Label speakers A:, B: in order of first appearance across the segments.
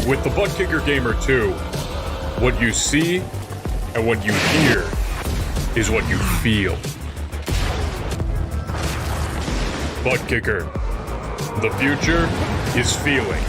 A: With the Butt Kicker Gamer 2, what you see and what you hear is what you feel. Butt Kicker. The future is feeling.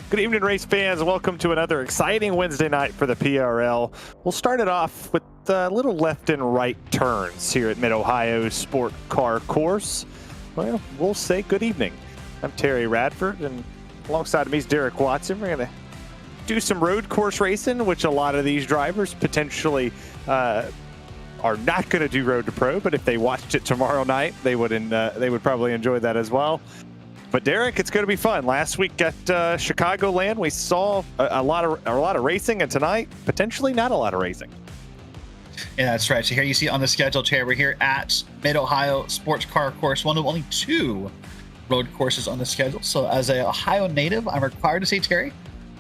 B: Good evening, race fans. Welcome to another exciting Wednesday night for the PRL. We'll start it off with a little left and right turns here at Mid-Ohio Sport Car Course. Well, we'll say good evening. I'm Terry Radford, and alongside of me is Derek Watson. We're going to do some road course racing, which a lot of these drivers potentially are not going to do Road to Pro, but if they watched it tomorrow night, they would probably enjoy that as well. But Derek, it's going to be fun. Last week at Chicagoland, we saw a lot of racing, and tonight potentially not a lot of racing.
C: Yeah, that's right. So here you see on the schedule, Terry, we're here at Mid-Ohio Sports Car Course, one of only two road courses on the schedule. So as a Ohio native, I'm required to say, Terry,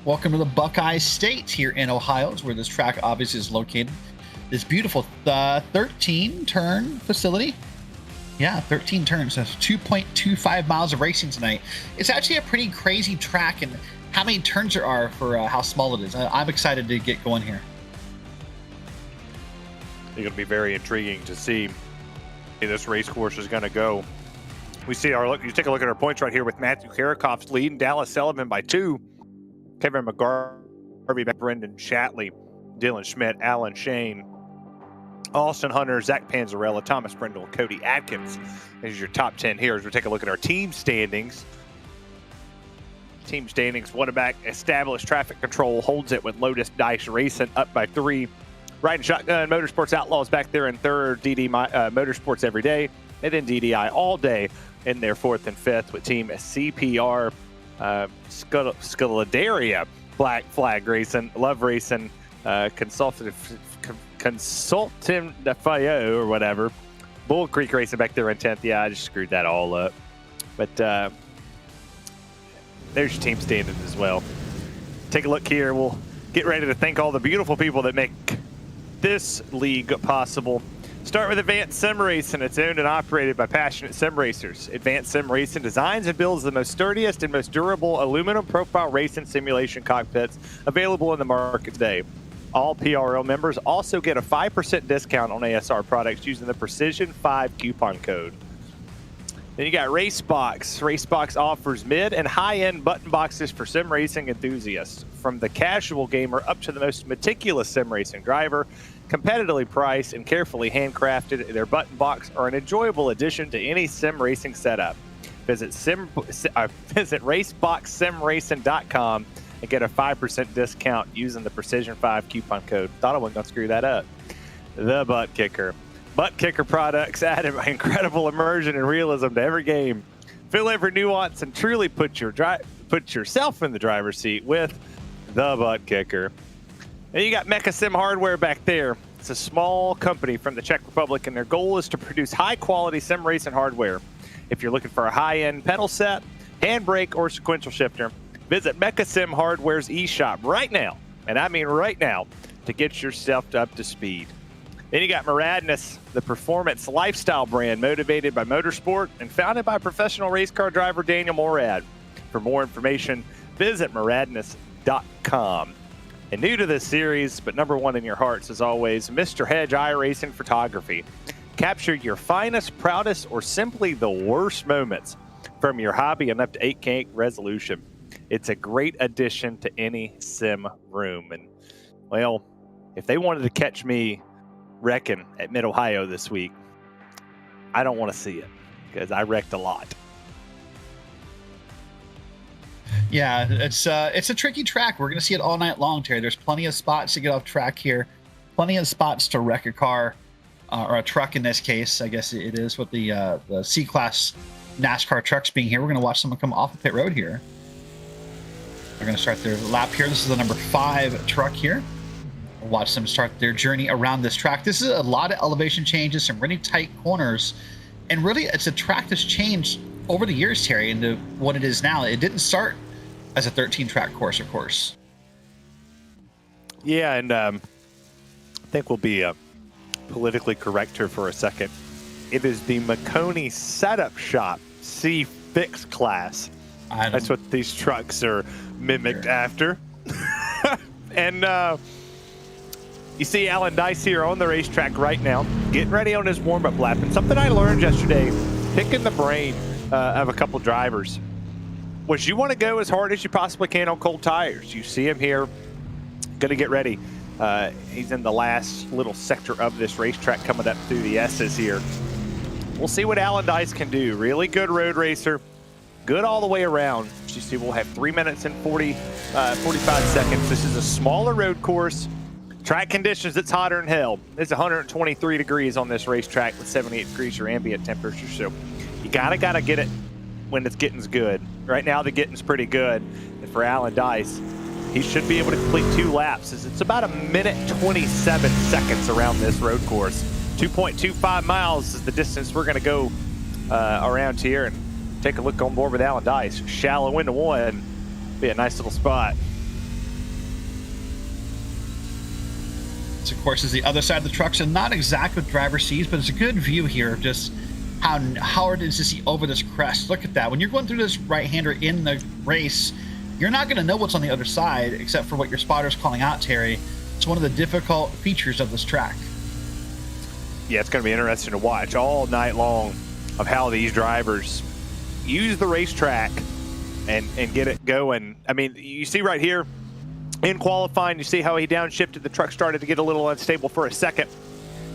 C: welcome to the Buckeye State here in Ohio, where this track obviously is located. This beautiful 13-turn facility. Yeah, 13 turns. That's 2.25 miles of racing tonight. It's actually a pretty crazy track, and how many turns there are for how small it is. I'm excited to get going here.
B: It's going to be very intriguing to see how this race course is going to go. We see you take a look at our points right here with Matthew Karakoff's lead, Dallas Sullivan by 2, Kevin McGarvey, Brendan Shatley, Dylan Schmidt, Alan Shane, Austin Hunter, Zach Panzarella, Thomas Brindle, Cody Atkins. These are your top 10 here as we take a look at our team standings. Team standings, Wonderback established traffic control, holds it with Lotus Dice Racing up by 3. Riding Shotgun Motorsports Outlaws back there in third. DD Motorsports Every Day. And then DDI All Day in their 4th and 5th with Team CPR Sculladeria Black Flag Racing, Love Racing, Consultant Fayot or whatever. Bull Creek Racing back there in 10th. Yeah, I just screwed that all up. But there's your team standings as well. Take a look here. We'll get ready to thank all the beautiful people that make this league possible. Start with Advanced Sim Racing. It's owned and operated by passionate sim racers. Advanced Sim Racing designs and builds the most sturdiest and most durable aluminum profile racing simulation cockpits available in the market today. All PRL members also get a 5% discount on ASR products using the Precision 5 coupon code. Then you got RaceBox. RaceBox offers mid and high-end button boxes for sim racing enthusiasts. From the casual gamer up to the most meticulous sim racing driver, competitively priced and carefully handcrafted, their button box are an enjoyable addition to any sim racing setup. Visit RaceBoxSimRacing.com and get a 5% discount using the Precision 5 coupon code. Thought I wasn't going to screw that up. The Butt Kicker. Butt Kicker products add incredible immersion and realism to every game. Feel every nuance and truly put yourself in the driver's seat with the Butt Kicker. And you got Mecha Sim Hardware back there. It's a small company from the Czech Republic, and their goal is to produce high-quality sim racing hardware. If you're looking for a high-end pedal set, handbrake, or sequential shifter, visit Mecha Sim Hardware's eShop right now, and I mean right now, to get yourself up to speed. Then you got Muradness, the performance lifestyle brand motivated by motorsport and founded by professional race car driver Daniel Morad. For more information, visit Maradness.com. And new to this series, but number one in your hearts as always, Mr. Hedge iRacing Photography. Capture your finest, proudest, or simply the worst moments from your hobby in up to 8K resolution. It's a great addition to any sim room. And, well, if they wanted to catch me wrecking at Mid-Ohio this week, I don't want to see it because I wrecked a lot.
C: Yeah, it's a tricky track. We're going to see it all night long, Terry. There's plenty of spots to get off track here, plenty of spots to wreck a car, or a truck in this case. I guess it is with the C-Class NASCAR trucks being here. We're going to watch someone come off the pit road here. They're going to start their lap here. This is the number 5 truck here. We'll watch them start their journey around this track. This is a lot of elevation changes, some really tight corners, and really it's a track that's changed over the years, Terry, into what it is now. It didn't start as a 13-track course, of course.
B: Yeah, and I think we'll be politically correct here for a second. It is the Maconi Setup Shop C Fix class. That's what these trucks are mimicked after. And you see Alan Dice here on the racetrack right now, getting ready on his warm-up lap. And something I learned yesterday, picking the brain of a couple drivers, was you want to go as hard as you possibly can on cold tires. You see him here, going to get ready. He's in the last little sector of this racetrack coming up through the S's here. We'll see what Alan Dice can do. Really good road racer. Good all the way around. You see, we'll have 3 minutes and 45 seconds. This is a smaller road course. Track conditions, it's hotter than hell. It's 123 degrees on this racetrack with 78 degrees your ambient temperature. So you gotta get it when it's getting's good. Right now the getting's pretty good. And for Alan Dice, he should be able to complete 2 laps. It's about 1:27 seconds around this road course. 2.25 miles is the distance we're gonna go around here, and take a look on board with Alan Dice. Shallow into one, be a nice little spot.
C: This, of course, is the other side of the trucks, and not exact what driver sees, but it's a good view here of just how hard it is to see over this crest. Look at that. When you're going through this right-hander in the race, you're not going to know what's on the other side except for what your spotter's calling out, Terry. It's one of the difficult features of this track.
B: Yeah, it's going to be interesting to watch all night long of how these drivers use the racetrack and get it going. I mean, you see right here in qualifying, you see how he downshifted. The truck started to get a little unstable for a second.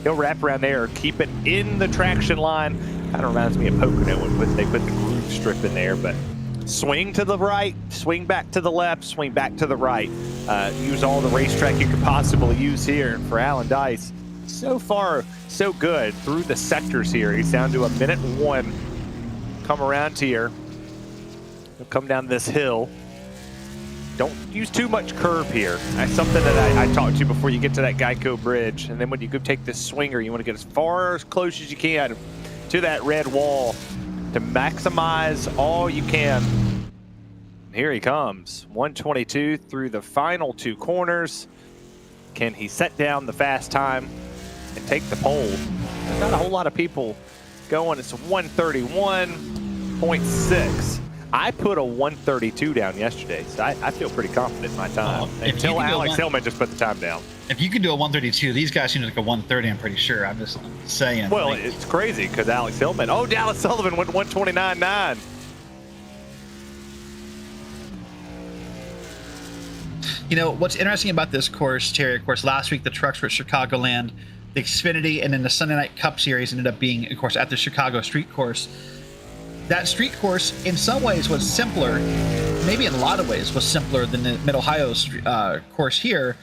B: He'll wrap around there, keep it in the traction line. Kind of reminds me of Pocono when they put the groove strip in there, but swing to the right, swing back to the left, swing back to the right. Use all the racetrack you could possibly use here. And for Alan Dice, so far, so good through the sectors here. He's down to 1:01. Come around here. He'll come down this hill. Don't use too much curve here. That's something that I talked to you before you get to that Geico bridge. And then when you go take this swinger, you want to get as far as close as you can to that red wall to maximize all you can. Here he comes, 122 through the final 2 corners. Can he set down the fast time and take the pole? There's not a whole lot of people going. It's a 131.6. I put a 132 down yesterday, so I feel pretty confident in my time. Until Alex Hillman just put the time down.
C: If you can do a 132, these guys seem to like a 130, I'm pretty sure. I'm just saying.
B: Well, it's crazy because Alex Hillman. Oh, Dallas Sullivan went 129.9.
C: You know, what's interesting about this course, Terry, of course, last week the trucks were at Chicagoland, the Xfinity, and then the Sunday Night Cup Series ended up being, of course, at the Chicago street course. That street course, in some ways, was simpler, maybe in a lot of ways, was simpler than the Mid-Ohio course here,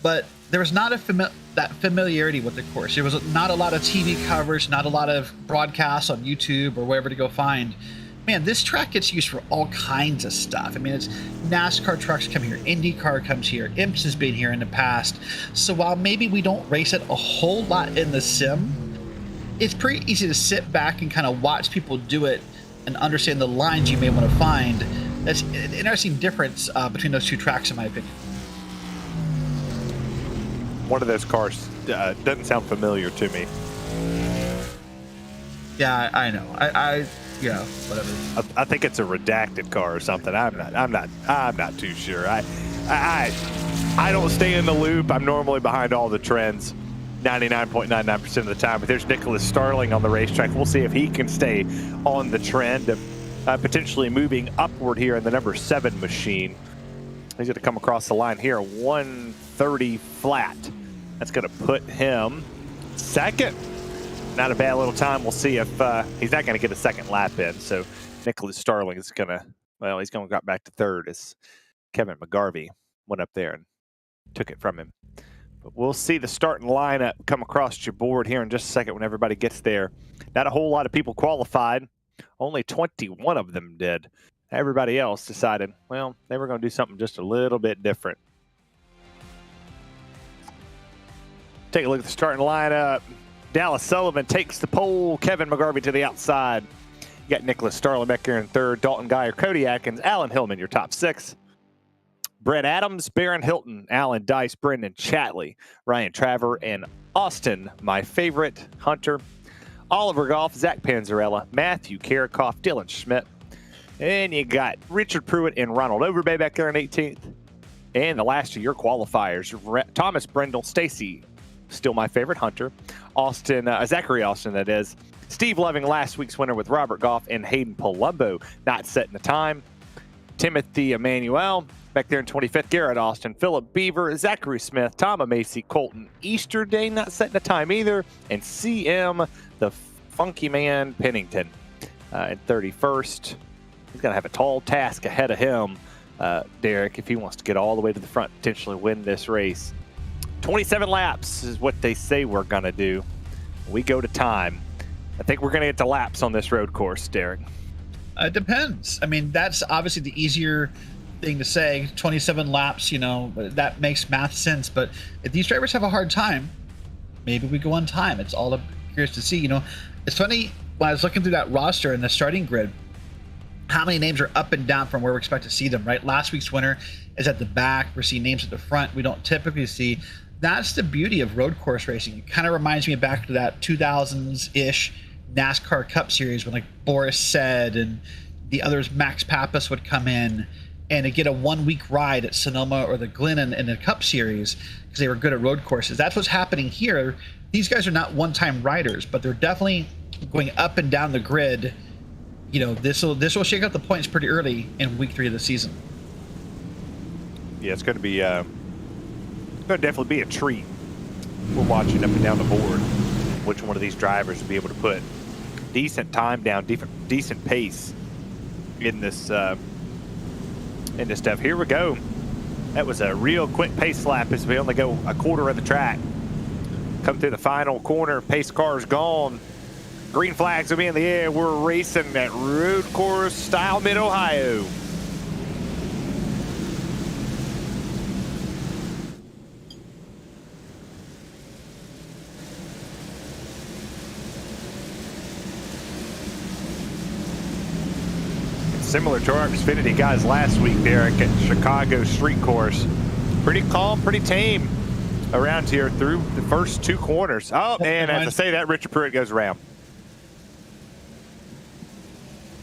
C: but there was not that familiarity with the course. There was not a lot of TV coverage, not a lot of broadcasts on YouTube or wherever to go find. Man, this track gets used for all kinds of stuff. I mean, it's NASCAR trucks come here, IndyCar comes here, IMPS has been here in the past. So while maybe we don't race it a whole lot in the sim, it's pretty easy to sit back and kind of watch people do it and understand the lines you may want to find. That's an interesting difference between those 2 tracks, in my opinion.
B: One of those cars doesn't sound familiar to me.
C: Yeah, I know. Yeah, whatever.
B: I think it's a redacted car or something. I'm not too sure. I don't stay in the loop. I'm normally behind all the trends 99.99% of the time. But there's Nicholas Starling on the racetrack. We'll see if he can stay on the trend of potentially moving upward here in the number 7 machine. He's going to come across the line here, 130 flat. That's going to put him second. Not a bad little time. We'll see if he's not going to get a second lap in. So Nicholas Starling is going to, well, he's going to go back to third as Kevin McGarvey went up there and took it from him. But we'll see the starting lineup come across your board here in just a second when everybody gets there. Not a whole lot of people qualified. Only 21 of them did. Everybody else decided, well, they were going to do something just a little bit different. Take a look at the starting lineup. Dallas Sullivan takes the pole. Kevin McGarvey to the outside. You got Nicholas Starling back here in third. Dalton Geyer, Cody Atkins, Alan Hillman, your top 6. Brett Adams, Barron Hilton, Alan Dice, Brendan Chatley, Ryan Traver, and Austin, my favorite, Hunter. Oliver Goff, Zach Panzarella, Matthew Karakoff, Dylan Schmidt. And you got Richard Pruitt and Ronald Overbay back there in 18th. And the last of your qualifiers, Thomas Brendel, Stacy, still my favorite, Hunter. Austin, Zachary Austin, that is. Steve Loving, last week's winner with Robert Goff and Hayden Palumbo, not setting the time. Timothy Emmanuel, back there in 25th. Garrett Austin, Philip Beaver, Zachary Smith, Tom Macy, Colton Easterday, not setting the time either. And CM, the funky man, Pennington, at 31st. He's going to have a tall task ahead of him, Derek, if he wants to get all the way to the front, potentially win this race. 27 laps is what they say we're going to do. We go to time. I think we're going to get to laps on this road course, Derek.
C: It depends. I mean, that's obviously the easier thing to say. 27 laps, you know, that makes math sense. But if these drivers have a hard time, maybe we go on time. It's all curious to see. You know, it's funny, when I was looking through that roster in the starting grid, how many names are up and down from where we expect to see them, right? Last week's winner is at the back. We're seeing names at the front we don't typically see. That's the beauty of road course racing. It kind of reminds me back to that 2000s-ish NASCAR Cup Series when like Boris Said and the others, Max Pappas, would come in and to get a 1-week ride at Sonoma or the Glen in the Cup Series because they were good at road courses. That's what's happening here. These guys are not one-time riders, but they're definitely going up and down the grid. You know, this will shake out the points pretty early in week 3 of the season.
B: Yeah, it's going to be definitely be a treat. We're watching up and down the board which one of these drivers will be able to put decent time down, decent pace in this stuff. Here we go. That was a real quick pace lap as we only go a quarter of the track. Come through the final corner, pace car's gone. Green flags will be in the air. We're racing at road course style Mid-Ohio. Similar to our Xfinity guys last week, Derek, at Chicago street course. Pretty calm, pretty tame around here through the first 2 corners. Oh, and as I say that, Richard Pruitt goes around.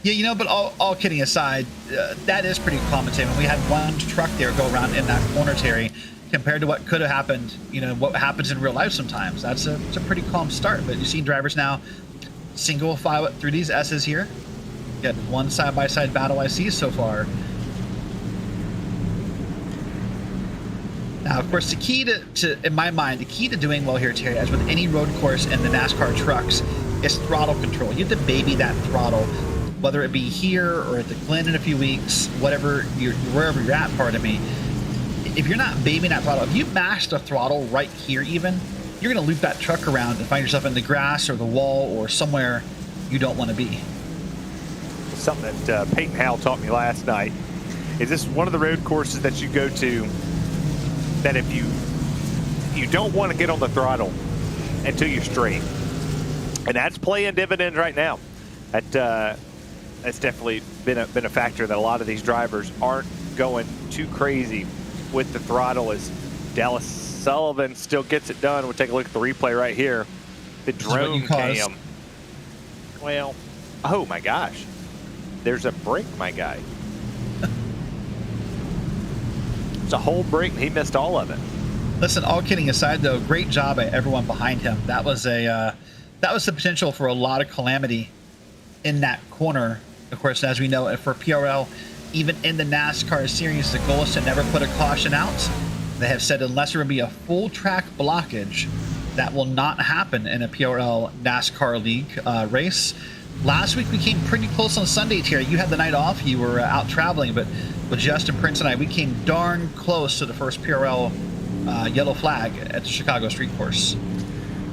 C: Yeah, you know, but all kidding aside, that is pretty calm and tame. And we had one truck there go around in that corner, Terry, compared to what could have happened, you know, what happens in real life sometimes. It's a pretty calm start. But you see drivers now single file it through these S's here. Got one side-by-side battle I see so far. Now, of course, the key to, in my mind, the key to doing well here, Terry, as with any road course in the NASCAR trucks, is throttle control. You have to baby that throttle, whether it be here or at the Glen in a few weeks, wherever you're at, pardon me. If you're not babying that throttle, if you mash the throttle right here even, you're going to loop that truck around and find yourself in the grass or the wall or somewhere you don't want to be.
B: Something that Peyton Howell taught me last night is this one of the road courses that you go to that if you don't want to get on the throttle until you're straight, and that's playing dividends right now. That's definitely been a factor that a lot of these drivers aren't going too crazy with the throttle. As Dallas Sullivan still gets it done. We'll take a look at the replay right here. The drone cam. Well, oh my gosh. There's a break, my guy. It's a whole break, and he missed all of it.
C: Listen, all kidding aside, though, great job by everyone behind him. That was the potential for a lot of calamity in that corner. Of course, as we know, for PRL, even in the NASCAR series, the goal is to never put a caution out. They have said unless there will be a full track blockage, that will not happen in a PRL NASCAR League race. Last week we came pretty close on Sunday, Terry. You had the night off. You were out traveling, but with Justin Prince and I, we came darn close to the first PRL yellow flag at the Chicago Street Course.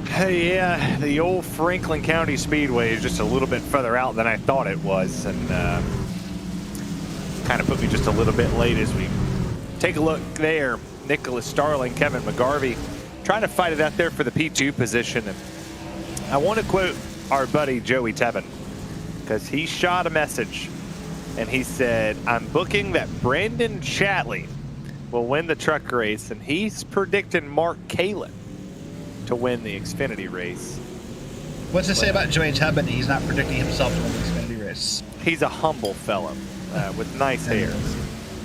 B: Hey, yeah, the old Franklin County Speedway is just a little bit further out than I thought it was, and kind of put me just a little bit late as we take a look there. Nicholas Starling, Kevin McGarvey trying to fight it out there for the P2 position. And I want to quote our buddy Joey Tebben, because he shot a message and he said, I'm booking that Brandon Chatley will win the truck race, and he's predicting Mark Kalin to win the Xfinity race.
C: What's it say about Joey Tebben? He's not predicting himself to win the Xfinity race.
B: He's a humble fellow with nice hair.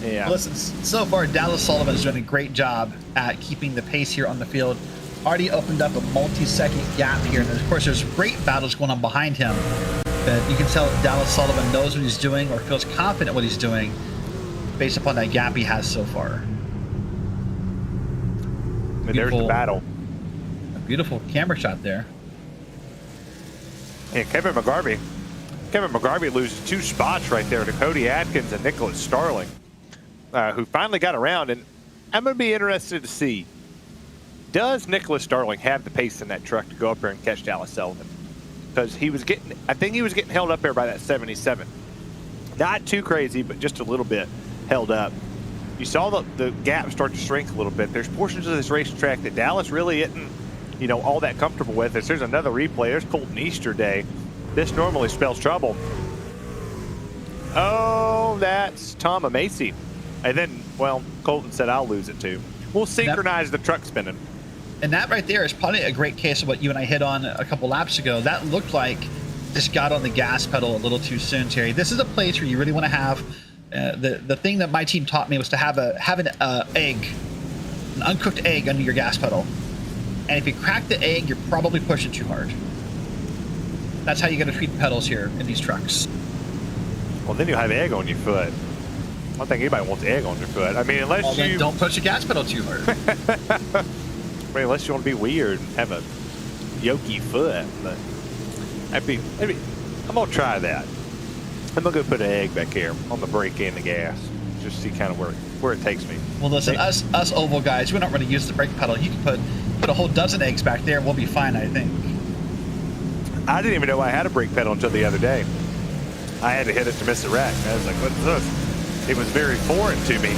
B: Yeah.
C: Well, listen, so far Dallas Sullivan is doing a great job at keeping the pace here on the field. Already opened up a multi-second gap here, and of course there's great battles going on behind him. But you can tell Dallas Sullivan knows what he's doing, or feels confident what he's doing, based upon that gap he has so far.
B: And there's the battle.
C: A beautiful camera shot there.
B: Yeah, Kevin McGarvey loses 2 spots right there to Cody Atkins and Nicholas Starling, who finally got around. And I'm going to be interested to see, does Nicholas Starling have the pace in that truck to go up there and catch Dallas Sullivan? Because I think he was getting held up there by that 77. Not too crazy, but just a little bit held up. You saw the gap start to shrink a little bit. There's portions of this racetrack that Dallas really isn't, all that comfortable with. There's another replay. There's Colton Easterday. This normally spells trouble. Oh, that's Tom Amacy. And then, well, Colton said, I'll lose it too. We'll synchronize the truck spinning.
C: And that right there is probably a great case of what you and I hit on a couple laps ago. That looked like just got on the gas pedal a little too soon, Terry. This is a place where you really want to have the thing that my team taught me was to have an uncooked egg under your gas pedal. And if you crack the egg, you're probably pushing too hard. That's how you got to treat the pedals here in these trucks.
B: Well, then you'll have egg on your foot. I don't think anybody wants egg on their foot. I mean, unless
C: then don't push the gas pedal too hard.
B: I mean, unless you want to be weird and have a yokey foot. But I'm gonna try that. I'm gonna go put an egg back here on the brake and the gas, just see kind of where it takes me.
C: Well, listen, us oval guys, we don't really use the brake pedal. You can put a whole dozen eggs back there, and we'll be fine, I think.
B: I didn't even know I had a brake pedal until the other day. I had to hit it to miss the wreck. I was like, what is this? It was very foreign to me.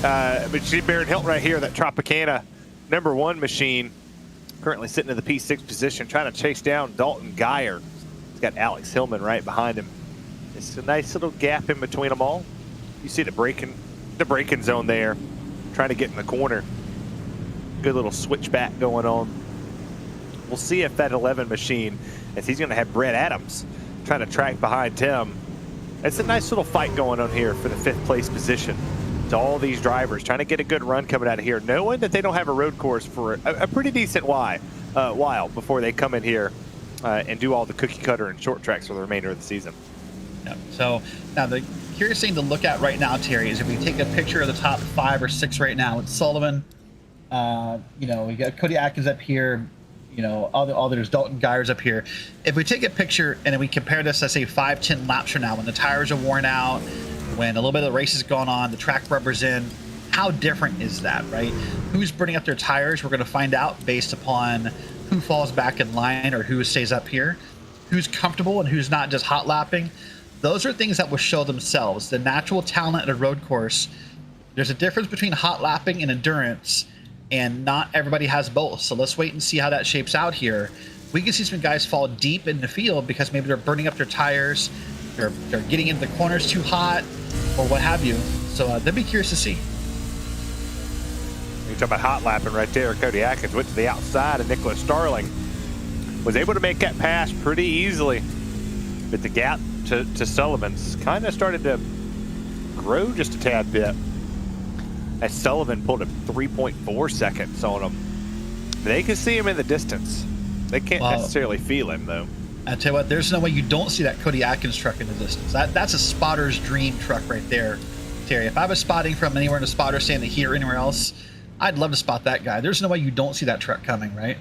B: But you see Barrett Hilton right here, that Tropicana #1 machine, currently sitting in the P6 position, trying to chase down Dalton Geyer. He's got Alex Hillman right behind him. It's a nice little gap in between them all. You see the braking zone there, trying to get in the corner. Good little switchback going on. We'll see if that 11 machine, as he's going to have Brett Adams trying to track behind Tim. It's a nice little fight going on here for the 5th place position. To all these drivers trying to get a good run coming out of here, knowing that they don't have a road course for a pretty decent while before they come in here and do all the cookie cutter and short tracks for the remainder of the season.
C: Yep. So now the curious thing to look at right now, Terry, is if we take a picture of the top 5 or 6 right now, it's Sullivan. We got Cody Atkins up here. All there's Dalton Geyers up here. If we take a picture and then we compare this, let's say 5-10 laps from now, when the tires are worn out, when a little bit of the race has gone on, the track rubber's in, how different is that, right? Who's burning up their tires? We're going to find out based upon who falls back in line or who stays up here, who's comfortable and who's not just hot lapping. Those are things that will show themselves. The natural talent at a road course, there's a difference between hot lapping and endurance, and not everybody has both. So let's wait and see how that shapes out here. We can see some guys fall deep in the field because maybe they're burning up their tires, they're getting into the corners too hot, or what have you. So that'd be curious to see.
B: You're talking about hot lapping right there. Cody Atkins went to the outside, and Nicholas Starling was able to make that pass pretty easily. But the gap to Sullivan's kind of started to grow just a tad bit. As Sullivan pulled a 3.4 seconds on him. They can see him in the distance. They can't necessarily feel him, though.
C: I tell you what, there's no way you don't see that Cody Atkins truck in the distance. That's a spotter's dream truck right there, Terry. If I was spotting from anywhere in a spotter standing here or anywhere else, I'd love to spot that guy. There's no way you don't see that truck coming, right?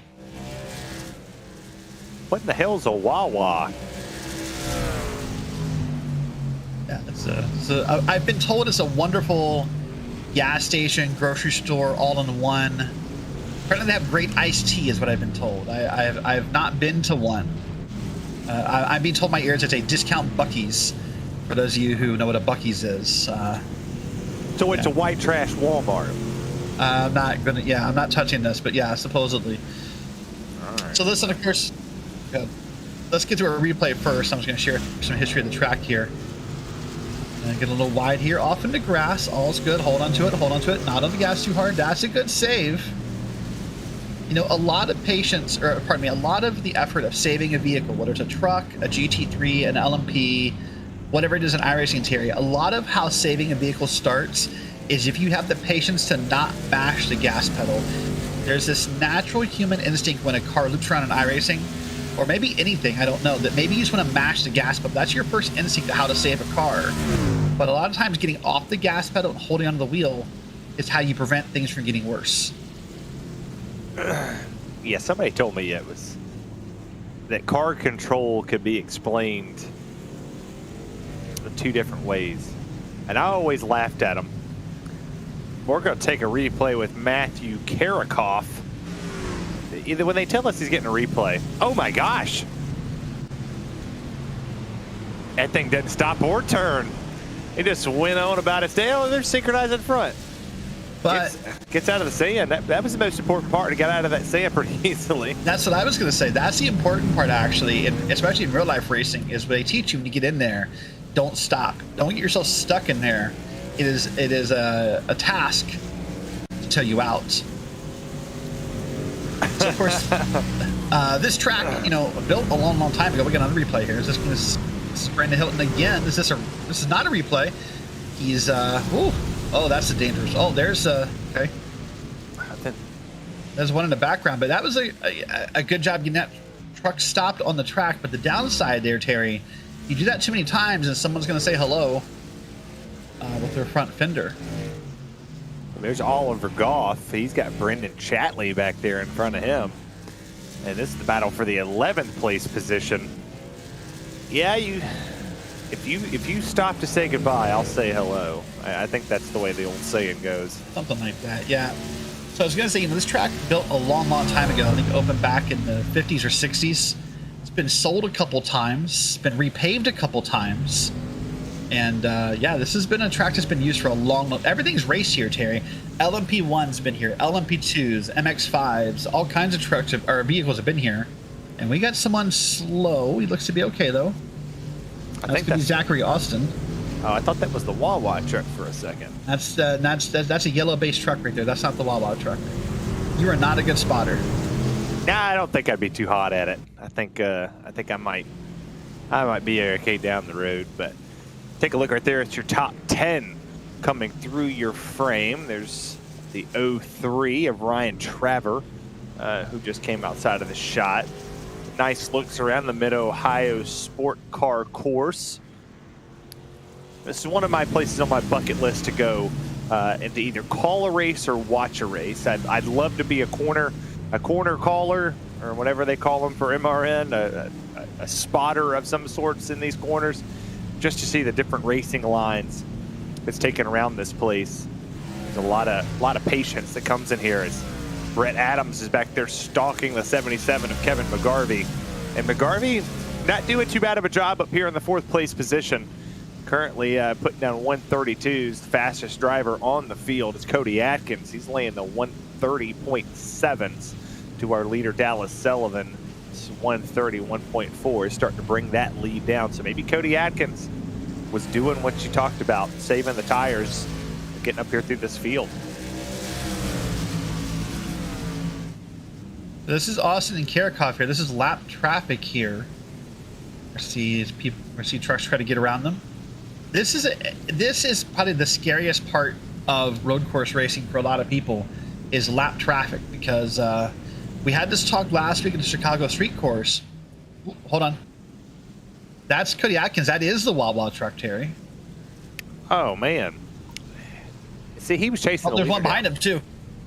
B: What in the hell's a Wawa?
C: Yeah, I've been told it's a wonderful gas station, grocery store, all in one. Apparently they have great iced tea is what I've been told. I have not been to one. I'm being told my ears it's a discount Buc-ee's, for those of you who know what a Buc-ee's is.
B: So it's a white trash Walmart.
C: I'm not touching this, but yeah, supposedly.
B: All right.
C: So listen, of course, let's get to a replay first. I'm just going to share some history of the track here. And get a little wide here, off into grass. All's good. Hold on to it. Hold on to it. Not on the gas too hard. That's a good save. You know, a lot of patience, or pardon me, a lot of the effort of saving a vehicle, whether it's a truck, a GT3, an LMP, whatever it is in iRacing interior, a lot of how saving a vehicle starts is if you have the patience to not mash the gas pedal. There's this natural human instinct when a car loops around in iRacing, or maybe anything, I don't know, that maybe you just want to mash the gas pedal. That's your first instinct of how to save a car. But a lot of times getting off the gas pedal and holding onto the wheel is how you prevent things from getting worse.
B: Yeah, somebody told me it was that car control could be explained in 2 different ways. And I always laughed at them. We're going to take a replay with Matthew Karakoff. Either when they tell us he's getting a replay, oh my gosh, that thing didn't stop or turn. It just went on about its tail, and they're synchronized in front.
C: But
B: gets out of the sand. That was the most important part, to get out of that sand pretty easily.
C: That's what I was going to say. That's the important part, actually, especially in real life racing, is what they teach you when you get in there. Don't stop. Don't get yourself stuck in there. It is a task to tell you out. So of course, this track, built a long, long time ago. We got another replay here. This is Brandon Hilton again. This is not a replay. He's oh, that's a dangerous. Oh, there's okay. There's one in the background, but that was a good job getting that truck stopped on the track. But the downside there, Terry, you do that too many times, and someone's going to say hello with their front fender.
B: There's Oliver Goff. He's got Brendan Chatley back there in front of him. And this is the battle for the 11th place position. Yeah, if you stop to say goodbye, I'll say hello. I think that's the way the old saying goes.
C: Something like that, yeah. So I was going to say, this track built a long, long time ago. I think it opened back in the 50s or 60s. It's been sold a couple times, been repaved a couple times. And yeah, this has been a track that's been used for a long, everything's raced here, Terry. LMP1's been here, LMP2s, MX5s, all kinds of trucks or vehicles have been here. And we got someone slow. He looks to be okay, though.
B: I think that's
C: Zachary Austin.
B: Oh, I thought that was the Wawa truck for a second. That's
C: a yellow-based truck right there. That's not the Wawa truck. You are not a good spotter.
B: Nah, I don't think I'd be too hot at it. I think I might be okay down the road, but take a look right there. It's your top 10 coming through your frame. There's the 03 of Ryan Traver, who just came outside of the shot. Nice looks around the Mid-Ohio Sport Car Course. This is one of my places on my bucket list to go and to either call a race or watch a race. I'd love to be a corner caller, or whatever they call them for MRN, a spotter of some sorts in these corners, just to see the different racing lines that's taken around this place. There's a lot of patience that comes in here as Brett Adams is back there stalking the 77 of Kevin McGarvey. And McGarvey not doing too bad of a job up here in the 4th place position. Currently putting down 132s. The fastest driver on the field is Cody Atkins. He's laying the 130.7s to our leader Dallas Sullivan. It's 131.4. He's starting to bring that lead down. So maybe Cody Atkins was doing what you talked about, saving the tires, getting up here through this field.
C: This is Austin and Karakoff here. This is lap traffic here. see trucks try to get around them. This is probably the scariest part of road course racing for a lot of people, is lap traffic, because we had this talk last week at the Chicago Street Course. Hold on. That's Cody Atkins. That is the Wawa truck, Terry.
B: Oh, man. See, he was chasing the
C: there's one
B: leader
C: behind
B: down.
C: him, too.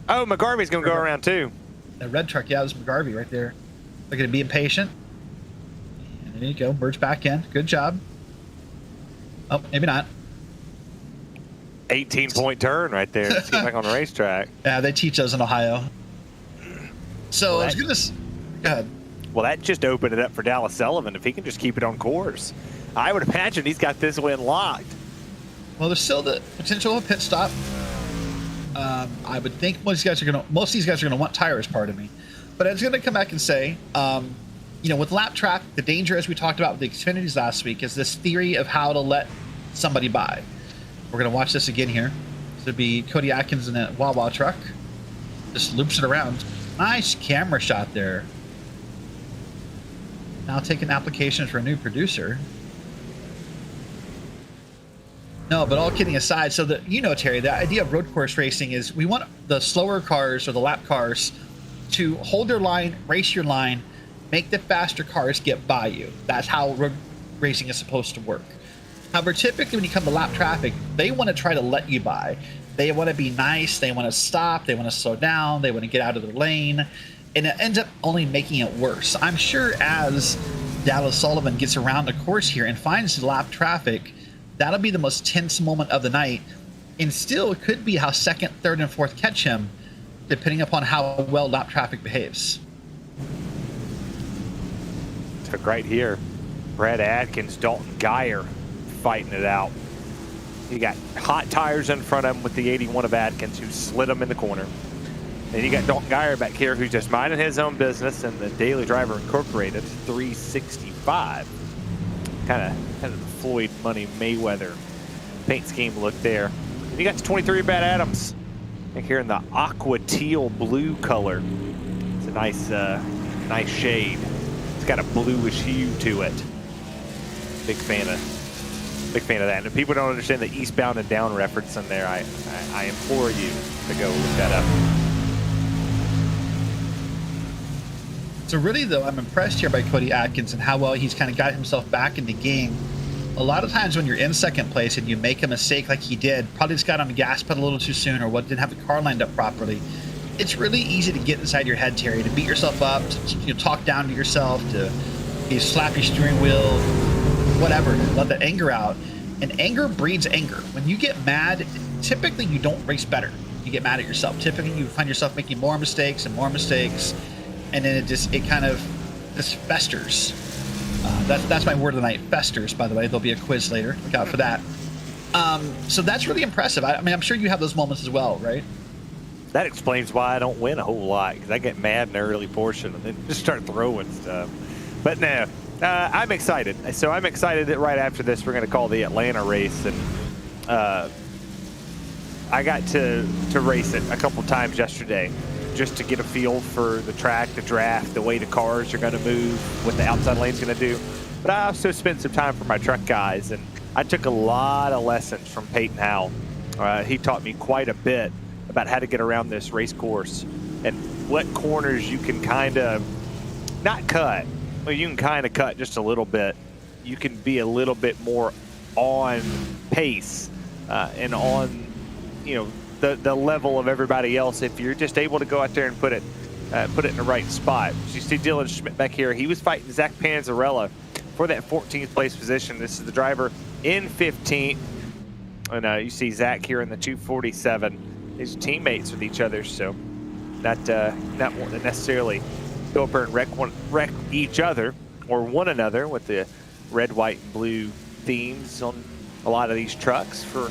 B: Oh, McGarvey's going to go around, too.
C: The red truck, yeah, it was McGarvey right there. They're going to be impatient. And there you go. Merge back in. Good job. Oh, maybe not.
B: 18-point turn right there. Let's get back on the racetrack.
C: Yeah, they teach us in Ohio. So I was going to... Go ahead.
B: Well, that just opened it up for Dallas Sullivan. If he can just keep it on course, I would imagine he's got this win locked.
C: Well, there's still the potential of a pit stop. I would think most of these guys are gonna want tires, part of me. But I was gonna come back and say, with lap traffic, the danger, as we talked about with the Xfinities last week, is this theory of how to let somebody by. We're gonna watch this again here. This would be Cody Atkins in that Wawa truck. Just loops it around. Nice camera shot there. Now taking applications for a new producer. No, but all kidding aside, so Terry, the idea of road course racing is we want the slower cars or the lap cars to hold their line, race your line, make the faster cars get by you. That's how road racing is supposed to work. However, typically when you come to lap traffic, they want to try to let you by. They want to be nice, they want to stop, they want to slow down, they want to get out of their lane, and it ends up only making it worse. I'm sure as Dallas Sullivan gets around the course here and finds the lap traffic, that'll be the most tense moment of the night, and still it could be how second, third, and fourth catch him, depending upon how well lap traffic behaves.
B: Took right here. Brad Atkins, Dalton Geyer fighting it out. You got hot tires in front of him with the 81 of Atkins, who slid him in the corner. And you got Dalton Geyer back here, who's just minding his own business, and the Daily Driver Incorporated 365. Kind of the Floyd Money Mayweather paint scheme look there. And you got the 23 Brad Adams back here in the aqua teal blue color. It's a nice shade. It's got a bluish hue to it. Big fan of that. And if people don't understand the eastbound and down reference in there, I implore you to go look that up.
C: So really, though, I'm impressed here by Cody Atkins and how well he's kind of got himself back in the game. A lot of times when you're in second place and you make a mistake like he did, probably just got on the gas pedal a little too soon or didn't have the car lined up properly, it's really easy to get inside your head, Terry, to beat yourself up, to talk down to yourself, to slap your steering wheel, whatever, let that anger out. And anger breeds anger. When you get mad, typically you don't race better. You get mad at yourself. Typically you find yourself making more mistakes and more mistakes, and then it kind of just festers. That's my word of the night, festers, by the way. There'll be a quiz later. Look out for that. So that's really impressive. I mean, I'm sure you have those moments as well, right?
B: That explains why I don't win a whole lot, because I get mad in the early portion and then just start throwing stuff. But no, I'm excited. So I'm excited that right after this we're going to call the Atlanta race, and I got to race it a couple times yesterday just to get a feel for the track, the draft, the way the cars are going to move, what the outside lane's going to do. But I also spent some time for my truck guys, and I took a lot of lessons from Peyton Howell. He taught me quite a bit about how to get around this race course and what corners you can kind of not cut. Well, you can kind of cut just a little bit. You can be a little bit more on pace and on, the level of everybody else if you're just able to go out there and put it in the right spot. So you see Dylan Schmidt back here. He was fighting Zach Panzarella for that 14th place position. This is the driver in 15th. And you see Zach here in the 247. His teammates with each other, so not wanting to necessarily go up there and wreck each other or one another with the red, white, and blue themes on a lot of these trucks for,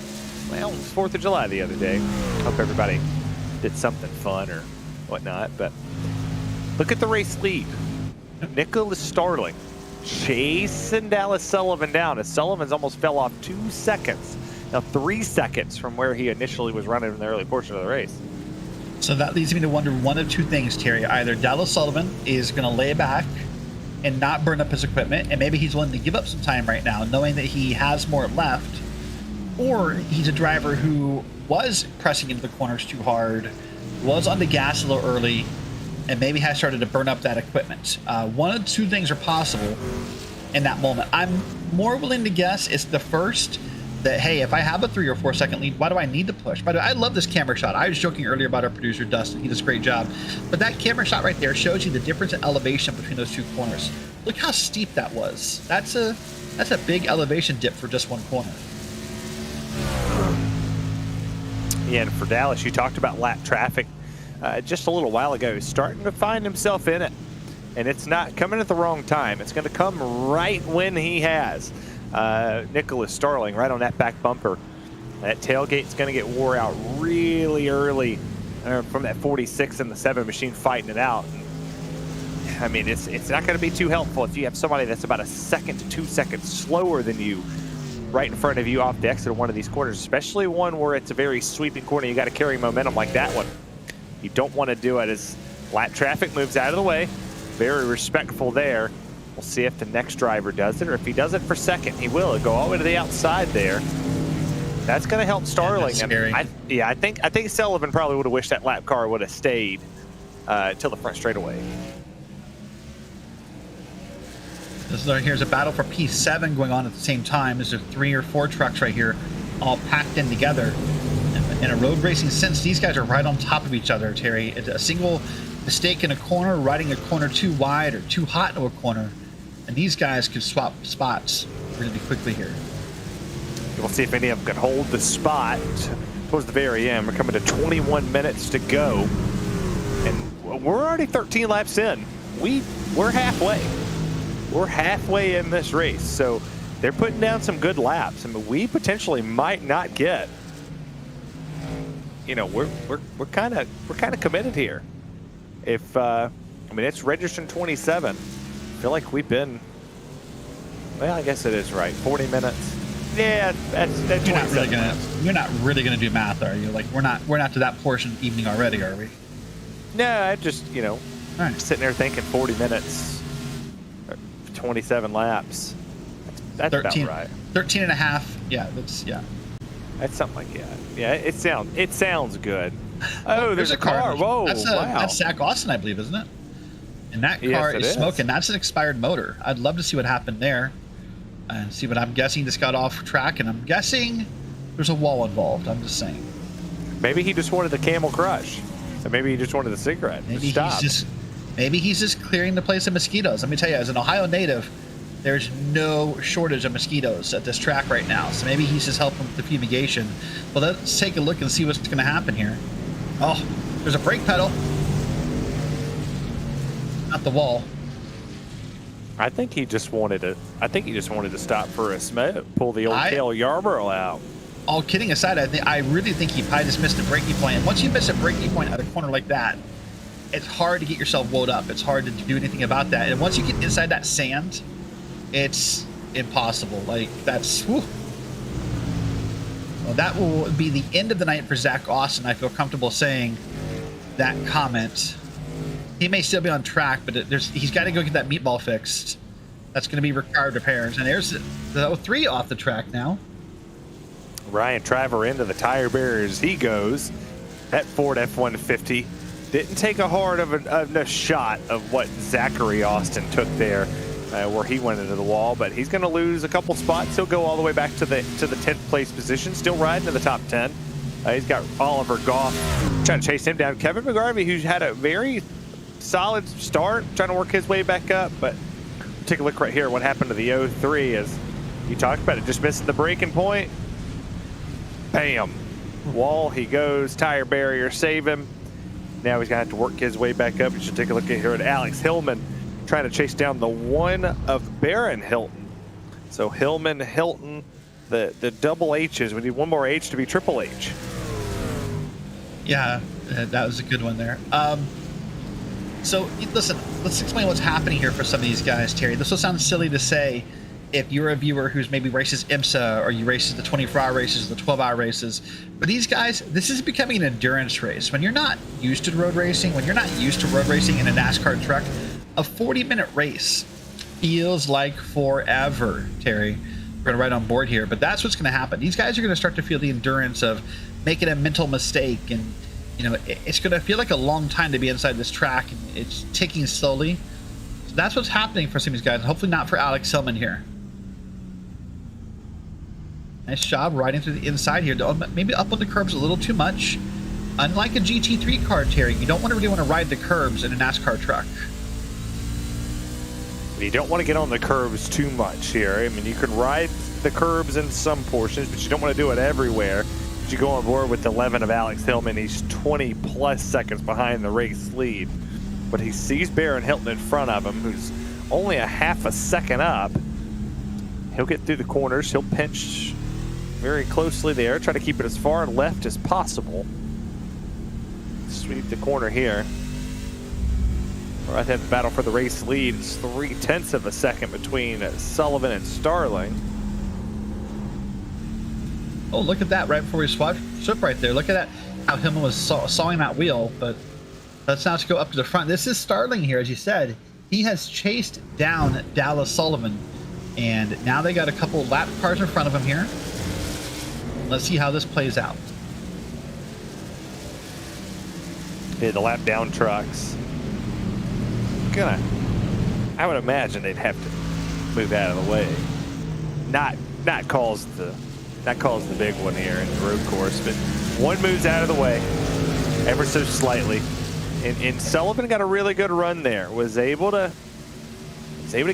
B: well, 4th of July the other day. Hope everybody did something fun or whatnot. But look at the race lead. Nicholas Starling chasing Dallas Sullivan down as Sullivan's almost fell off 2 seconds. Now 3 seconds from where he initially was running in the early portion of the race.
C: So that leads me to wonder one of two things, Terry. Either Dallas Sullivan is going to lay back and not burn up his equipment, and maybe he's willing to give up some time right now, knowing that he has more left, or he's a driver who was pressing into the corners too hard, was on the gas a little early, and maybe has started to burn up that equipment. One of two things are possible in that moment. I'm more willing to guess it's the first, that, hey, if I have a 3 or 4 second lead, why do I need to push? By the way, I love this camera shot. I was joking earlier about our producer, Dustin. He does a great job. But that camera shot right there shows you the difference in elevation between those 2 corners. Look how steep that was. That's a big elevation dip for just one corner.
B: Yeah, and for Dallas, you talked about lap traffic just a little while ago. He's starting to find himself in it. And it's not coming at the wrong time. It's going to come right when he has. Nicholas Starling right on that back bumper. That tailgate's going to get wore out really early from that 46 and the 7 machine fighting it out. I mean, it's not going to be too helpful if you have somebody that's about 1 second to 2 seconds slower than you right in front of you off the exit of one of these corners, especially one where it's a very sweeping corner. You got to carry momentum like that one. You don't want to do it as lap traffic moves out of the way. Very respectful there. We'll see if the next driver does it, or if he does it for second, he will. It'll go all the way to the outside there. That's going to help Starling.
C: Yeah,
B: I think Sullivan probably would have wished that lap car would have stayed till the front straightaway.
C: Here's a battle for P7 going on at the same time. There's 3 or 4 trucks right here, all packed in together. In a road racing sense, these guys are right on top of each other, Terry. A single mistake in a corner, riding a corner too wide or too hot into a corner, and these guys could swap spots really quickly here.
B: We'll see if any of them can hold the spot towards the very end. We're coming to 21 minutes to go, and we're already 13 laps in. We're halfway. We're halfway in this race, so they're putting down some good laps. I mean, we potentially might not get. You know, we're kind of committed here. If I mean, it's registering 27. I feel like we've been. Well, I guess it is right. 40 minutes. Yeah, that's
C: you're not really gonna do math, are you? Like we're not to that portion of the evening already, are we?
B: No, I just sitting there thinking 40 minutes, 27 laps. That's
C: 13,
B: about right.
C: 13 and a half. Yeah,
B: that's something like that. Yeah, it sounds good. Oh, there's a car. Whoa,
C: that's
B: wow.
C: That's Zach Austin, I believe, isn't it? And that car is smoking. That's an expired motor. I'd love to see what happened there. And see what I'm guessing just got off track, and I'm guessing there's a wall involved. I'm just saying.
B: Maybe he just wanted the Camel Crush. Or maybe he just wanted the cigarette.
C: Maybe he's just clearing the place of mosquitoes. Let me tell you, as an Ohio native, there's no shortage of mosquitoes at this track right now. So maybe he's just helping with the fumigation. Well, let's take a look and see what's going to happen here. Oh, there's a brake pedal. Not the wall.
B: I think he just wanted to stop for a smoke, pull the old Cale Yarborough out.
C: All kidding aside, I really think he probably just missed a braking point. And once you miss a braking point at a corner like that, it's hard to get yourself wound up. It's hard to do anything about that. And once you get inside that sand, it's impossible. Like that's. Whew. Well, that will be the end of the night for Zach Austin. I feel comfortable saying that comment. He may still be on track, but he's got to go get that meatball fixed. That's going to be required repairs. And there's the 03 off the track now.
B: Ryan Traver into the tire barriers. He goes. That Ford F-150 didn't take a hard of a shot of what Zachary Austin took there, where he went into the wall. But he's going to lose a couple spots. He'll go all the way back to the 10th place position, still riding in the top 10. He's got Oliver Goff trying to chase him down. Kevin McGarvey, who's had a very solid start, trying to work his way back up. But take a look right here. What happened to the 03 as you talked about it, just missing the braking point. Bam. Wall he goes. Tire barrier save him. Now he's going to have to work his way back up. You should take a look at here at Alex Hillman trying to chase down the one of Baron Hilton. So Hillman, Hilton, the double H's. We need one more H to be triple H.
C: Yeah, that was a good one there. So listen, let's explain what's happening here for some of these guys, Terry. This will sound silly to say if you're a viewer who's maybe races IMSA or you races the 24-hour races, the 12-hour races. But these guys, this is becoming an endurance race. When you're not used to road racing, when you're not used to road racing in a NASCAR truck, a 40-minute race feels like forever, Terry. We're going to ride on board here, but that's what's going to happen. These guys are going to start to feel the endurance of making a mental mistake, and it's going to feel like a long time to be inside this track, and it's ticking slowly. So that's what's happening for some of these guys. Hopefully not for Alex Hillman here. Nice job riding through the inside here. Maybe up on the curbs a little too much. Unlike a GT3 car, Terry, you don't really want to ride the curbs in a NASCAR truck.
B: You don't want to get on the curbs too much here. I mean, you can ride the curbs in some portions, but you don't want to do it everywhere. As you go on board with 11 of Alex Hillman, he's 20+ seconds behind the race lead. But he sees Barron Hilton in front of him, who's only a half a second up. He'll get through the corners. He'll pinch very closely there. Try to keep it as far left as possible. Sweep the corner here. Right at the battle for the race lead. It's 0.3 of a second between Sullivan and Starling.
C: Oh, look at that right before we swap right there. Look at that, how Hillman was sawing that wheel. But let's now go up to the front. This is Starling here, as you said. He has chased down Dallas Sullivan, and now they got a couple lap cars in front of him here. Let's see how this plays out.
B: Okay, the lap down trucks. I would imagine they'd have to move out of the way. Not cause the big one here in the road course, but one moves out of the way ever so slightly. And Sullivan got a really good run there. Was able to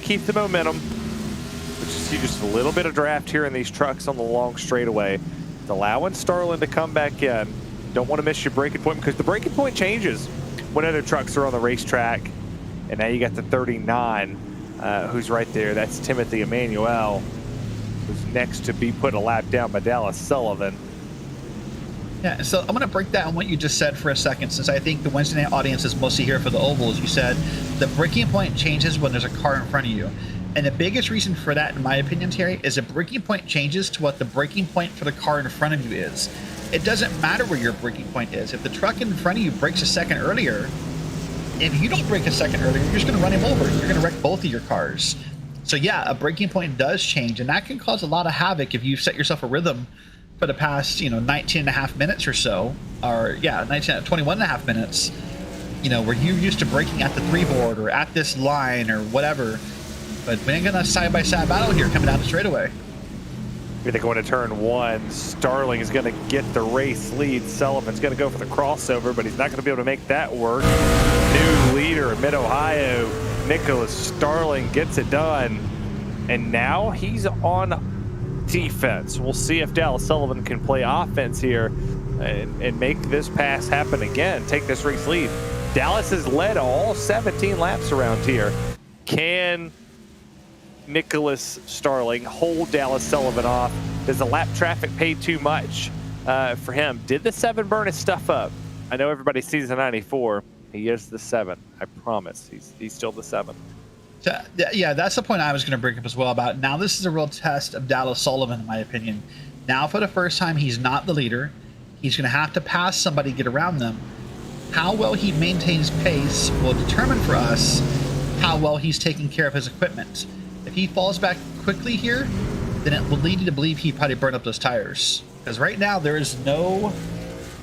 B: keep the momentum. But you see just a little bit of draft here in these trucks on the long straightaway. It's allowing Starling to come back in. Don't want to miss your braking point, because the braking point changes when other trucks are on the racetrack. And now you got the 39, who's right there. That's Timothy Emmanuel, who's next to be put a lap down by Dallas Sullivan.
C: Yeah, so I'm going to break down what you just said for a second, since I think the Wednesday night audience is mostly here for the ovals. You said the braking point changes when there's a car in front of you. And the biggest reason for that, in my opinion, Terry, is the braking point changes to what the braking point for the car in front of you is. It doesn't matter where your braking point is. If the truck in front of you brakes a second earlier, if you don't brake a second earlier, you're just going to run him over. You're going to wreck both of your cars. So yeah, a braking point does change, and that can cause a lot of havoc if you've set yourself a rhythm for the past, 19 and a half minutes or so, or yeah, 21 and a half minutes, where you're used to braking at the 3-board or at this line or whatever. But we ain't gonna side-by-side battle here coming down the straightaway.
B: Here they go into turn 1. Starling is going to get the race lead. Sullivan's going to go for the crossover, but he's not going to be able to make that work. New leader in Mid-Ohio, Nicholas Starling, gets it done. And now he's on defense. We'll see if Dallas Sullivan can play offense here and make this pass happen again, take this race lead. Dallas has led all 17 laps around here. Can Nicholas Starling hold Dallas Sullivan off? Does the lap traffic pay too much for him? Did the 7 burn his stuff up? I know everybody sees the 94. He is the 7. I promise. He's still the 7.
C: So, yeah, that's the point I was going to bring up as well. About now, this is a real test of Dallas Sullivan, in my opinion. Now, for the first time, he's not the leader. He's going to have to pass somebody to get around them. How well he maintains pace will determine for us how well he's taking care of his equipment. If he falls back quickly here, then it will lead you to believe he probably burned up those tires. Because right now, there is no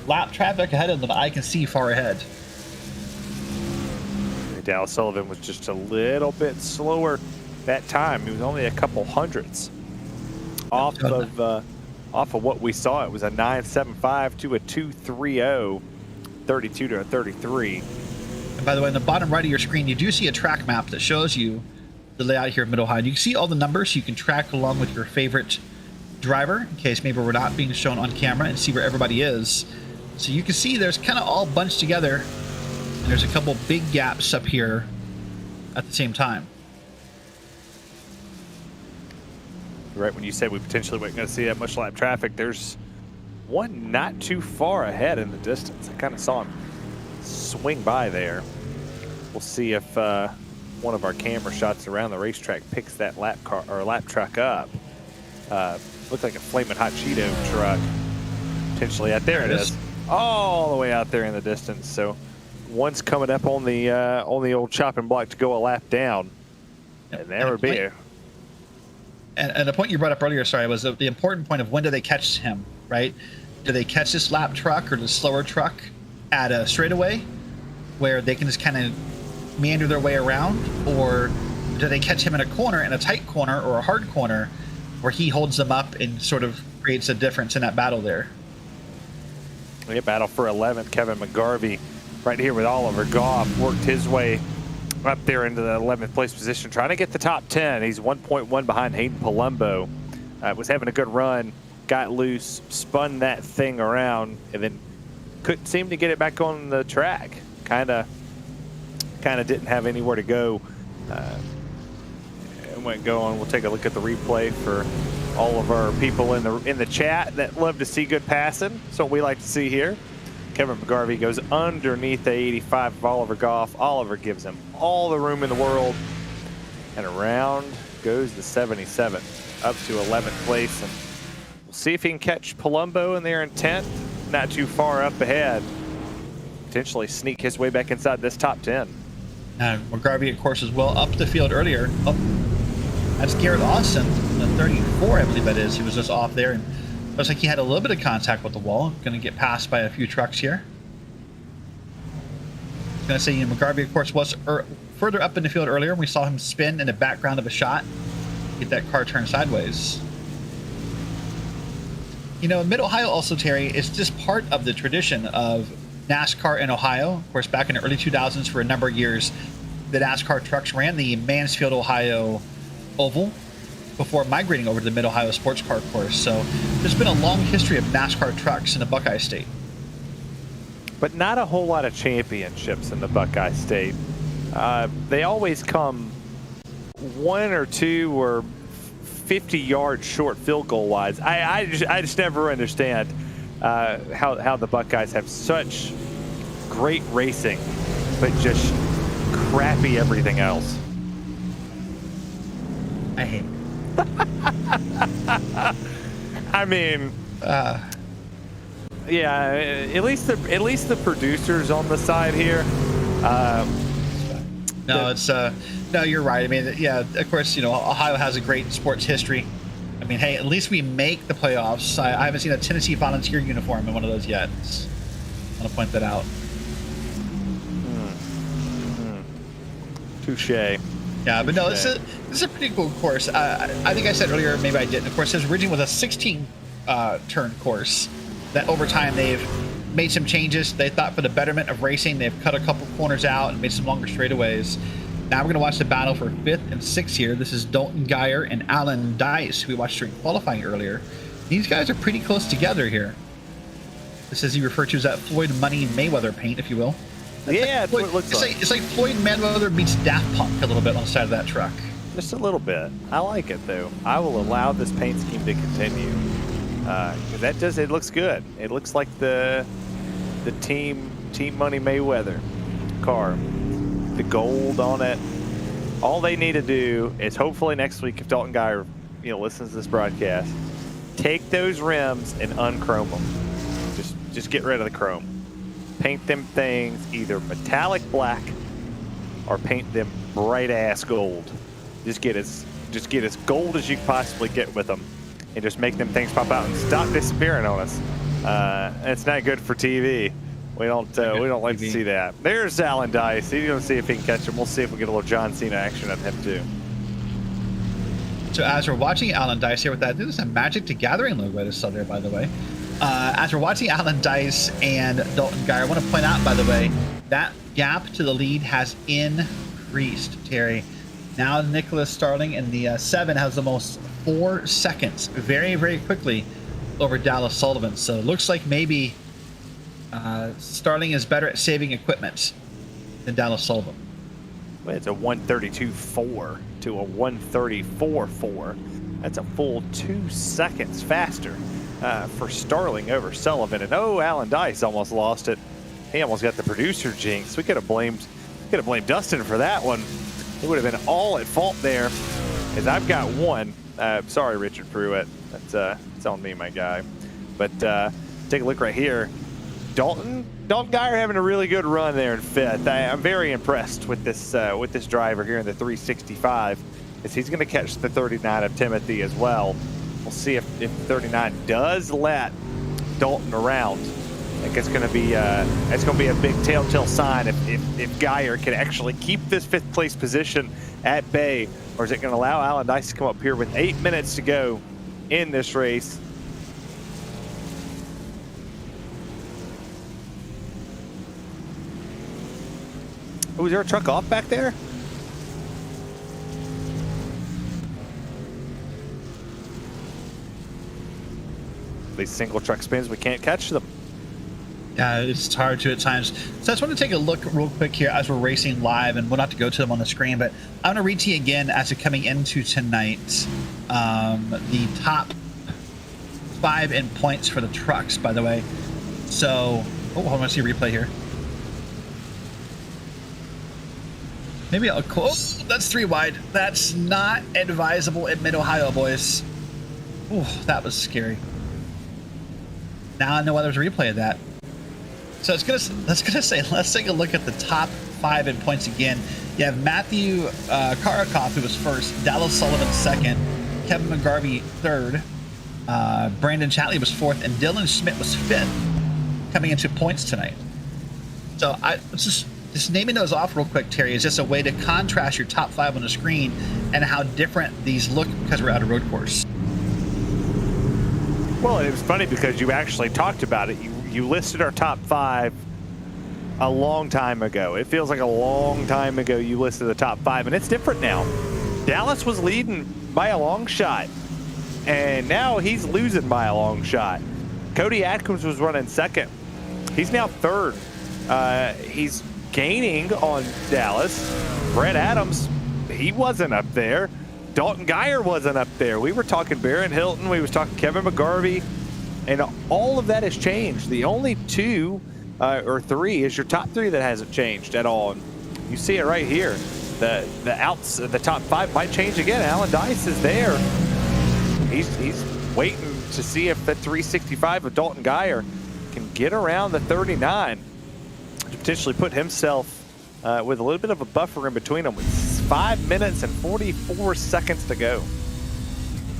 C: lap traffic ahead of them that I can see far ahead.
B: Dallas Sullivan was just a little bit slower that time. He was only a couple hundredths off of what we saw. It was a 9.75 to a 2.30, 32 to a 33.
C: And by the way, in the bottom right of your screen, you do see a track map that shows you the layout here of Mid-Ohio. You can see all the numbers, so you can track along with your favorite driver, in case maybe we're not being shown on camera, and see where everybody is. So you can see there's kind of all bunched together, and there's a couple big gaps up here at the same time.
B: Right when you said we potentially weren't going to see that much lap traffic, there's one not too far ahead in the distance. I kind of saw him swing by there. We'll see if one of our camera shots around the racetrack picks that lap truck up. Looks like a flaming hot Cheeto truck. Potentially out there. It is. All the way out there in the distance. So one's coming up on the old chopping block to go a lap down. And there would be.
C: And the point you brought up earlier, sorry, was the important point of when do they catch him, right? Do they catch this lap truck or the slower truck at a straightaway where they can just kind of meander their way around? Or do they catch him in a corner, in a tight corner or a hard corner where he holds them up and sort of creates a difference in that battle there?
B: We get battle for 11th. Kevin McGarvey right here with Oliver Goff worked his way up there into the 11th place position, trying to get the top 10. He's 1.1 behind Hayden Palumbo. Was having a good run, got loose, spun that thing around, and then couldn't seem to get it back on the track. Kind of didn't have anywhere to go. It went going. We'll take a look at the replay for all of our people in the chat that love to see good passing. So we like to see here. Kevin McGarvey goes underneath the 85 of Oliver Goff. Oliver gives him all the room in the world. And around goes the 77 up to 11th place. And we'll see if he can catch Palumbo in there in 10th. Not too far up ahead. Potentially sneak his way back inside this top 10.
C: And McGarvey, of course, as well, up the field earlier. Oh, that's Garrett Austin, the 34, I believe that is. He was just off there. And looks like he had a little bit of contact with the wall. Going to get passed by a few trucks here. Going to say, McGarvey, of course, was further up in the field earlier. We saw him spin in the background of a shot, get that car turned sideways. Mid-Ohio also, Terry, is just part of the tradition of NASCAR in Ohio. Of course, back in the early 2000s, for a number of years, the NASCAR trucks ran the Mansfield, Ohio Oval before migrating over to the Mid-Ohio Sports Car Course. So there's been a long history of NASCAR trucks in the Buckeye State.
B: But not a whole lot of championships in the Buckeye State. They always come 1 or 2 or 50 yards short field goal wise. I just never understand how the Buckeyes have such great racing, but just crappy everything else.
C: I hate it.
B: I mean, yeah. At least the producers on the side here.
C: No, you're right. I mean, yeah, of course, Ohio has a great sports history. I mean, hey, at least we make the playoffs. I haven't seen a Tennessee Volunteer uniform in one of those yet. I want to point that out. Touche. Yeah, but no, this is a pretty cool course. I think I said earlier, maybe I didn't. Of course, this originally was a 16 turn course that over time they've made some changes. They thought for the betterment of racing, they've cut a couple corners out and made some longer straightaways. Now we're going to watch the battle for 5th and 6th here. This is Dalton Geyer and Alan Dice, who we watched during qualifying earlier. These guys are pretty close together here. This is he referred to as that Floyd Money Mayweather paint, if you will.
B: Yeah,
C: it's like Floyd Mayweather meets Daft Punk a little bit on the side of that truck.
B: Just a little bit. I like it though. I will allow this paint scheme to continue. It looks good. It looks like the Team Money Mayweather car. The gold on it. All they need to do is hopefully next week, if Dalton Geyer listens to this broadcast, take those rims and unchrome them. Just get rid of the chrome. Paint them things either metallic black or paint them bright ass gold. Just get as gold as you can possibly get with them, and just make them things pop out and stop disappearing on us. It's not good for TV. We don't like to see that. There's Alan Dice. He's going to see if he can catch him. We'll see if we get a little John Cena action on him too.
C: So as we're watching Alan Dice here with that, this is a Magic the Gathering logo I saw there, by the way. As we're watching Alan Dice and Dalton Geyer, I want to point out, by the way, that gap to the lead has increased, Terry. Now Nicholas Starling in the 7 has almost 4 seconds, very, very quickly over Dallas Sullivan. So it looks like maybe Starling is better at saving equipment than Dallas Sullivan.
B: It's a 132.4 to a 134.4. That's a full 2 seconds faster for Starling over Sullivan. And Alan Dice almost lost it. He almost got the producer jinx. We could have blamed Dustin for that one. He would have been all at fault there. As I've got one. Sorry, Richard Pruitt. That's on me, my guy. But take a look right here. Dalton Guyer having a really good run there in 5th. I'm very impressed with this driver here in the 365, as he's going to catch the 39 of Timothy as well. We'll see if 39 does let Dalton around. I think it's going to be a big telltale sign if Guyer can actually keep this 5th place position at bay, or is it going to allow Alan Dice to come up here with 8 minutes to go in this race? Oh, is there a truck off back there? These single truck spins, we can't catch them.
C: Yeah, it's hard to at times. So I just want to take a look real quick here as we're racing live, and we'll not to go to them on the screen, but I'm going to read to you again as we're coming into tonight the top 5 in points for the trucks, by the way. So, oh, I want to see a replay here. Maybe I'll close. That's 3 wide. That's not advisable at Mid-Ohio, boys. Ooh, that was scary. Now I know why there's a replay of that. So let's take a look at the top 5 in points again. You have Matthew Karakov, who was first, Dallas Sullivan second, Kevin McGarvey third, Brandon Chatley was fourth, and Dylan Schmidt was 5th coming into points tonight. So let's just naming those off real quick, Terry, is just a way to contrast your top 5 on the screen and how different these look because we're at a road course.
B: Well, it was funny because you actually talked about it. You listed our top 5 a long time ago. It feels like a long time ago you listed the top 5, and it's different now. Dallas was leading by a long shot, and now he's losing by a long shot. Cody Atkins was running second. He's now third. He's gaining on Dallas. Brett Adams, he wasn't up there. Dalton Guyer wasn't up there. We were talking Barron Hilton. We was talking Kevin McGarvey. And all of that has changed. The only 2 or 3 is your top 3 that hasn't changed at all. And you see it right here. The top 5 might change again. Alan Dice is there. He's waiting to see if the 365 of Dalton Guyer can get around the 39 to potentially put himself with a little bit of a buffer in between them with 5 minutes and 44 seconds to go.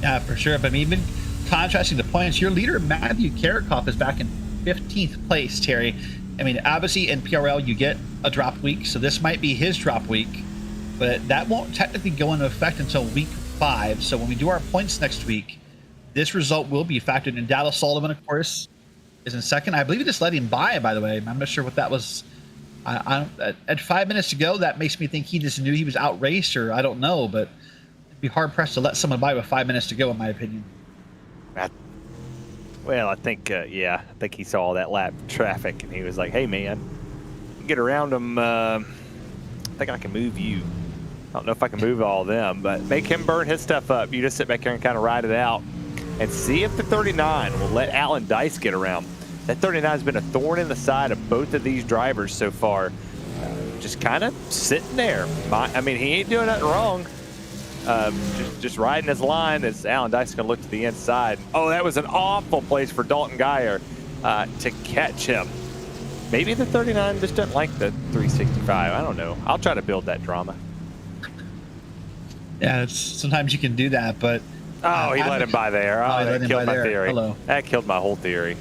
C: Yeah, for sure. But even contrasting the points, your leader, Matthew Karakov, is back in 15th place, Terry. I mean, obviously in PRL, you get a drop week, so this might be his drop week, but that won't technically go into effect until week 5. So when we do our points next week, this result will be factored in. Dallas Sullivan, of course, is in second. I believe he just let him by the way. I'm not sure what that was. At 5 minutes to go, that makes me think he just knew he was outraced, or I don't know, but it'd be hard pressed to let someone by with 5 minutes to go, in my opinion.
B: Well, I think, I think he saw that lap traffic and he was like, hey, man, get around him. I think I can move you. I don't know if I can move all of them, but make him burn his stuff up. You just sit back here and kind of ride it out and see if the 39 will let Alan Dice get around. That 39 has been a thorn in the side of both of these drivers so far. Just kind of sitting there. I mean, he ain't doing nothing wrong. Just riding his line as Alan Dice is going to look to the inside. Oh, that was an awful place for Dalton Guyer to catch him. Maybe the 39 just doesn't like the 365. I don't know. I'll try to build that drama.
C: Yeah, sometimes you can do that, but...
B: Oh, he let him by there. Oh, that killed my theory.
C: Hello.
B: That killed my whole theory.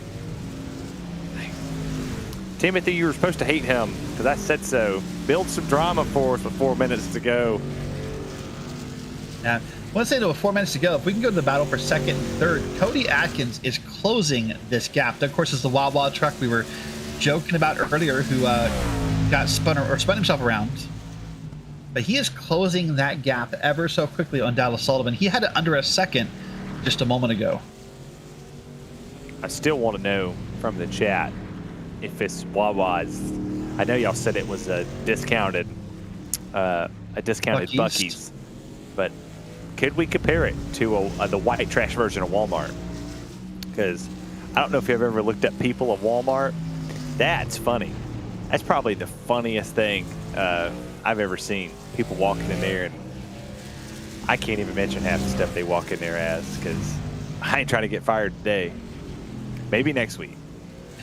B: Timothy, you were supposed to hate him because I said so. Build some drama for us with 4 minutes to go.
C: Yeah, I want to say, though, with 4 minutes to go, if we can go to the battle for second and third, Cody Atkins is closing this gap. That, of course, is the Wild Wild truck we were joking about earlier, who got spun himself around. But he is closing that gap ever so quickly on Dallas Sullivan. He had it under a second just a moment ago.
B: I still want to know from the chat if it's Wawa's. I know y'all said it was a discounted Buc-ee's, but could we compare it to the white trash version of Walmart? Because I don't know if you've ever looked at people of Walmart. That's funny. That's probably the funniest thing I've ever seen. People walking in there, and I can't even mention half the stuff they walk in there as, because I ain't trying to get fired today. Maybe next week.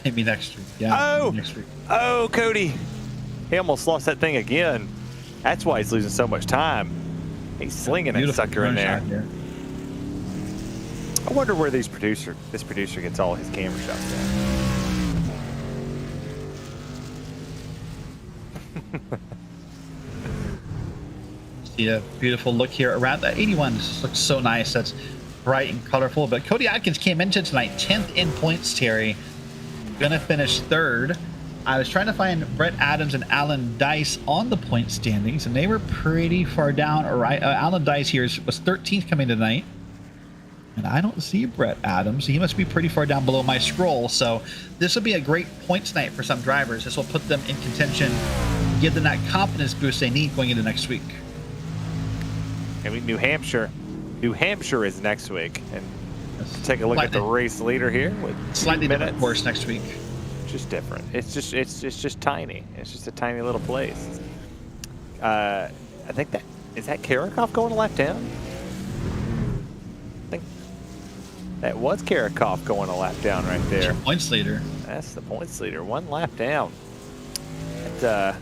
C: Maybe next week. Yeah.
B: Oh,
C: maybe next week.
B: oh, Cody. He almost lost that thing again. That's why he's losing so much time. He's slinging that
C: Beautiful
B: sucker in
C: drone
B: there.
C: shot here.
B: I wonder where this producer gets all his camera shots at.
C: See a beautiful look here around that 81. This looks so nice. That's bright and colorful. But Cody Atkins came into tonight 10th in points, Terry. Gonna finish 3rd. I was trying to find Brett Adams and Alan Dice on the point standings, and they were pretty far down. All right, Alan Dice here was 13th coming tonight, and I don't see Brett Adams. He must be pretty far down below my scroll. So this will be a great points night for some drivers. This will put them in contention, give them that confidence boost they need going into next week.
B: And New Hampshire is next week, and let's take a look
C: Slightly-
B: at the race leader here with
C: Slightly
B: minutes.
C: different course next week.
B: Just different. It's just tiny. It's just a tiny little place. I think is that Karakov going a lap down? I think that was Karakov going a lap down right
C: It's your
B: there.
C: points leader.
B: That's the points leader. 1 lap down. I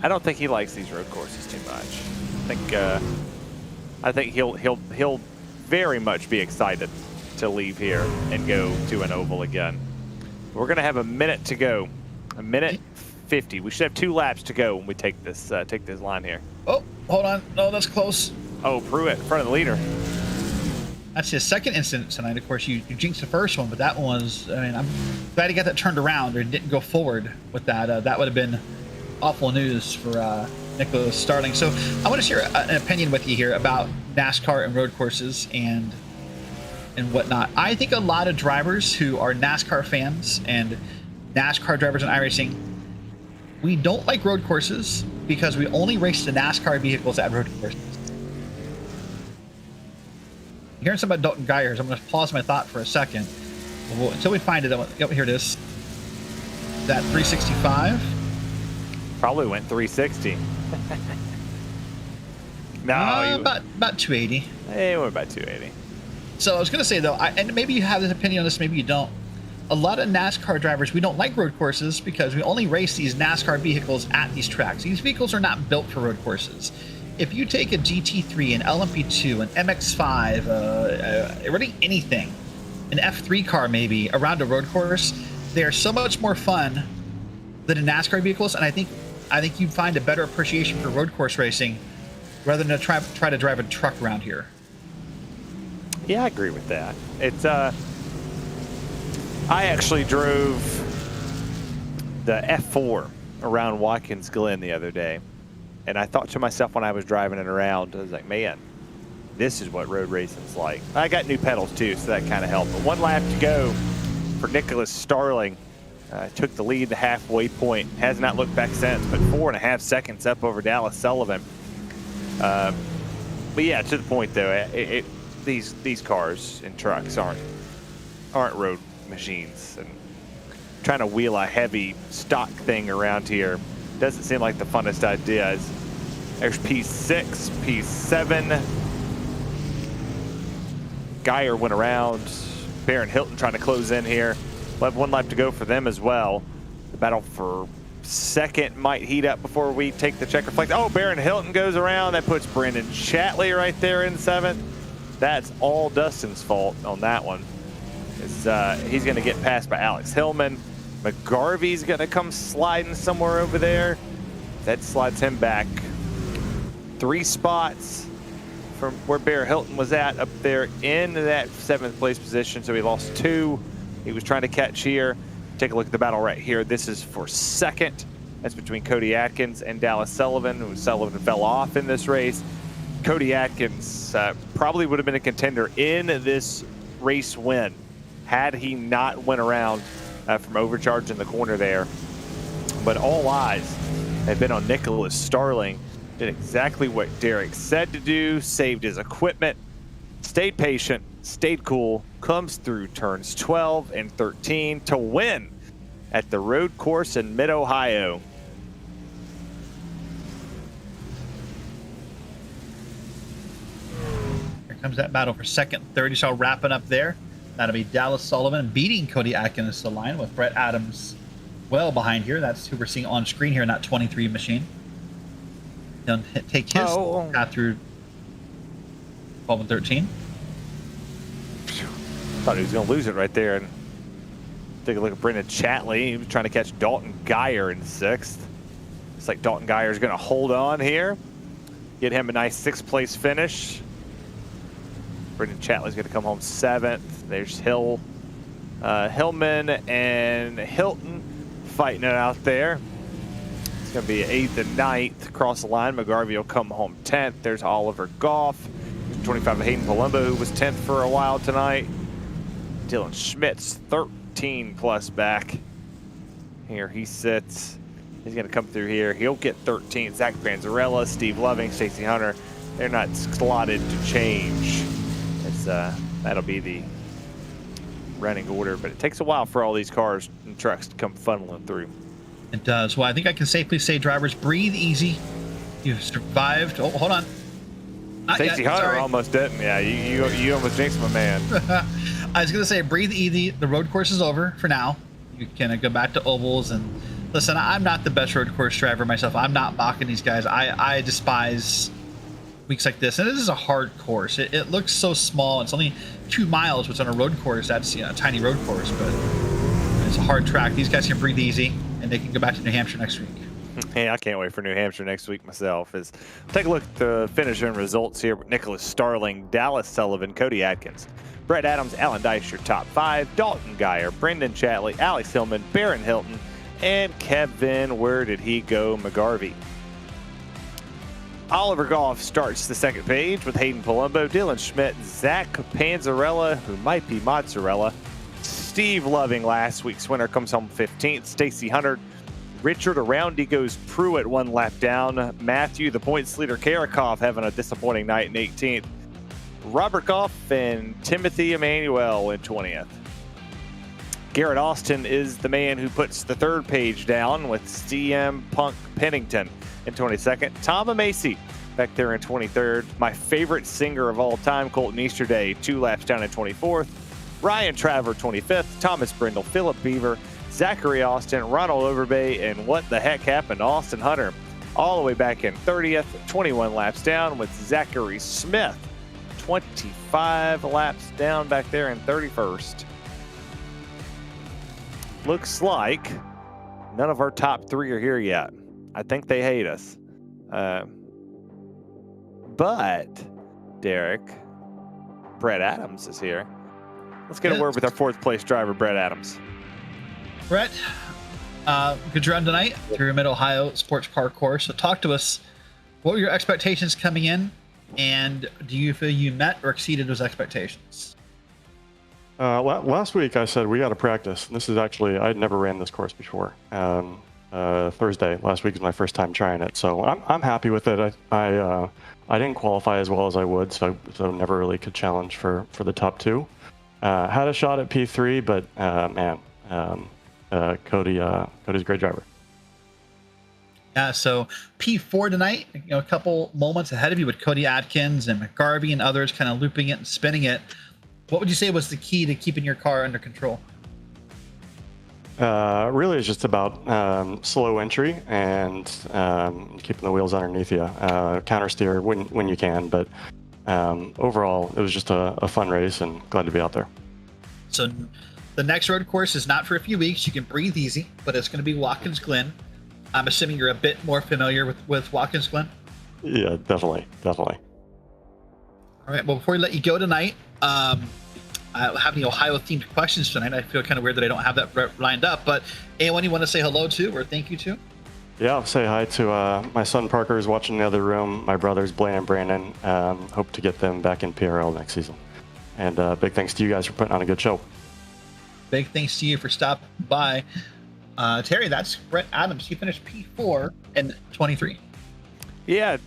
B: don't think he likes these road courses too much. I think he'll very much be excited to leave here and go to an oval again. We're gonna have a minute to go, a minute 50. We should have 2 laps to go when we take this line here.
C: Oh, hold on. No, that's close.
B: Oh, Pruitt in front of the leader.
C: That's his second incident tonight. Of course, you jinxed the first one, but that one was, I mean, I'm glad he got that turned around or didn't go forward with that. That would have been awful news for Nicholas Starling. So I want to share an opinion with you here about NASCAR and road courses and whatnot. I think a lot of drivers who are NASCAR fans and NASCAR drivers in iRacing, we don't like road courses because we only race the NASCAR vehicles at road courses. Hearing something about Dalton Geyer, so I'm going to pause my thought for a second. Until we find it, here it is. That 365.
B: Probably went 360. No,
C: about 280.
B: Hey, we're about 280.
C: So I was going to say, though, and maybe you have this opinion on this, maybe you don't. A lot of NASCAR drivers, we don't like road courses because we only race these NASCAR vehicles at these tracks. These vehicles are not built for road courses. If you take a GT3, an LMP2, an MX5, really anything, an F3 car maybe, around a road course, they're so much more fun than in NASCAR vehicles, and I think you'd find a better appreciation for road course racing rather than to try to drive a truck around here.
B: Yeah, I agree with that. It's I actually drove the F4 around Watkins Glen the other day, and I thought to myself when I was driving it around, I was like, man, this is what road racing's like. I got new pedals too, so that kind of helped. But 1 lap to go for Nicholas Starling. Took the lead the halfway point. Has not looked back since, but 4.5 seconds up over Dallas Sullivan. But yeah, to the point though, these cars and trucks aren't road machines, and trying to wheel a heavy stock thing around here doesn't seem like the funnest idea. There's P6, P7. Geyer went around. Baron Hilton trying to close in here. We'll have 1 lap to go for them as well. The battle for second might heat up before we take the checker flag. Oh, Baron Hilton goes around. That puts Brandon Chatley right there in 7th. That's all Dustin's fault on that one. He's going to get passed by Alex Hillman. McGarvey's going to come sliding somewhere over there. That slides him back 3 spots from where Baron Hilton was at up there in that 7th place position. So he lost 2. He was trying to catch here. Take a look at the battle right here. This is for second. That's between Cody Atkins and Dallas Sullivan. Sullivan fell off in this race. Cody Atkins probably would have been a contender in this race win had he not went around from overcharging the corner there. But all eyes have been on Nicholas Starling. Did exactly what Derek said to do, saved his equipment, stayed patient, stayed cool, comes through turns 12 and 13 to win at the road course in Mid-Ohio.
C: Here comes that battle for second, third. You saw wrapping up there. That'll be Dallas Sullivan beating Cody Atkins to the line with Brett Adams well behind here. That's who we're seeing on screen here in that 23 machine. He'll take his path through 12 and 13.
B: Thought he was going to lose it right there. And take a look at Brendan Chatley. He was trying to catch Dalton Geyer in 6th. Looks like Dalton Geyer is going to hold on here. Get him a nice 6th place finish. Brendan Chatley's going to come home 7th. There's Hillman and Hilton fighting it out there. It's going to be 8th and 9th. Across the line, McGarvey will come home 10th. There's Oliver Goff. 25 of Hayden Palumbo, who was 10th for a while tonight. Dylan Schmidt's 13 plus back. Here he sits. He's going to come through here. He'll get 13th. Zach Panzarella, Steve Loving, Stacey Hunter. They're not slotted to change. It's that'll be the running order, but it takes a while for all these cars and trucks to come funneling through.
C: It does. Well, I think I can safely say, drivers, breathe easy. You've survived. Oh, hold on.
B: Stacey Hunter almost didn't. Yeah, you almost jinxed my man.
C: I was going to say, breathe easy. The road course is over for now. You can go back to ovals. And listen, I'm not the best road course driver myself. I'm not mocking these guys. I despise weeks like this. And this is a hard course. It looks so small. It's only 2 miles, which on a road course, that's a tiny road course. But it's a hard track. These guys can breathe easy, and they can go back to New Hampshire next week.
B: Hey, I can't wait for New Hampshire next week myself. Take a look at the finish and results here. Nicholas Starling, Dallas Sullivan, Cody Atkins, Brett Adams, Alan Dice, your top 5, Dalton Geyer, Brendan Chatley, Alex Hillman, Barron Hilton, and Kevin, where did he go, McGarvey. Oliver Goff starts the 2nd page with Hayden Palumbo, Dylan Schmidt, Zach Panzarella, who might be Mozzarella, Steve Loving, last week's winner, comes home 15th, Stacey Hunter, Richard around he goes Pruitt 1 lap down. Matthew, the points leader, Karakov, having a disappointing night in 18th. Robert Goff and Timothy Emmanuel in 20th. Garrett Austin is the man who puts the 3rd page down with CM Punk Pennington in 22nd. Tom Amacy back there in 23rd. My favorite singer of all time, Colton Easterday, 2 laps down in 24th. Ryan Traver, 25th. Thomas Brindle, Philip Beaver, Zachary Austin, Ronald Overbay, and what the heck happened to Austin Hunter? All the way back in 30th, 21 laps down with Zachary Smith, 25 laps down back there in 31st. Looks like none of our top 3 are here yet. I think they hate us. But, Derek, Brett Adams is here. Let's get a word with our 4th place driver, Brett Adams.
C: Brett, good run tonight through Mid-Ohio Sports Car Course. So talk to us. What were your expectations coming in? And do you feel you met or exceeded those expectations?
D: Last week I said we got to practice. This is actually, I'd never ran this course before. Thursday, last week was my first time trying it. So I'm happy with it. I didn't qualify as well as I would, so never really could challenge for the top 2. Had a shot at P3, but Cody's a great driver.
C: Yeah, so P4 tonight, a couple moments ahead of you with Cody Atkins and McGarvey and others kind of looping it and spinning it. What would you say was the key to keeping your car under control?
D: Really, it's just about slow entry and keeping the wheels underneath you. Counter steer when you can, but overall, it was just a fun race and glad to be out there.
C: So the next road course is not for a few weeks. You can breathe easy, but it's going to be Watkins Glen. I'm assuming you're a bit more familiar with Watkins Glen?
D: Yeah, definitely.
C: All right, well, before we let you go tonight, I have any Ohio-themed questions tonight. I feel kind of weird that I don't have that lined up, but anyone you want to say hello to or thank you to?
D: Yeah, I'll say hi to my son Parker, who's watching in the other room, my brothers Blaine and Brandon. Hope to get them back in PRL next season. And big thanks to you guys for putting on a good show.
C: Big thanks to you for stopping by. Terry, that's Brett Adams. He finished P4 in 23.
B: Yeah,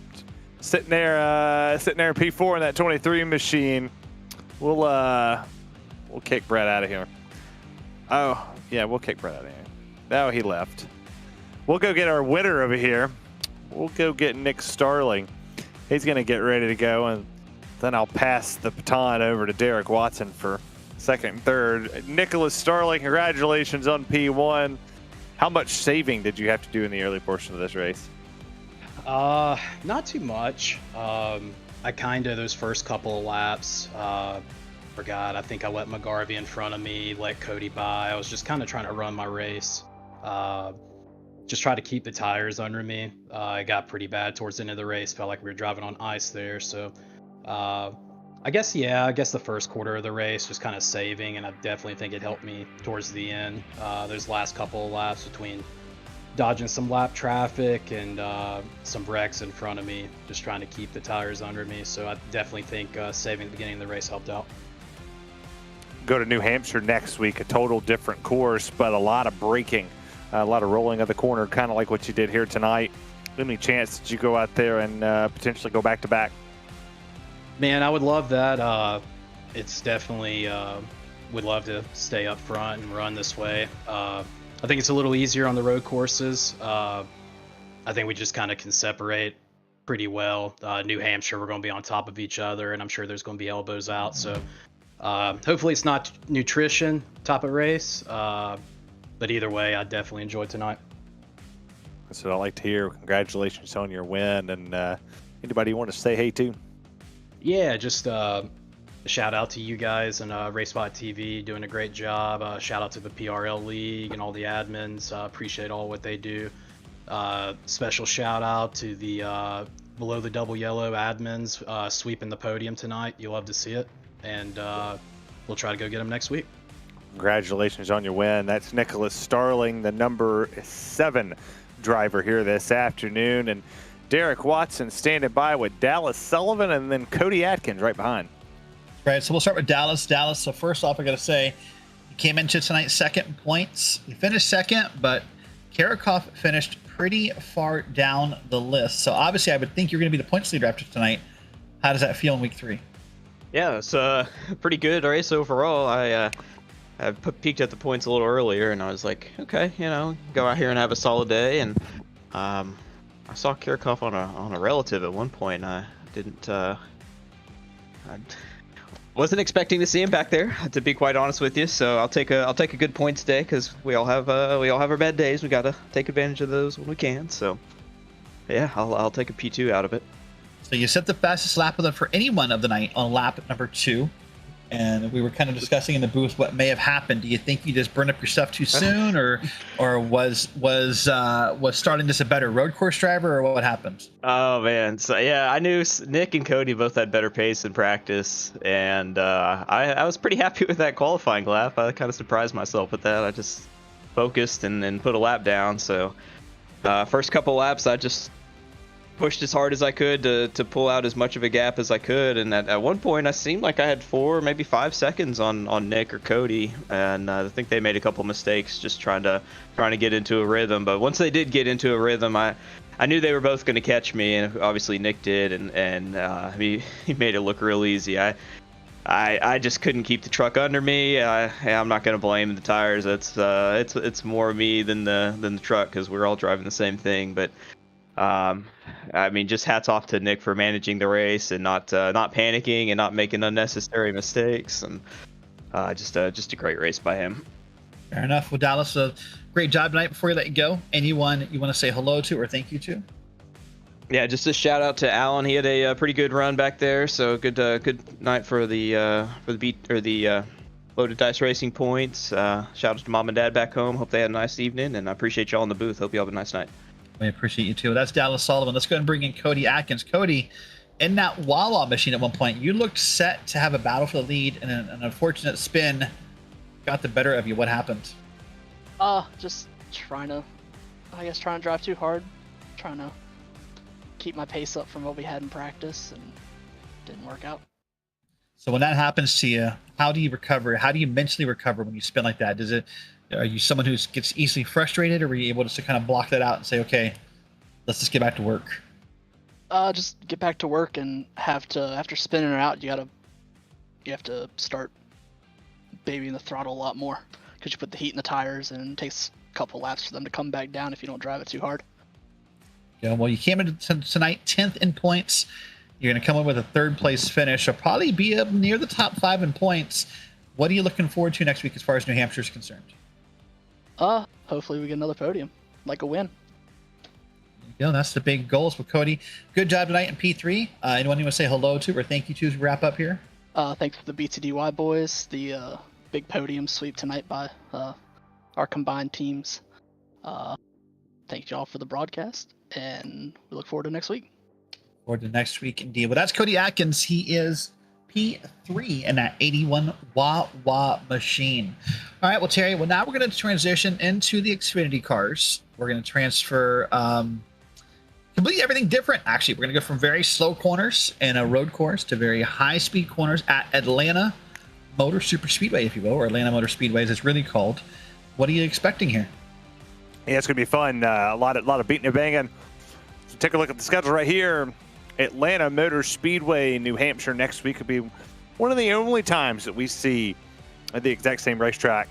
B: sitting there in P4 in that 23 machine. We'll kick Brett out of here. Oh, yeah, we'll kick Brett out of here. No, he left. We'll go get our winner over here. We'll go get Nick Starling. He's going to get ready to go, and then I'll pass the baton over to Derek Watson for second and third. Nicholas Starling, congratulations on P1. How much saving did you have to do in the early portion of this race?
E: Not too much. I kind of, those first couple of laps, forgot. I think I let McGarvey in front of me, let Cody by. I was just kind of trying to run my race. Just try to keep the tires under me. It got pretty bad towards the end of the race. Felt like we were driving on ice there. So I guess the first quarter of the race was kind of saving, and I definitely think it helped me towards the end. Those last couple of laps between dodging some lap traffic and some wrecks in front of me, just trying to keep the tires under me. So I definitely think saving the beginning of the race helped out.
B: Go to New Hampshire next week, a total different course, but a lot of braking. A lot of rolling of the corner, kind of like what you did here tonight. Any chance that you go out there and potentially go back-to-back?
E: Man, I would love that. It's definitely would love to stay up front and run this way. I think it's a little easier on the road courses. I think we just kind of can separate pretty well. New Hampshire, we're going to be on top of each other, and I'm sure there's going to be elbows out. So hopefully it's not nutrition type of race. But either way, I definitely enjoyed tonight.
B: That's what I like to hear. Congratulations on your win. And anybody you want to say hey to?
E: Yeah, just a shout out to you guys and RaceSpotTV doing a great job. Shout out to the PRL League and all the admins. Appreciate all what they do. Special shout out to the Below the Double Yellow admins sweeping the podium tonight. You love to see it. And we'll try to go get them next week.
B: Congratulations on your win. That's Nicholas Starling, the number 7 driver here this afternoon. And Derek Watson standing by with Dallas Sullivan and then Cody Atkins right behind.
C: Right, so we'll start with Dallas. Dallas, so first off, I got to say, he came into tonight second in points. He finished second, but Karakov finished pretty far down the list. So obviously, I would think you're going to be the points leader after tonight. How does that feel in week 3?
F: Yeah, it's a pretty good race overall. I peeked at the points a little earlier, and I was like, okay, go out here and have a solid day. And I saw Kirchhoff on a relative at one point. I wasn't expecting to see him back there, to be quite honest with you. So I'll take a good points day, because we all have our bad days. We gotta take advantage of those when we can. So yeah, I'll take a P2 out of it.
C: So you set the fastest lap for anyone of the night on lap number 2. And we were kind of discussing in the booth what may have happened. Do you think you just burned up your stuff too soon, or was starting this a better road course driver, or what happened?
F: Oh man, so yeah, I knew Nick and Cody both had better pace in practice, and I was pretty happy with that qualifying lap. I kind of surprised myself with that. I just focused and then put a lap down. So first couple laps, I just pushed as hard as I could to pull out as much of a gap as I could, and at one point I seemed like I had 4, maybe 5 seconds on Nick or Cody, and I think they made a couple mistakes just trying to get into a rhythm. But once they did get into a rhythm, I knew they were both going to catch me, and obviously Nick did, and he made it look real easy. I just couldn't keep the truck under me. I'm not going to blame the tires. It's more me than the truck, because we're all driving the same thing. But I mean, just hats off to Nick for managing the race and not panicking and not making unnecessary mistakes, and just a great race by him.
C: Fair enough. Well, Dallas, great job tonight. Before we let you go, anyone you want to say hello to or thank you to?
F: Yeah, just a shout out to Alan. He had a pretty good run back there, so good night for the Loaded Dice Racing points. Shout out to Mom and Dad back home. Hope they had a nice evening, and I appreciate y'all in the booth. Hope you all have a nice night.
C: We appreciate you too. That's Dallas Sullivan. Let's go ahead and bring in Cody Atkins. Cody, in that Wawa machine at one point, you looked set to have a battle for the lead, and an unfortunate spin got the better of you. What happened?
G: Just trying to drive too hard, trying to keep my pace up from what we had in practice, and didn't work out.
C: So when that happens to you, how do you recover? How do you mentally recover when you spin like that? Are you someone who gets easily frustrated, or were you able to kind of block that out and say, okay, let's just get back to work?
G: Just get back to work, and after spinning it out, you have to start babying the throttle a lot more, because you put the heat in the tires, and it takes a couple laps for them to come back down if you don't drive it too hard.
C: Yeah, well, you came into tonight 10th in points. You're going to come in with a 3rd place finish. You'll probably be up near the top 5 in points. what are you looking forward to next week as far as New Hampshire is concerned?
G: Hopefully we get another podium, like a win.
C: You know, that's the big goals. Well, Cody, good job tonight in P3. Anyone you want to say hello to or thank you to as we wrap up here?
G: Thanks to the BTDY boys, the big podium sweep tonight by our combined teams. Thank you all for the broadcast, and we look forward to next week.
C: Forward to next week, indeed. Well, that's Cody Atkins. He is P3 in that 81 wah machine. All right, well, Terry, well, now we're going to transition into the Xfinity cars. We're going to transfer completely everything different, actually. We're going to go from very slow corners and a road course to very high-speed corners at Atlanta Motor Super Speedway, if you will, or Atlanta Motor Speedway, as it's really called. What are you expecting here?
B: Yeah, it's going to be fun. A lot of beating and banging. So take a look at the schedule right here. Atlanta Motor Speedway, New Hampshire next week could be one of the only times that we see the exact same racetrack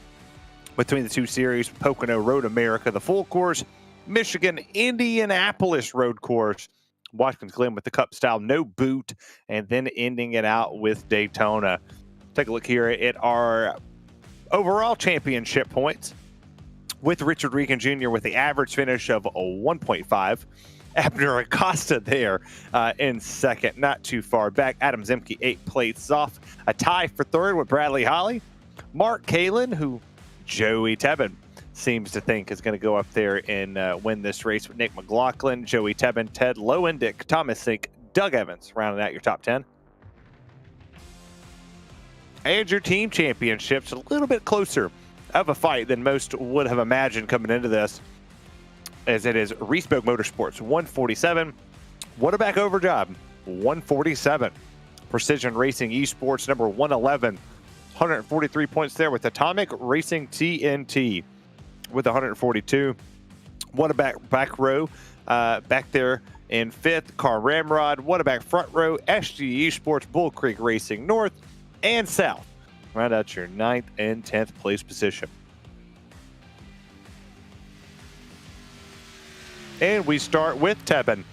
B: between the two series. Pocono Road America, the full course. Michigan, Indianapolis road course. Watkins Glen with the Cup style, no boot, and then ending it out with Daytona. Take a look here at our overall championship points with Richard Regan Jr. with the average finish of a 1.5. Abner Acosta there in second, not too far back. Adam Zemke 8 places off. A tie for third with Bradley Holly. Mark Kalin, who Joey Tebbin seems to think is going to go up there and win this race with Nick McLaughlin, Joey Tebbin, Ted Lowendick, Thomas Sink, Doug Evans, rounding out your top 10. And your team championships a little bit closer of a fight than most would have imagined coming into this, as it is RaceSpoke Motorsports 147, Waterback Overjob 147, Precision Racing Esports number 111, 143 points there with Atomic Racing TNT with 142. Waterback back row back there in fifth, Car Ramrod. Waterback front row, SG Esports, Bull Creek Racing North and South. Round out your 9th and 10th place position. And we start with Tebbin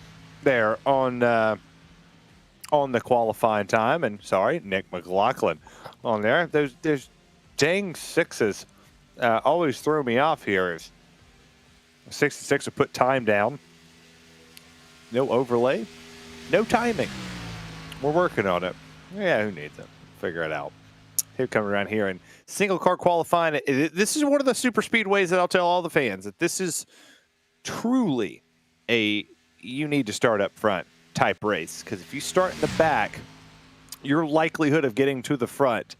B: there on the qualifying time. And sorry, Nick McLaughlin on there. There's dang sixes always throw me off here. 66 will put time down. No overlay. No timing. We're working on it. Yeah, who needs it? Figure it out. Here, coming around here and single car qualifying. This is one of the super speedways that I'll tell all the fans that this is truly a you need to start up front type race, because if you start in the back, your likelihood of getting to the front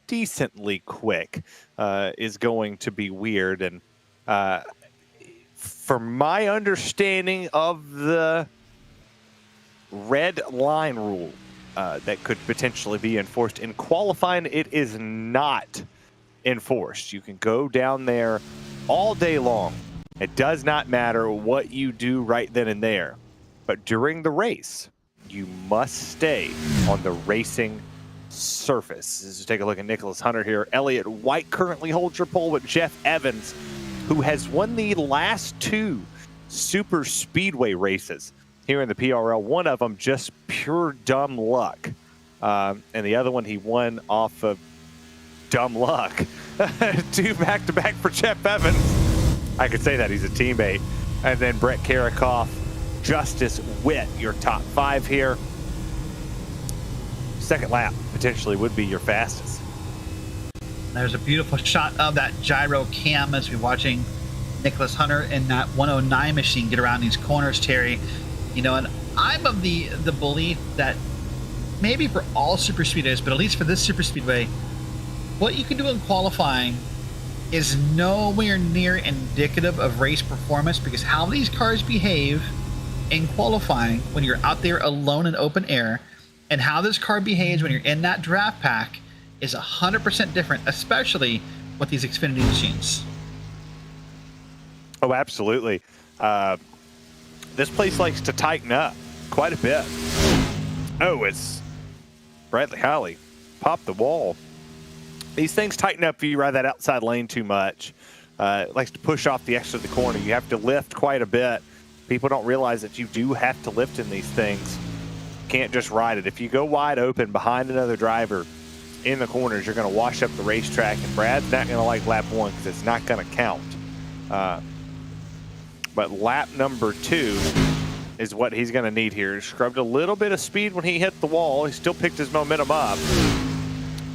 B: decently quick is going to be weird. And from my understanding of the red line rule that could potentially be enforced in qualifying, it is not enforced. You can go down there all day long. It does not matter what you do right then and there. But during the race, you must stay on the racing surface. Let's take a look at Nicholas Hunter here. Elliott White currently holds your pole with Jeff Evans, who has won the last 2 super speedway races here in the PRL. One of them just pure dumb luck. And the other one he won off of dumb luck. 2 back-to-back for Jeff Evans. I could say that he's a teammate. And then Brett Karakoff, Justice Witt, your top 5 here. Second lap potentially would be your fastest.
C: There's a beautiful shot of that gyro cam as we're watching Nicholas Hunter in that 109 machine get around these corners, Terry. You know, and I'm of the belief that maybe for all super speedways, but at least for this super speedway, what you can do in qualifying is nowhere near indicative of race performance, because how these cars behave in qualifying when you're out there alone in open air and how this car behaves when you're in that draft pack is 100% different, especially with these Xfinity machines.
B: Oh, absolutely. This place likes to tighten up quite a bit. Oh, it's Bradley Holly. Pop the wall. These things tighten up if you ride that outside lane too much. It likes to push off the exit of the corner. You have to lift quite a bit. People don't realize that you do have to lift in these things. You can't just ride it. If you go wide open behind another driver, in the corners, you're going to wash up the racetrack, and Brad's not going to like lap 1 because it's not going to count. But lap number 2 is what he's going to need here. He scrubbed a little bit of speed when he hit the wall. He still picked his momentum up.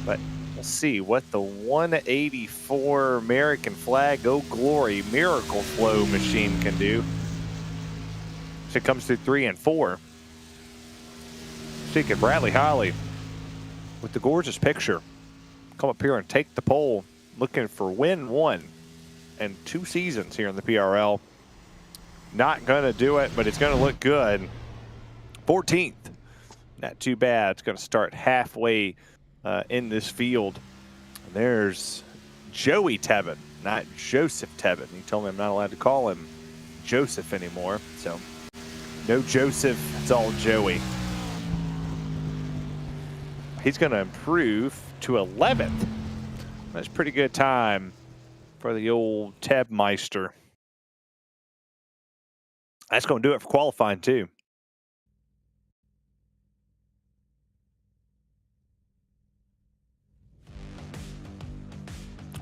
B: But we'll see what the 184 American Flag Oh Glory Miracle Flow machine can do. If it comes through 3 and 4. Seeking Bradley Holly with the gorgeous picture. Come up here and take the pole. Looking for win 1 and 2 seasons here in the PRL. Not going to do it, but it's going to look good. 14th. Not too bad. It's going to start halfway in this field. And there's Joey Tebbin, not Joseph Tebbin. He told me I'm not allowed to call him Joseph anymore. So no Joseph, it's all Joey. He's going to improve to 11th. That's a pretty good time for the old Tebmeister. That's going to do it for qualifying, too.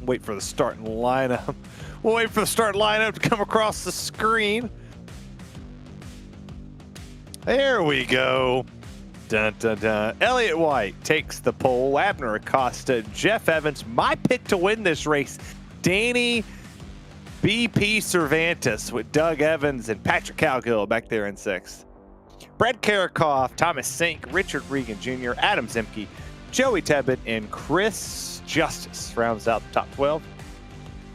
B: Wait for the starting lineup. We'll wait for the starting lineup to come across the screen. There we go. Dun, dun, dun. Elliott White takes the pole. Abner Acosta, Jeff Evans. My pick to win this race, Danny BP Cervantes with Doug Evans and Patrick Cowgill back there in 6th. Brett Karakoff, Thomas Sink, Richard Regan Jr., Adam Zemke, Joey Tebbin, and Chris Justice rounds out the top 12.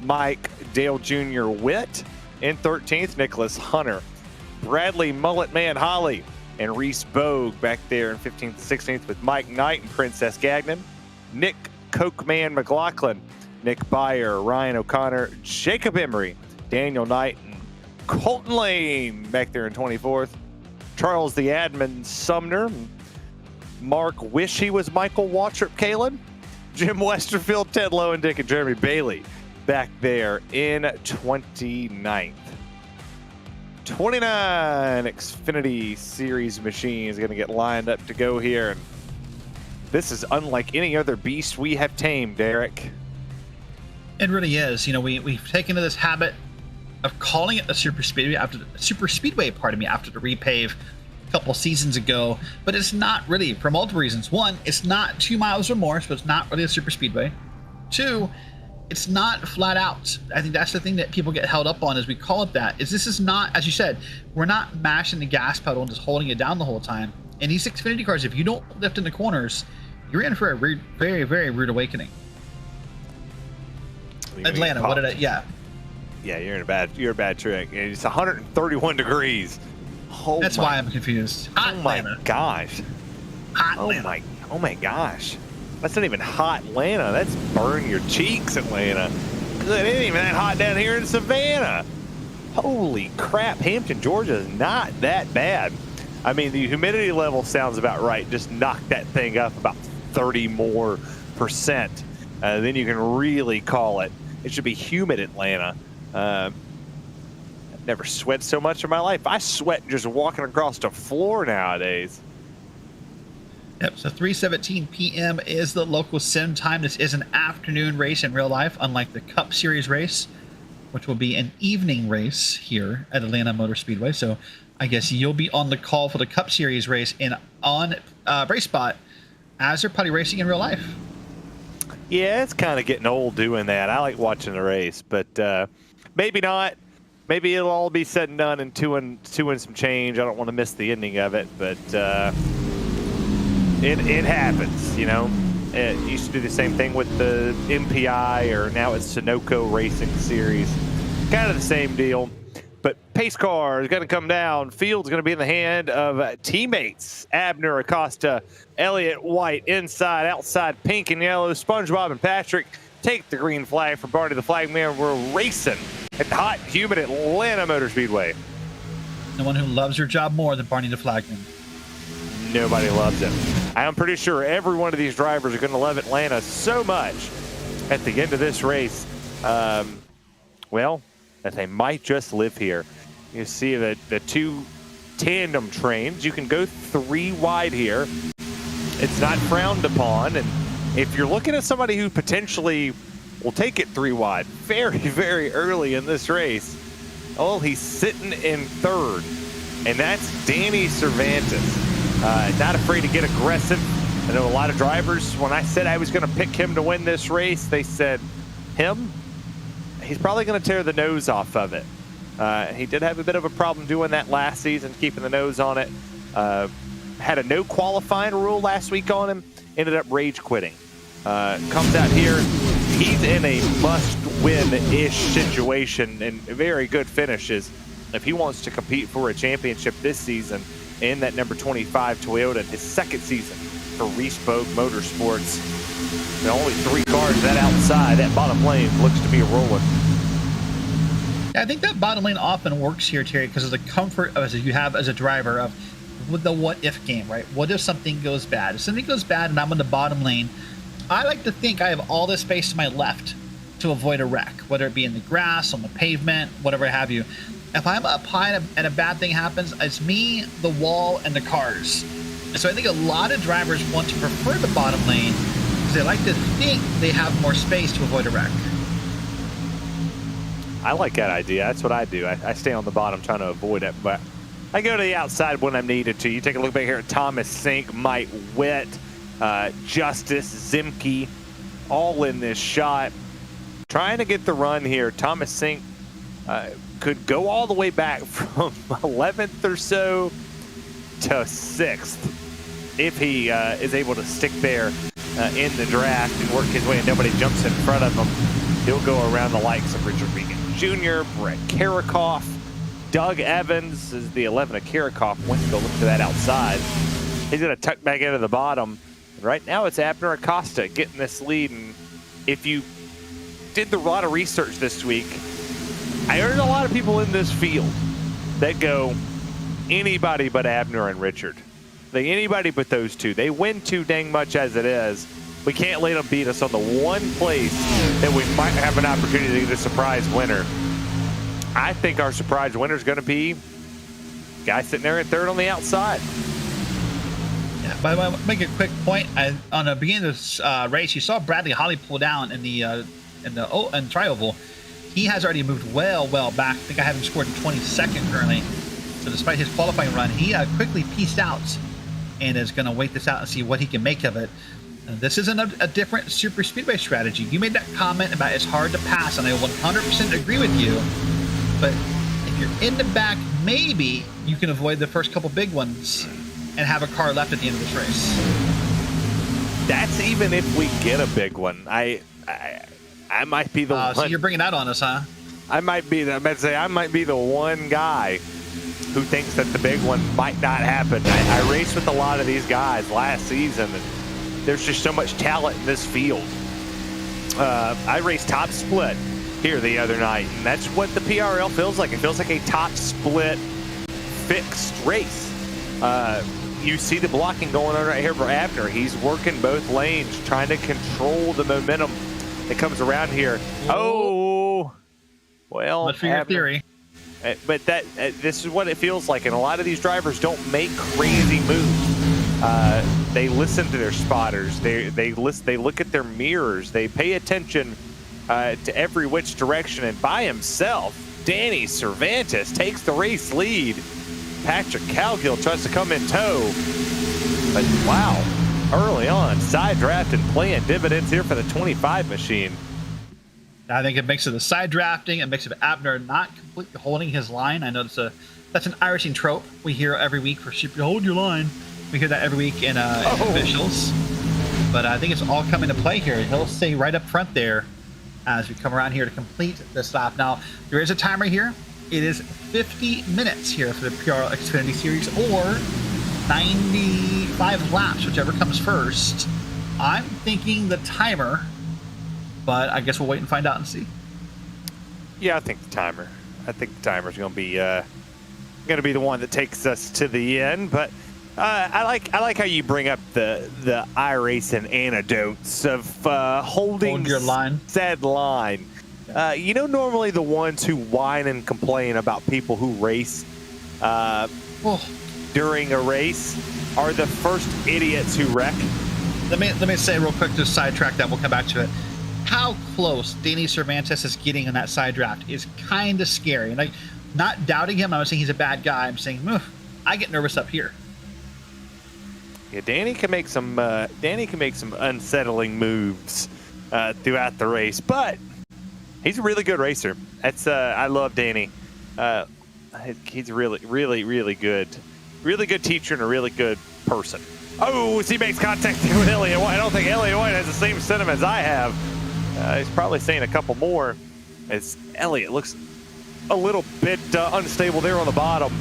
B: Mike Dale Jr. Witt in 13th. Nicholas Hunter, Bradley Mullet Man Holly, and Reese Bogue back there in 15th and 16th with Mike Knight and Princess Gagnon. Nick Cokeman McLaughlin, Nick Byer, Ryan O'Connor, Jacob Emery, Daniel Knight, and Colton Lane back there in 24th. Charles the Admin Sumner, Mark Wish he was Michael Wattrop Kalin, Jim Westerfield, Ted Lowendick, and Jeremy Bailey back there in 29th. 29 Xfinity Series machines going to get lined up to go here. And this is unlike any other beast we have tamed, Derek.
C: It really is. You know, we've taken to this habit of calling it a super speedway after the repave a couple seasons ago, but it's not really, for multiple reasons. One, it's not 2 miles or more, so it's not really a super speedway. 2, it's not flat out. I think that's the thing that people get held up on, is we call it that. This is not, as you said, we're not mashing the gas pedal and just holding it down the whole time. And these Xfinity cars, if you don't lift in the corners, you're in for a very, very rude awakening. Atlanta, what did I? Yeah,
B: you're a bad trick. It's 131 degrees. Oh,
C: that's why I'm confused. Hot
B: my
C: Atlanta.
B: Gosh.
C: Hot Atlanta.
B: Oh my gosh. That's not even hot Atlanta. That's burn your cheeks Atlanta. It ain't even that hot down here in Savannah. Holy crap, Hampton, Georgia is not that bad. I mean, the humidity level sounds about right. Just knock that thing up about 30 more %. Then you can really call it. It should be humid Atlanta. I've never sweat so much in my life. I sweat just walking across the floor nowadays.
C: Yep, so 3:17 p.m. is the local sim time. This is an afternoon race in real life, unlike the Cup Series race, which will be an evening race here at Atlanta Motor Speedway. So I guess you'll be on the call for the Cup Series race on RaceSpot as they're probably racing in real life.
B: Yeah, it's kind of getting old doing that. I like watching the race, but maybe not. Maybe it'll all be said and done in two and some change. I don't want to miss the ending of it, but it happens, you know. It used to do the same thing with the MPI, or now it's Sunoco Racing Series. Kind of the same deal. But pace car is going to come down. Field's going to be in the hand of teammates. Abner Acosta, Elliott White, inside, outside, pink and yellow. SpongeBob and Patrick take the green flag for Barney the Flagman. We're racing at the hot, humid Atlanta Motor Speedway.
C: No one who loves your job more than Barney the Flagman.
B: Nobody loves it. I'm pretty sure every one of these drivers are going to love Atlanta so much at the end of this race. Well, that they might just live here. You see the 2 tandem trains. You can go 3 wide here. It's not frowned upon, and if you're looking at somebody who potentially will take it 3 wide very, very early in this race, oh, he's sitting in 3rd, and that's Danny Cervantes. Not afraid to get aggressive. I know a lot of drivers, when I said I was going to pick him to win this race, they said, him? He's probably going to tear the nose off of it. He did have a bit of a problem doing that last season, keeping the nose on it. Had a no qualifying rule last week on him, ended up rage quitting. Comes out here, he's in a must-win-ish situation and very good finishes if he wants to compete for a championship this season in that number 25 Toyota, his 2nd season for RaceSpot Motorsports. There are only 3 cars that outside, that bottom lane looks to be rolling.
C: Yeah, I think that bottom lane often works here, Terry, because of the comfort as you have as a driver of with the what-if game, right? What if something goes bad? If something goes bad and I'm in the bottom lane, I like to think I have all this space to my left to avoid a wreck, whether it be in the grass, on the pavement, whatever have you. If I'm up high and a bad thing happens, it's me, the wall, and the cars. And so I think a lot of drivers want to prefer the bottom lane because they like to think they have more space to avoid a wreck.
B: I like that idea. That's what I do. I stay on the bottom trying to avoid it, but I go to the outside when I'm needed to. You take a look back here at Thomas Sink, Mike Witt, Justice, Zimke, all in this shot. Trying to get the run here. Thomas Sink could go all the way back from 11th or so to 6th if he is able to stick there in the draft and work his way and nobody jumps in front of him. He'll go around the likes of Richard Regan Jr., Brett Karakoff, Doug Evans is the 11 of Karakoff. Went to go look for that outside. He's going to tuck back into the bottom. Right now it's Abner Acosta getting this lead. And if you did a lot of research this week, I heard a lot of people in this field that go anybody but Abner and Richard. Anybody but those two. They win too dang much as it is. We can't let them beat us on the one place that we might have an opportunity to get a surprise winner. I think our surprise winner is going to be guy sitting there in 3rd on the outside.
C: Yeah, by the way, make a quick point. On the beginning of this race, you saw Bradley Holly pull down in the tri-oval. He has already moved well back. I think I have him scored in 22nd currently. So despite his qualifying run, he quickly pieced out and is going to wait this out and see what he can make of it. This isn't a different super speedway strategy. You made that comment about it's hard to pass, and I 100% agree with you. But if you're in the back, maybe you can avoid the first couple big ones and have a car left at the end of this race.
B: That's even if we get a big one. I might be the one.
C: So you're bringing that on us, huh?
B: I might be the one guy who thinks that the big one might not happen. I raced with a lot of these guys last season, and there's just so much talent in this field. I raced top split here the other night, and that's what the PRL feels like. It feels like a top split fixed race. You see the blocking going on right here for Abner. He's working both lanes, trying to control the momentum that comes around here. Oh, well,
C: Let's figure theory.
B: But this is what it feels like, and a lot of these drivers don't make crazy moves. They listen to their spotters. They look at their mirrors. They pay attention to every which direction. And by himself, Danny Cervantes takes the race lead. Patrick Cowgill tries to come in tow, but wow, early on, side draft and playing dividends here for the 25 machine.
C: I think it makes it the side drafting. It makes it Abner not completely holding his line. I know that's an iRacing trope we hear every week for Super. Hold your line. We hear that every week in officials. But I think it's all coming to play here. He'll stay right up front there as we come around here to complete this lap. Now, there is a timer here. It is 50 minutes here for the PRL Xfinity Series, or 95 laps, whichever comes first. I'm thinking the timer, but I guess we'll wait and find out and see.
B: Yeah, I think the timer. I think the timer's going to be the one that takes us to the end. But I like how you bring up the iRacing anecdotes of holding
C: your line.
B: Said line. Normally the ones who whine and complain about people who race during a race are the first idiots who wreck.
C: Let me say real quick, just sidetrack that. We'll come back to it. How close Danny Cervantes is getting in that side draft is kind of scary. Like, not doubting him. I'm not saying he's a bad guy. I'm saying, I get nervous up here.
B: Yeah, Danny can make some unsettling moves throughout the race, but he's a really good racer. That's I love Danny. He's really good. Really good teacher and a really good person. Oh, he makes contact with Elliott White. I don't think Elliott White has the same sentiment as I have. He's probably saying a couple more as Elliott looks a little bit unstable there on the bottom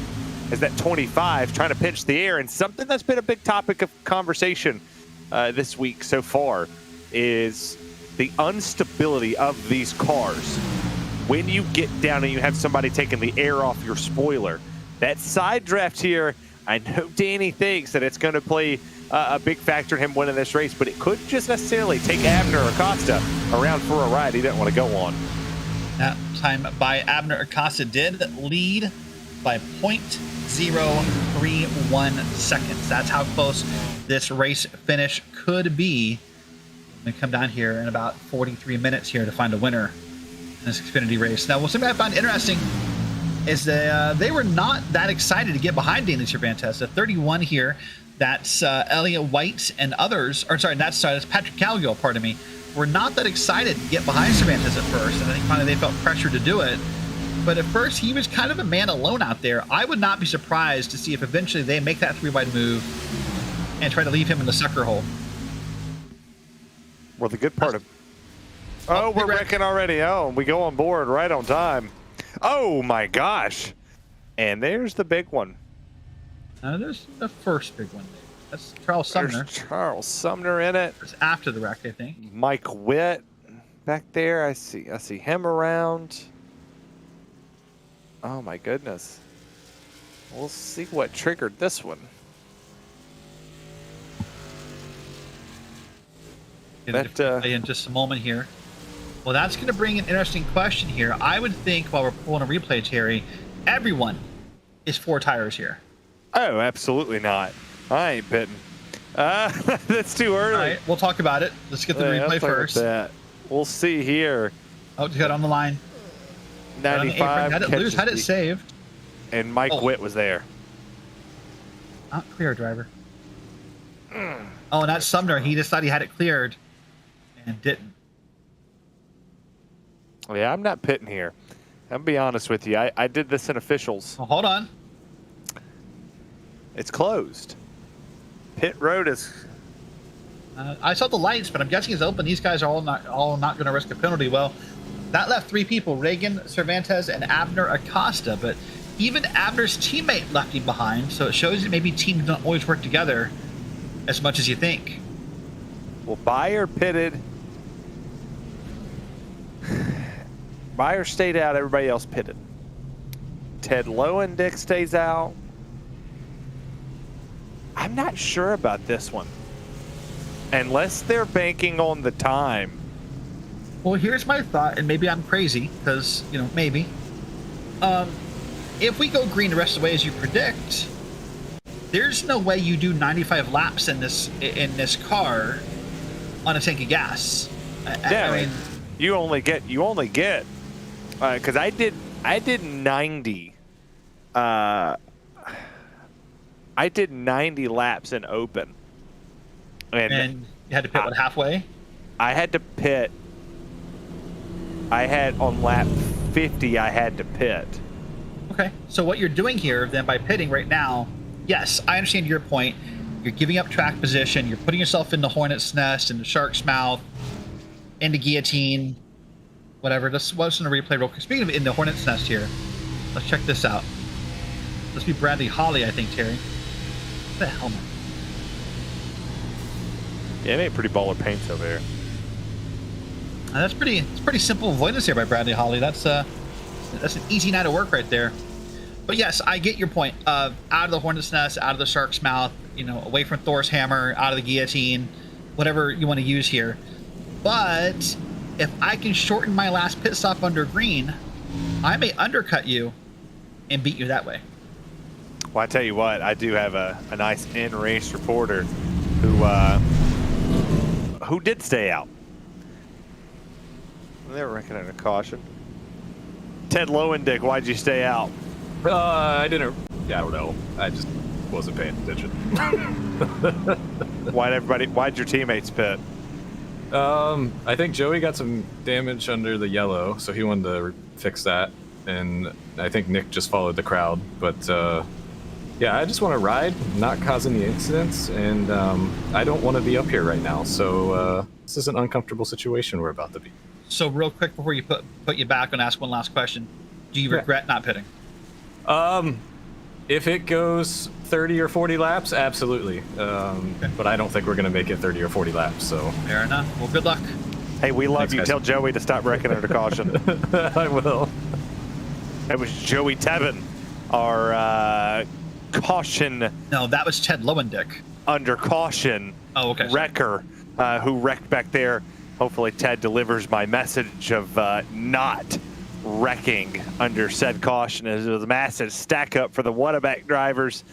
B: as that 25 trying to pinch the air. And something that's been a big topic of conversation this week so far is the instability of these cars. When you get down and you have somebody taking the air off your spoiler, that side draft here, I know Danny thinks that it's going to play a big factor in him winning this race, but it could just necessarily take Abner Acosta around for a ride he didn't want to go on.
C: That time by Abner Acosta did lead by 0.031 seconds. That's how close this race finish could be. I'm going to come down here in about 43 minutes here to find a winner in this Xfinity race. Now, something I found interesting is they were not that excited to get behind Danny Cervantes. The 31 here, that's Elliott White and others, or sorry, that's Patrick Calgill, pardon me, were not that excited to get behind Cervantes at first, and I think finally they felt pressure to do it. But at first, he was kind of a man alone out there. I would not be surprised to see if eventually they make that 3-wide move and try to leave him in the sucker hole.
B: Well, the good part of... Oh, we're wrecking already. Oh, we go on board right on time. Oh, my gosh. And there's the big one.
C: There's the first big one. That's Charles Sumner.
B: There's Charles Sumner in it.
C: It's after the wreck, I think.
B: Mike Witt back there. I see him around. Oh, my goodness. We'll see what triggered this one.
C: In just a moment here. Well, that's going to bring an interesting question here. I would think while we're pulling a replay, Terry, everyone is 4 tires here.
B: Oh, absolutely not. I ain't pitting. That's too early.
C: All right, we'll talk about it. Let's get the replay first.
B: We'll see here.
C: Oh, you got on the line.
B: 95.
C: Had it saved.
B: And Mike Witt was there.
C: Not clear, driver. Oh, and that's Sumner. He just thought he had it cleared and didn't.
B: Yeah, I'm not pitting here. I'm be honest with you. I did this in officials.
C: Oh, hold on.
B: It's closed. Pit road is...
C: I saw the lights, but I'm guessing it's open. These guys are all not going to risk a penalty. Well, that left 3 people, Reagan, Cervantes, and Abner Acosta. But even Abner's teammate left him behind, so it shows that maybe teams don't always work together as much as you think.
B: Well, Beyer pitted. Beyer stayed out. Everybody else pitted. Ted Lowendick stays out. I'm not sure about this one. Unless they're banking on the time.
C: Well, here's my thought, and maybe I'm crazy, because, maybe. If we go green the rest of the way as you predict, there's no way you do 95 laps in this car on a tank of gas.
B: I mean, you only get because I did 90. I did 90 laps in open.
C: And you had to pit halfway?
B: I had to pit. I had on lap 50, I had to pit.
C: Okay. So what you're doing here then by pitting right now, yes, I understand your point. You're giving up track position. You're putting yourself in the hornet's nest, in the shark's mouth, in the guillotine, whatever. Let's watch in the replay real quick. Speaking of in the hornet's nest here, let's check this out. Let's be Bradley Holly, I think, Terry. What the hell, man?
B: Yeah, it ain't pretty baller paints over there.
C: It's pretty simple avoidance here by Bradley Holly. That's an easy night of work right there. But yes, I get your point. Out of the hornet's nest, out of the shark's mouth, away from Thor's hammer, out of the guillotine, whatever you want to use here. But if I can shorten my last pit stop under green, I may undercut you and beat you that way.
B: Well, I tell you what, I do have a nice in-race reporter who who did stay out? They were reckoning a caution. Ted Lowendick, why'd you stay out?
H: I don't know. I just wasn't paying attention.
B: Why'd your teammates pit?
H: I think Joey got some damage under the yellow, so he wanted to fix that. And I think Nick just followed the crowd. But yeah, I just want to ride, not cause any incidents, and I don't want to be up here right now. So this is an uncomfortable situation we're about to be.
C: So real quick before you put you back and ask one last question, do you regret not pitting?
H: If it goes 30 or 40 laps, absolutely. But I don't think we're going to make it 30 or 40 laps. So
C: fair enough. Well, good luck.
B: Hey, we love
H: Thanks,
B: you.
H: guys.
B: Tell Joey to stop wrecking under caution.
H: I will.
B: That was Joey Tevin, our caution
C: No, that was Ted Lowendick.
B: under caution wrecker who wrecked back there. Hopefully Ted delivers my message of not wrecking under said caution, as it was a massive stack up for the Whataback drivers.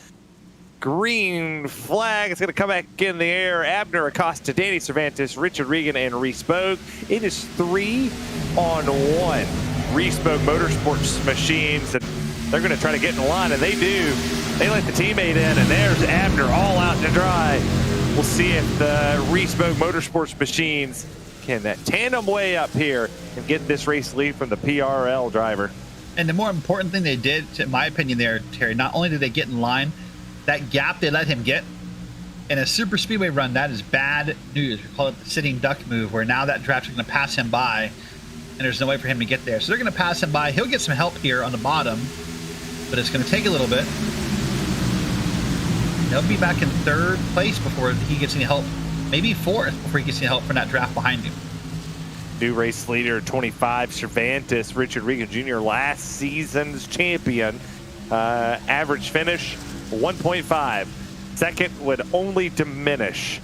B: Green flag. It's going to come back in the air. Abner Acosta, Danny Cervantes, Richard Regan, and Reese Bogue. It is 3-on-1. Reese Bogue Motorsports machines, and they're going to try to get in line, and they do. They let the teammate in, and there's Abner all out to dry. We'll see if the Reese Bogue Motorsports machines can tandem way up here and get this race lead from the PRL driver.
C: And the more important thing they did, in my opinion there, Terry, not only did they get in line, that gap they let him get in a super speedway run, that is bad news. We call it the sitting duck move, where now that driver's going to pass him by, and there's no way for him to get there. So they're going to pass him by. He'll get some help here on the bottom, but it's going to take a little bit. He'll be back in third place before he gets any help, maybe fourth before he gets any help from that draft behind him.
B: New race leader, 25, Cervantes, Richard Regan Jr., last season's champion. Average finish, 1.5. Second would only diminish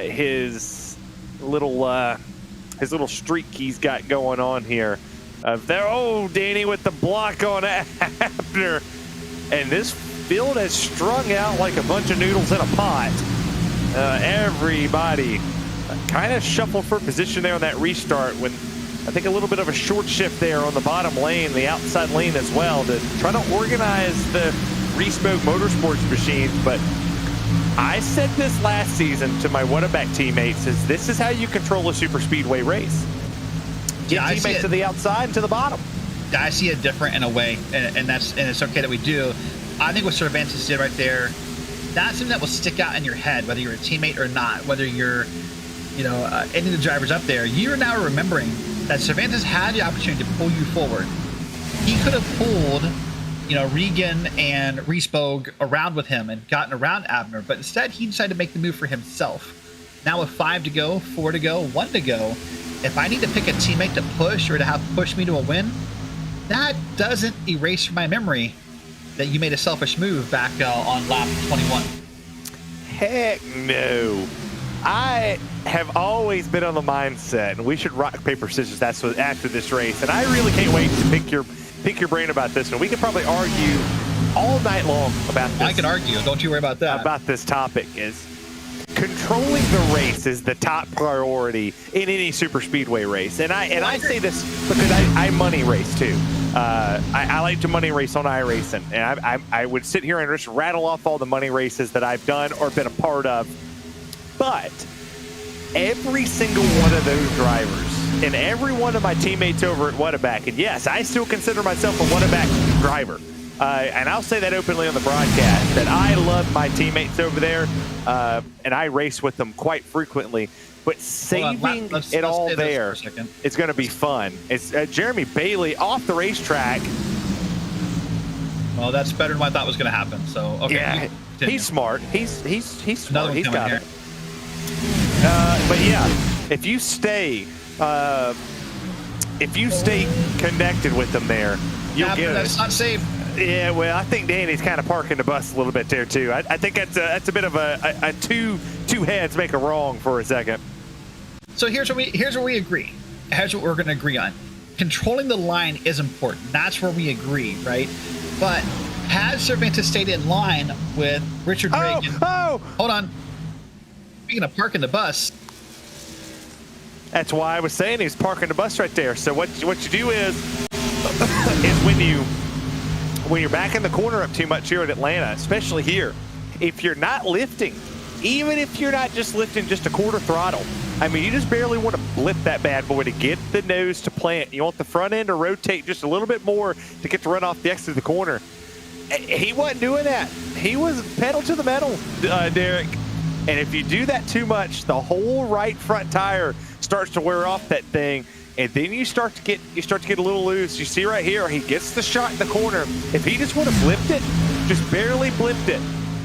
B: his little streak he's got going on here. Danny with the block on Abner. And this field has strung out like a bunch of noodles in a pot. Everybody kind of shuffled for position there on that restart, when I think a little bit of a short shift there on the bottom lane, the outside lane as well, to try to organize the Reese Bogue Motorsports machines. But I said this last season to my Whataback teammates, this is how you control a super speedway race. Get teammates to the outside and to the bottom.
C: I see it different in a way, and it's okay that we do. I think what Cervantes did right there, that's something that will stick out in your head, whether you're a teammate or not, whether you're, any of the drivers up there. You're now remembering that Cervantes had the opportunity to pull you forward. He could have pulled, Regan and Reese Bogue around with him and gotten around Abner, but instead he decided to make the move for himself. Now with 5 to go, 4 to go, 1 to go, if I need to pick a teammate to push or to have push me to a win, that doesn't erase from my memory that you made a selfish move back on lap 21.
B: Heck no. I have always been on the mindset, and we should rock, paper, scissors that's what, after this race, and I really can't wait to pick your brain about this one. We could probably argue all night long about this.
C: I can argue. Don't you worry about that.
B: About this topic is controlling the race is the top priority in any super speedway race. And I say this because I money race too. I like to money race on iRacing, and I would sit here and just rattle off all the money races that I've done or been a part of. But every single one of those drivers and every one of my teammates over at Whataback, and yes, I still consider myself a Whataback driver. And I'll say that openly on the broadcast, that I love my teammates over there, and I race with them quite frequently. But saving it all there, it's going to be fun. It's Jeremy Bailey off the racetrack.
C: Well, that's better than what I thought was going to happen. So okay,
B: yeah, he's smart. He's smart. He's got it.
C: Here.
B: But yeah, if you stay connected with them there, you'll get it.
C: That's not safe.
B: Yeah, well, I think Danny's kind of parking the bus a little bit there too. I think that's a bit of a two heads make a wrong for a second.
C: So here's where we agree. Here's what we're going to agree on. Controlling the line is important. That's where we agree, right? But had Cervantes stayed in line with Richard Regan...
B: Oh!
C: Hold on. Speaking of parking the bus,
B: That's why I was saying he's parking the bus right there. So what you do is when you're backing the corner up too much here at Atlanta, especially here, if you're not lifting, even if you're not just lifting just a quarter throttle, I mean, you just barely want to blip that bad boy to get the nose to plant. You want the front end to rotate just a little bit more to get to run off the exit of the corner. He wasn't doing that. He was pedal to the metal, Derek. And if you do that too much, the whole right front tire starts to wear off that thing, and then you start to get a little loose. You see right here, he gets the shot in the corner. If he just would have blipped it, just barely blipped it,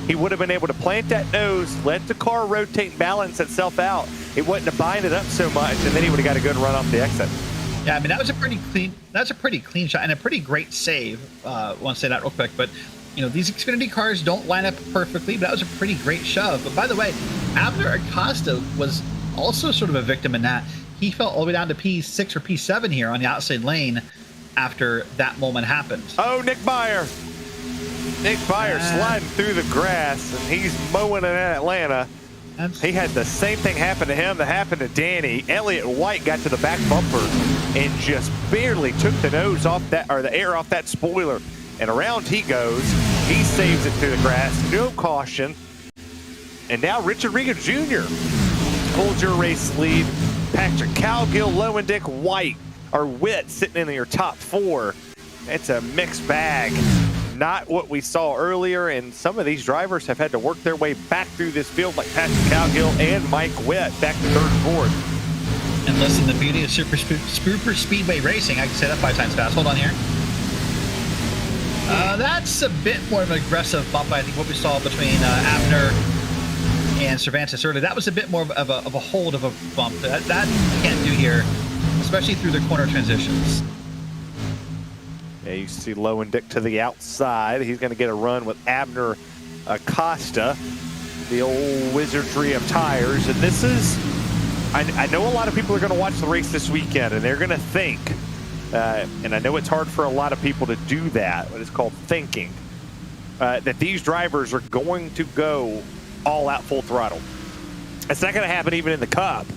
B: he would have been able to plant that nose, let the car rotate and balance itself out. It wouldn't have bind it up so much, and then he would have got a good run off the exit.
C: Yeah, I mean, that was a pretty clean shot and a pretty great save. I want to say that real quick, but you know, these Xfinity cars don't line up perfectly, but that was a pretty great shove. But by the way, Abner Acosta was also sort of a victim in that. He fell all the way down to P6 or P7 here on the outside lane after that moment happened.
B: Oh, Nick Meyer. Nick Meyer sliding through the grass, and he's mowing it in Atlanta. He had the same thing happen to him that happened to Danny. Elliott White got to the back bumper and just barely took the nose off that, or the air off that spoiler. And around he goes. He saves it through the grass. No caution. And now Richard Regan Jr. holds your race lead. Patrick Cowgill, Lowendick, White are Witt sitting in your top four. It's a mixed bag. Not what we saw earlier, and some of these drivers have had to work their way back through this field, like Patrick Cowgill and Mike Witt, back to third and fourth.
C: And listen, the beauty of super speedway racing, I can say that 5 times fast. Hold on here. That's a bit more of an aggressive bump, I think, what we saw between Abner and Cervantes earlier. That was a bit more of a hold of a bump. That you can't do here, especially through the corner transitions.
B: Yeah, you see Lowendick to the outside. He's going to get a run with Abner Acosta, the old wizardry of tires. And this is, I know a lot of people are going to watch the race this weekend, and they're going to think, and I know it's hard for a lot of people to do that, but it's called thinking, that these drivers are going to go all out full throttle. It's not going to happen even in the Cup.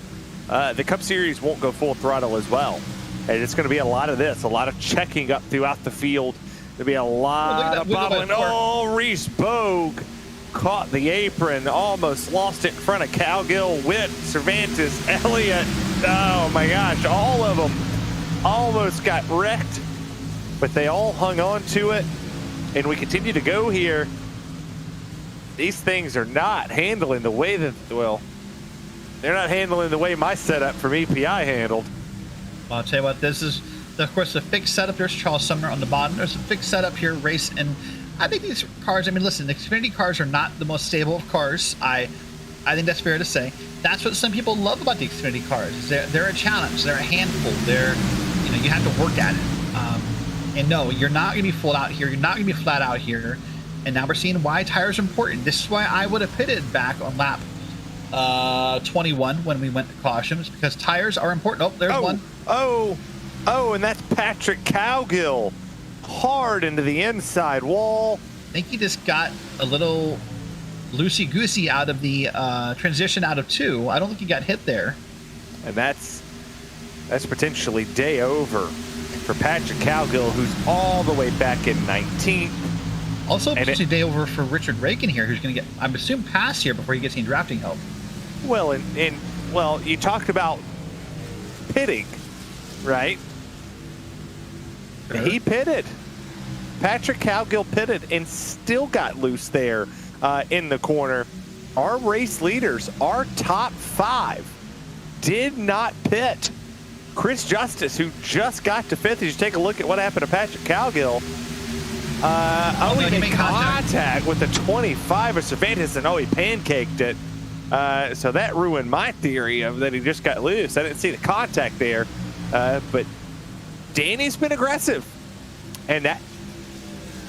B: The Cup Series won't go full throttle as well. And it's going to be a lot of this, a lot of checking up throughout the field. There'll be a lot of bobbling. Oh, Reese Bogue caught the apron, almost lost it in front of Cowgill, Witt, Cervantes, Elliott. Oh my gosh, all of them almost got wrecked, but they all hung on to it. And we continue to go here. These things are not handling the way that, well, they're not handling the way my setup from EPI handled.
C: Well, I'll tell you what, this is, of course, the fixed setup. There's Charles Sumner on the bottom. There's a fixed setup here, race. And I think these cars, I mean, listen, the Xfinity cars are not the most stable of cars. I think that's fair to say. That's what some people love about the Xfinity cars. They're a challenge. They're a handful. You have to work at it. And no, you're not going to be full out here. You're not going to be flat out here. And now we're seeing why tires are important. This is why I would have pitted back on lap 21 when we went to cautions, because tires are important. Oh, there's one.
B: Oh, and that's Patrick Cowgill. Hard into the inside wall.
C: I think he just got a little loosey-goosey out of the transition out of 2. I don't think he got hit there.
B: And that's potentially day over for Patrick Cowgill, who's all the way back in 19th.
C: Also, potentially day over for Richard Regan here, who's going to get, I'm assuming, pass here before he gets any drafting help.
B: Well, well, you talked about pitting, right? Sure. He pitted. Patrick Cowgill pitted and still got loose there in the corner. Our race leaders, our top 5, did not pit. Chris Justice, who just got to 5th, as you take a look at what happened to Patrick Cowgill, he made contact with the 25 of Cervantes, and he pancaked it. So that ruined my theory of that he just got loose. I didn't see the contact there, but Danny's been aggressive, and that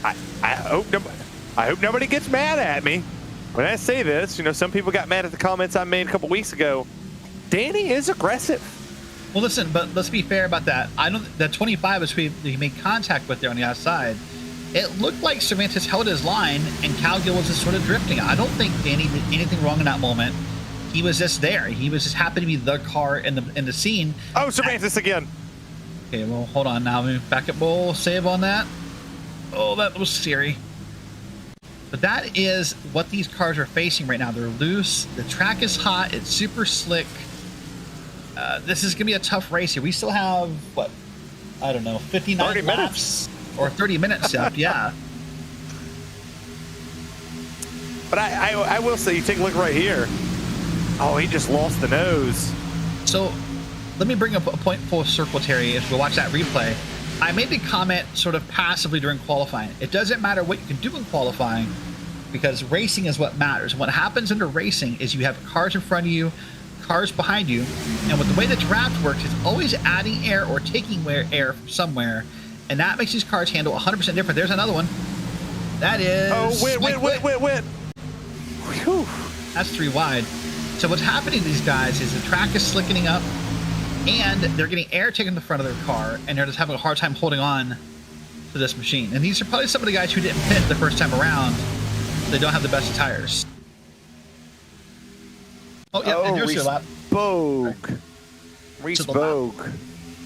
B: I hope nobody gets mad at me when I say this. You know, some people got mad at the comments I made a couple weeks ago. Danny is aggressive.
C: Well, listen, but let's be fair about that. I don't. That 25 is who he made contact with there on the outside. It looked like Cervantes held his line, and Cowgill was just sort of drifting. I don't think Danny did anything wrong in that moment. he was just there. He was just happened to be the car in the scene.
B: Oh, Cervantes again.
C: Okay, well, hold on now. Let me back up. We'll save on that. Oh, that was scary. But that is what these cars are facing right now. They're loose. The track is hot. It's super slick. This is going to be a tough race here. We still have, what, I don't know, 59
B: 30
C: laps or 30 minutes left. Yeah.
B: But I will say, you take a look right here. Oh, he just lost the nose.
C: So let me bring up a point full circle, Terry, as we watch that replay. I made the comment sort of passively during qualifying. It doesn't matter what you can do in qualifying because racing is what matters. What happens under racing is you have cars in front of you, cars behind you, and with the way the draft works, it's always adding air or taking air from somewhere, and that makes these cars handle 100% different. There's another one. That is...
B: Oh, win. Whew.
C: That's 3 wide. So what's happening to these guys is the track is slickening up, and they're getting air taken in the front of their car, and they're just having a hard time holding on to this machine. And these are probably some of the guys who didn't pit the first time around. They don't have the best of tires. Oh, yeah, and there's your lap.
B: Bogue. Reese Bogue.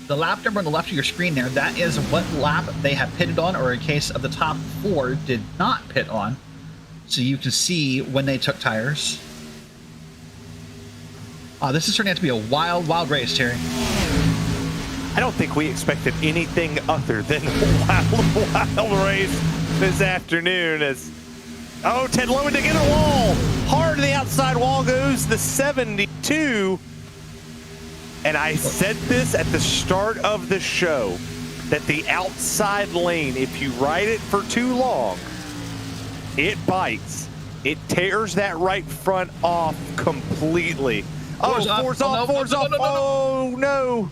C: The lap number on the left of your screen there, that is what lap they have pitted on, or in case of the top 4 did not pit on. So you can see when they took tires. This is turning out to be a wild, wild race, Terry.
B: I don't think we expected anything other than a wild race this afternoon. Oh, Ted Lowendick in a wall. Hard to the outside wall goes the 72. And I said this at the start of the show, that the outside lane, if you ride it for too long, it bites. It tears that right front off completely. Oh, four's off. Oh, no.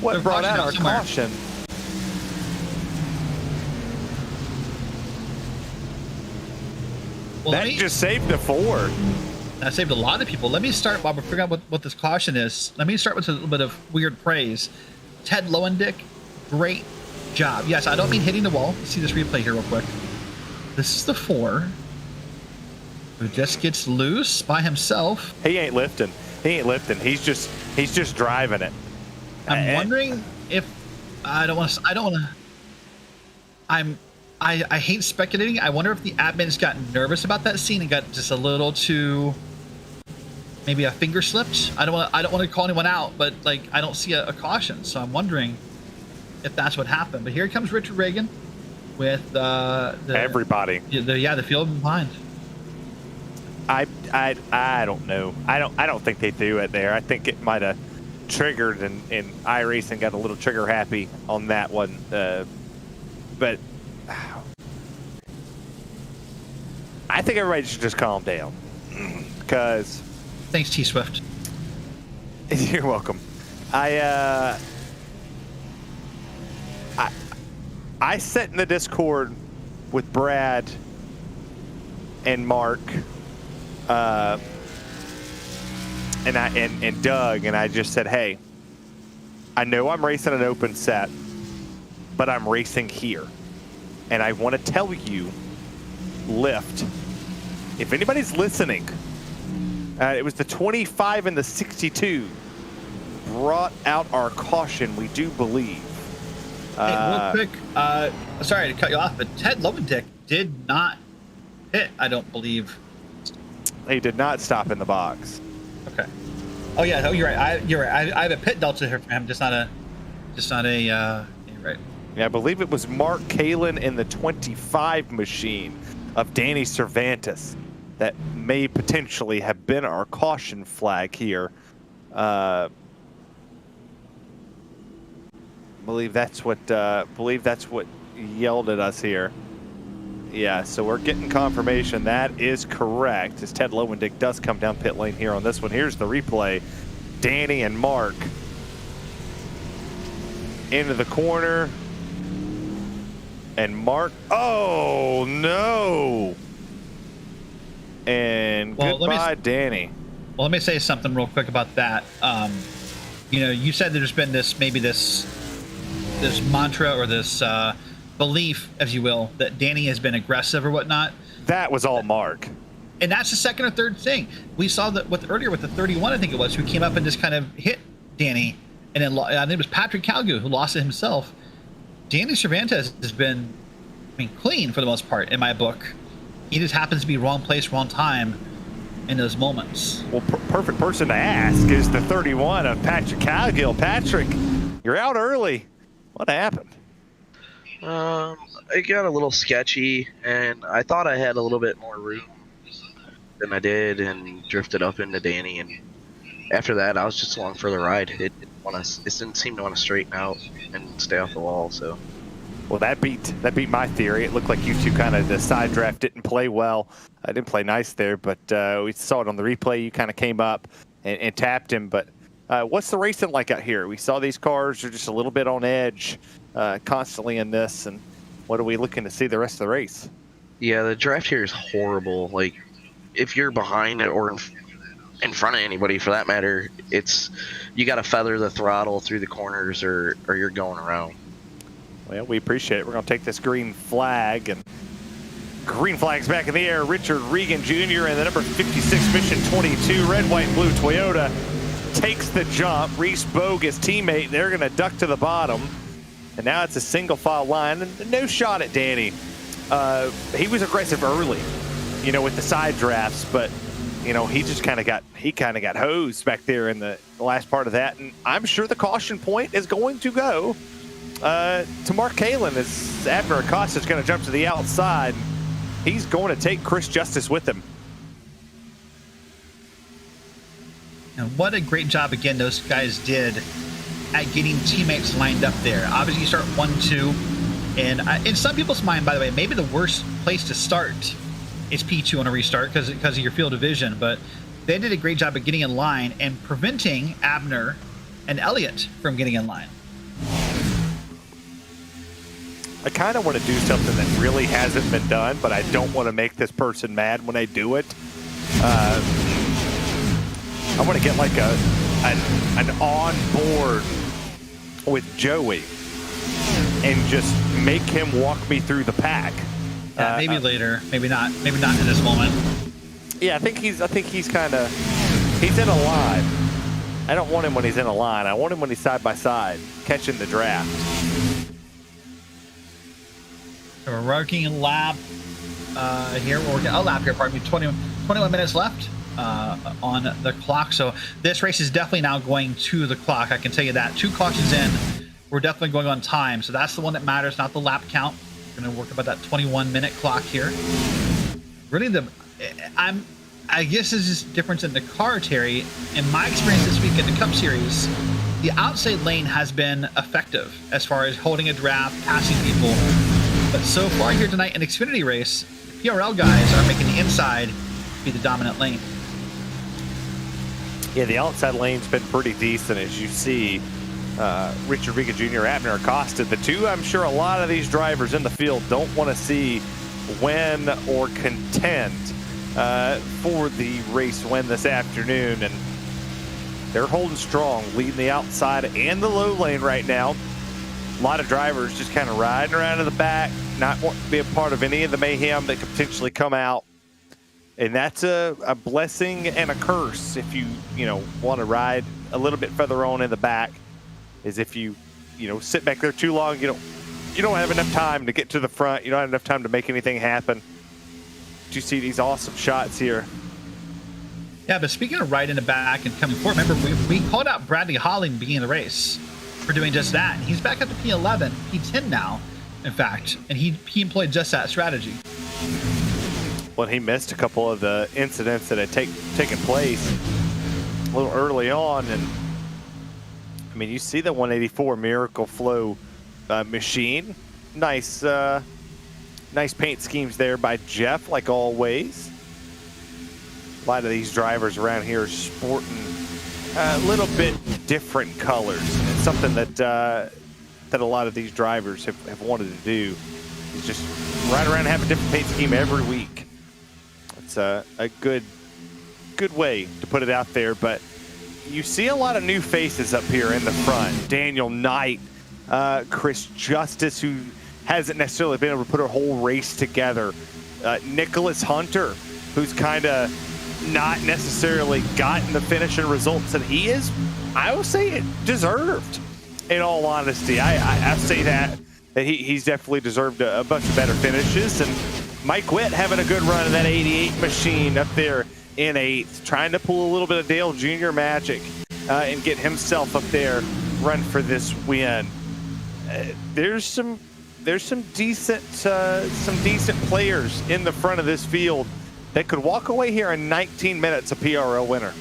B: What brought out our caution?
C: Well,
B: that just saved the 4.
C: That saved a lot of people. Let me start, Bob. I forgot what this caution is. Let me start with a little bit of weird praise. Ted Lowendick, great job. Yes, I don't mean hitting the wall. Let's see this replay here real quick. This is the 4 who just gets loose by himself.
B: He ain't lifting. He's just driving it.
C: I'm wondering if I hate speculating. I wonder if the admins got nervous about that scene and got just a little too, maybe a finger slipped. I don't want to call anyone out, but like I don't see a caution, so I'm wondering if that's what happened. But here comes Richard Reagan with
B: everybody.
C: The field behind.
B: I don't know. I don't think they threw it there. I think it might have triggered, and iRacing got a little trigger happy on that one. But I think everybody should just calm down, because.
C: Thanks, T Swift.
B: You're welcome. I sat in the Discord with Brad and Mark. And Doug, and I just said, hey, I know I'm racing an open set, but I'm racing here. And I want to tell you, lift, if anybody's listening, it was the 25 and the 62 brought out our caution, we do believe.
C: Hey, real quick, sorry to cut you off, but Ted Lowendick did not hit, I don't believe.
B: He did not stop in the box.
C: Okay. Oh yeah. Oh, you're right. You're right. I have a pit delta here for him. Just not a. Right.
B: Yeah, I believe it was Mark Kalin in the 25 machine of Danny Cervantes that may potentially have been our caution flag here. Believe that's what yelled at us here. Yeah, so we're getting confirmation that is correct, as Ted Lowendick does come down pit lane here on this one. Here's the replay. Danny and Mark into the corner. And Mark, oh no! And goodbye, Danny.
C: Well, let me say something real quick about that. You said there's been this mantra or this belief, as you will, that Danny has been aggressive or whatnot.
B: That was all Mark.
C: And that's the second or third thing. We saw that earlier with the 31, I think it was, who came up and just kind of hit Danny. And then I think it was Patrick Calgu who lost it himself. Danny Cervantes has been, clean for the most part in my book. He just happens to be wrong place, wrong time in those moments.
B: Well, perfect person to ask is the 31 of Patrick Calgill. Patrick, you're out early. What happened?
I: It got a little sketchy, and I thought I had a little bit more room than I did, and drifted up into Danny. And after that, I was just along for the ride. It didn't seem to want to straighten out and stay off the wall. So,
B: well, that beat my theory. It looked like you two kind of the side draft didn't play well. I didn't play nice there, but we saw it on the replay. You kind of came up and tapped him. But what's the racing like out here? We saw these cars are just a little bit on edge constantly in this. And what are we looking to see the rest of the race?
I: Yeah, the draft here is horrible. Like, if you're behind it or in front of anybody for that matter, you got to feather the throttle through the corners or you're going around.
B: Well, we appreciate it. We're going to take this green flag, and green flag's back in the air. Richard Regan Jr. and the number 56 Mission 22 red, white, and blue Toyota takes the jump. Reese Bogue, his teammate, they're going to duck to the bottom. And now it's a single file line, and no shot at Danny. He was aggressive early, with the side drafts, but he just kind of got hosed back there in the last part of that. And I'm sure the caution point is going to go to Mark Kalin as Abner Acosta is going to jump to the outside. He's going to take Chris Justice with him.
C: And what a great job again those guys did at getting teammates lined up there. Obviously, you start 1-2, and in some people's mind, by the way, maybe the worst place to start is P2 on a restart because of your field of vision. But they did a great job of getting in line and preventing Abner and Elliott from getting in line.
B: I kind of want to do something that really hasn't been done, but I don't want to make this person mad when I do it. I want to get like an on board with Joey and just make him walk me through the pack.
C: Yeah, maybe later, maybe not in this moment.
B: Yeah, I think he's in a line. I don't want him when he's in a line. I want him when he's side by side, catching the draft.
C: So we're working a lap here. We're working a lap here. Pardon me. 21 minutes left on the clock. So this race is definitely now going to the clock. I can tell you that. 2 cautions in, we're definitely going on time. So that's the one that matters, not the lap count. We're going to work about that 21-minute clock here. Really, I guess this is difference in the car, Terry. In my experience this week in the Cup Series, the outside lane has been effective as far as holding a draft, passing people. But so far here tonight in Xfinity race, the PRL guys are making the inside be the dominant lane.
B: Yeah, the outside lane's been pretty decent, as you see. Richard Regan Jr., Abner Acosta, the two I'm sure a lot of these drivers in the field don't want to see win or contend for the race win this afternoon. And they're holding strong, leading the outside and the low lane right now. A lot of drivers just kind of riding around in the back, not wanting to be a part of any of the mayhem that could potentially come out. And that's a blessing and a curse if you want to ride a little bit further on in the back. Is if you sit back there too long, you don't have enough time to get to the front. You don't have enough time to make anything happen. Do you see these awesome shots here?
C: Yeah, but speaking of riding in the back and coming forward, remember we called out Bradley Holly in the beginning of the race for doing just that. And he's back up to P11, P10 now, in fact, and he employed just that strategy.
B: Well, he missed a couple of the incidents that had taken place a little early on, and I mean, you see the 184 Miracle Flow machine. Nice paint schemes there by Jeff, like always. A lot of these drivers around here are sporting a little bit different colors. And it's something that a lot of these drivers have wanted to do, is just ride around and have a different paint scheme every week. It's a good way to put it out there, but you see a lot of new faces up here in the front. Daniel Knight, Chris Justice, who hasn't necessarily been able to put a whole race together. Nicholas Hunter, who's kind of not necessarily gotten the finishing results that he is, I will say it deserved. In all honesty, I say that he's definitely deserved a bunch of better finishes. And Mike Witt having a good run in that 88 machine up there in 8th, trying to pull a little bit of Dale Jr. magic and get himself up there, run for this win. There's some decent players in the front of this field that could walk away here in 19 minutes a PRL winner.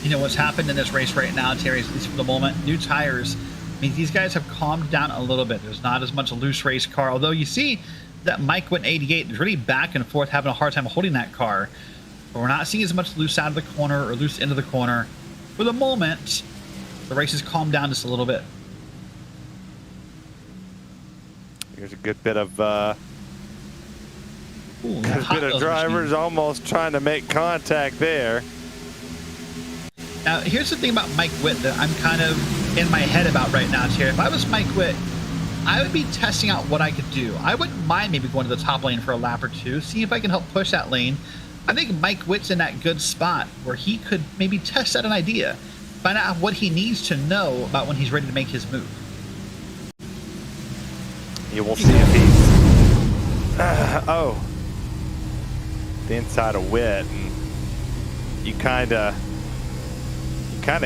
C: You know what's happened in this race right now, Terry, at least for the moment, new tires. I mean, these guys have calmed down a little bit. There's not as much a loose race car, although you see that Mike Witt 88 is really back and forth, having a hard time holding that car. But we're not seeing as much loose out of the corner or loose into the corner. For the moment, the race has calmed down just a little bit.
B: Here's a good bit of drivers almost trying to make contact there.
C: Now, here's the thing about Mike Witt that I'm kind of in my head about right now, Terry. If I was Mike Witt, I would be testing out what I could do. I wouldn't mind maybe going to the top lane for a lap or two, see if I can help push that lane. I think Mike Witt's in that good spot where he could maybe test out an idea, find out what he needs to know about when he's ready to make his move.
B: You will see if he's the inside of Witt, and you kind of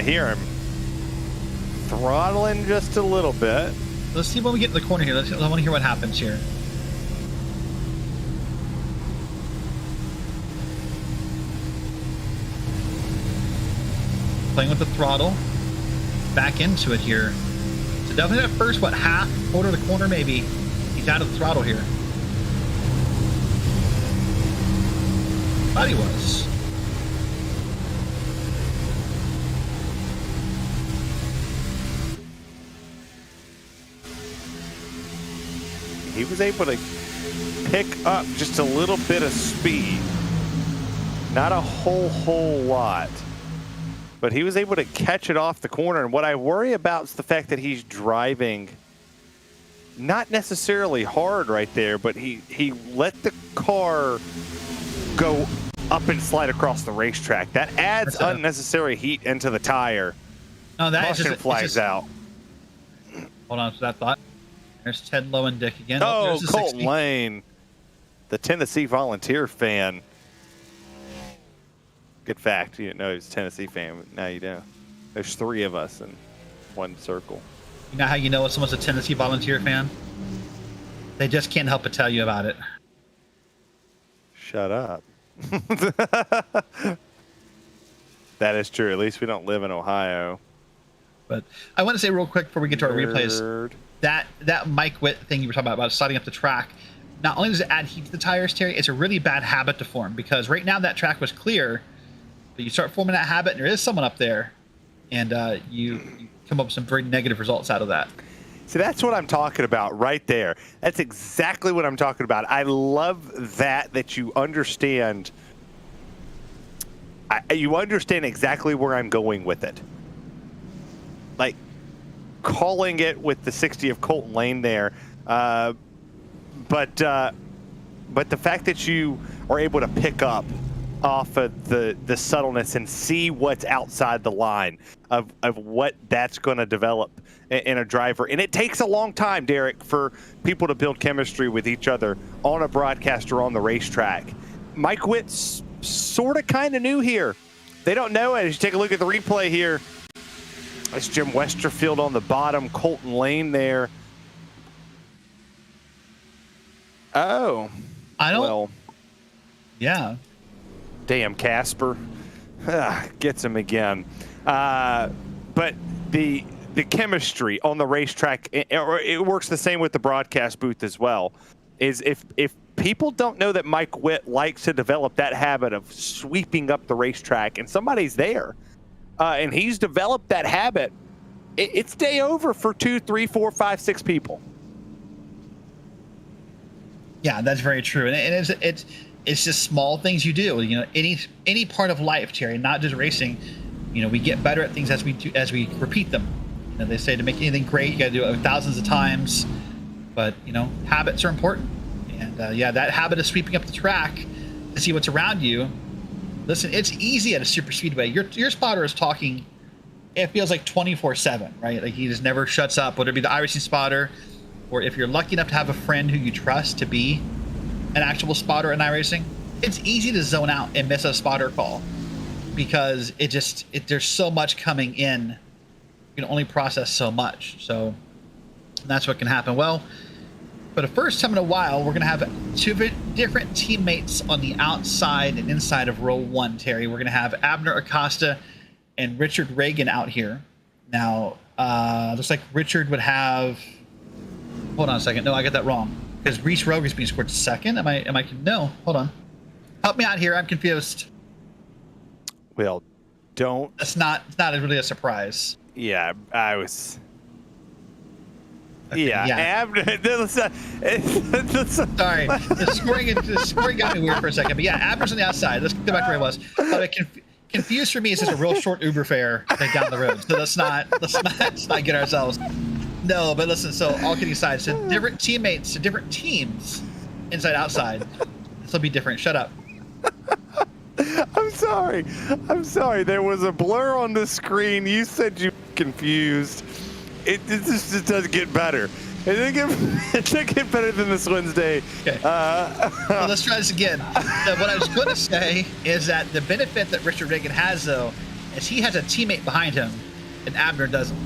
B: hear him throttling just a little bit.
C: Let's see when we get to the corner here. I want to hear what happens here. Playing with the throttle, back into it here. So definitely at first, what, half, quarter of the corner maybe, he's out of the throttle here. Thought he was.
B: He was able to pick up just a little bit of speed. Not a whole lot. But he was able to catch it off the corner. And what I worry about is the fact that he's driving not necessarily hard right there, but he let the car go up and slide across the racetrack. That adds unnecessary heat into the tire.
C: No, that
B: Caution flags out.
C: Hold on to that thought. There's Ted Lowe and Dick again.
B: Oh, Colton Lane, the Tennessee Volunteer fan. Good fact. You didn't know he was a Tennessee fan, but now you do. There's 3 of us in one circle.
C: You know how you know someone's a Tennessee Volunteer fan? They just can't help but tell you about it.
B: Shut up. That is true. At least we don't live in Ohio.
C: But I want to say real quick before we get to our replays, that Mike Witt thing you were talking about sliding up the track, not only does it add heat to the tires, Terry, it's a really bad habit to form, because right now that track was clear, but you start forming that habit and there is someone up there, and you come up with some very negative results out of that.
B: See, that's what I'm talking about right there. That's exactly what I'm talking about. I love that you understand. You understand exactly where I'm going with it. Like, calling it with the 60 of Colton Lane there. But the fact that you are able to pick up off of the subtleness and see what's outside the line of what that's going to develop in a driver. And it takes a long time, Derek, for people to build chemistry with each other on a broadcast or on the racetrack. Mike Witt's sort of kind of new here. They don't know it. As you take a look at the replay here, it's Jim Westerfield on the bottom, Colton Lane there. Oh.
C: Well, yeah.
B: Damn, Casper. Gets him again. But the chemistry on the racetrack, it works the same with the broadcast booth as well, is if people don't know that Mike Witt likes to develop that habit of sweeping up the racetrack and somebody's there, and he's developed that habit, it's day over for 2, 3, 4, 5, 6 people.
C: Yeah, that's very true. And it's just small things you do. You know, any part of life, Terry, not just racing. You know, we get better at things as we repeat them. You know, they say to make anything great, you got to do it thousands of times. But you know, habits are important. And yeah, that habit of sweeping up the track, to see what's around you. Listen, it's easy at a super speedway. Your spotter is talking, it feels like 24/7, right? Like he just never shuts up, whether it be the iRacing spotter, or if you're lucky enough to have a friend who you trust to be an actual spotter in iRacing, it's easy to zone out and miss a spotter call because there's so much coming in. You can only process so much. So that's what can happen. Well, for the first time in a while, we're going to have two different teammates on the outside and inside of row 1, Terry. We're going to have Abner Acosta and Richard Reagan out here. Now, looks like Richard would have... Hold on a second. No, I got that wrong. Because Reese Rogue is being scored second. Am I? No, hold on. Help me out here. I'm confused.
B: Well, don't...
C: It's not really a surprise.
B: Yeah, I was...
C: Okay,
B: yeah.
C: Sorry, the scoring got me weird for a second. But yeah, Abner's on the outside. Let's go back to where he was. Confused for me is just a real short Uber fare down the road. So let's not get ourselves... No, but listen, so all kidding aside, so different teammates, so different teams, inside, outside. This will be different. Shut up.
B: I'm sorry. There was a blur on the screen. You said you were confused. It just doesn't get better. It didn't get better than this Wednesday.
C: Okay. Well, let's try this again. So what I was going to say is that the benefit that Richard Reagan has, though, is he has a teammate behind him, and Abner doesn't.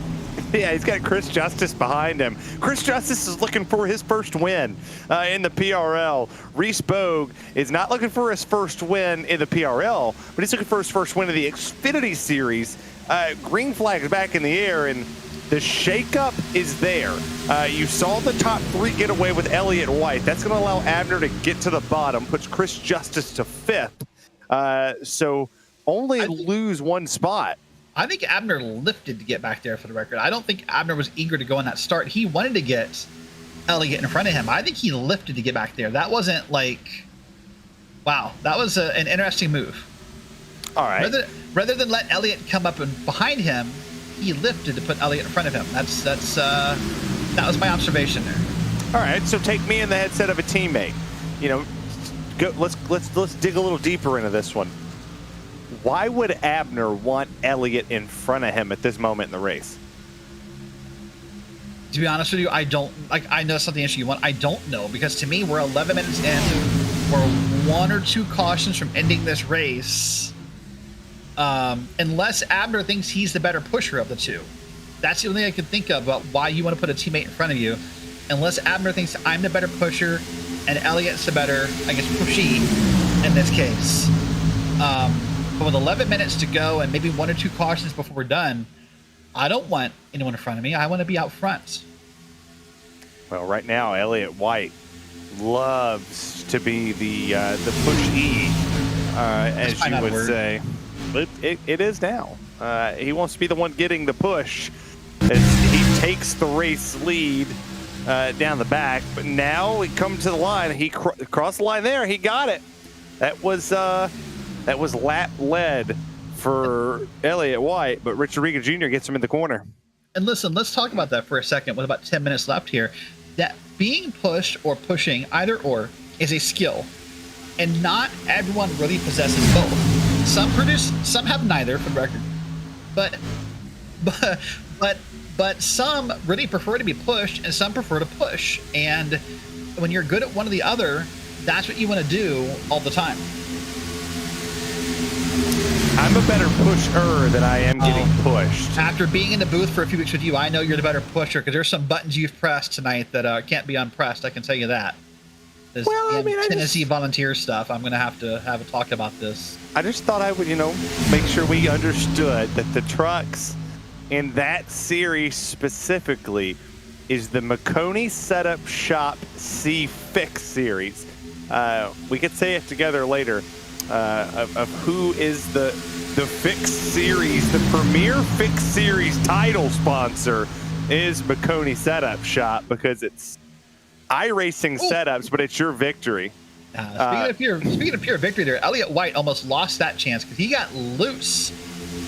B: Yeah, he's got Chris Justice behind him. Chris Justice is looking for his first win in the PRL. Reese Bogue is not looking for his first win in the PRL, but he's looking for his first win in the Xfinity Series. Green flag is back in the air, and the shakeup is there. You saw the top 3 get away with Elliott White. That's going to allow Abner to get to the bottom, puts Chris Justice to 5th. So only lose 1 spot.
C: I think Abner lifted to get back there, for the record. I don't think Abner was eager to go on that start. He wanted to get Elliott in front of him. I think he lifted to get back there. That wasn't like, wow, that was an interesting move.
B: All right.
C: Rather than let Elliott come up and behind him, he lifted to put Elliott in front of him. That was my observation there.
B: All right, so take me in the headset of a teammate. You know, let's dig a little deeper into this one. Why would Abner want Elliott in front of him at this moment in the race?
C: To be honest with you, I don't I know something issue you want. I don't know, because to me, we're 11 minutes in. We're 1 or 2 cautions from ending this race. Unless Abner thinks he's the better pusher of the 2. That's the only thing I can think of about why you want to put a teammate in front of you. Unless Abner thinks I'm the better pusher and Elliott's the better, I guess, pushy in this case. But with 11 minutes to go and maybe 1 or 2 cautions before we're done, I don't want anyone in front of me. I want to be out front.
B: Well, right now, Elliott White loves to be the pushee, as you would say. But it is now. He wants to be the one getting the push as he takes the race lead down the back. But now we come to the line. He crossed the line there. He got it. That was lap led for Elliott White, but Richard Regan Jr. gets him in the corner.
C: And listen, let's talk about that for a second with about 10 minutes left here. That being pushed or pushing, either or, is a skill. And not everyone really possesses both. Some have neither, for the record. But some really prefer to be pushed, and some prefer to push. And when you're good at one or the other, that's what you want to do all the time.
B: I'm a better pusher than I am getting pushed.
C: After being in the booth for a few weeks with you, I know you're the better pusher, because there's some buttons you've pressed tonight that can't be unpressed. I can tell you that. This Tennessee volunteer stuff. I'm going to have a talk about this.
B: I just thought I would, make sure we understood that the trucks in that series specifically is the Maconey Setup Shop C Fix series. We could say it together later. Of who is the Fix Series, the premier Fix Series title sponsor is Maconey Setup Shop, because it's iRacing setups, but it's your victory.
C: Speaking of pure victory there, Elliott White almost lost that chance because he got loose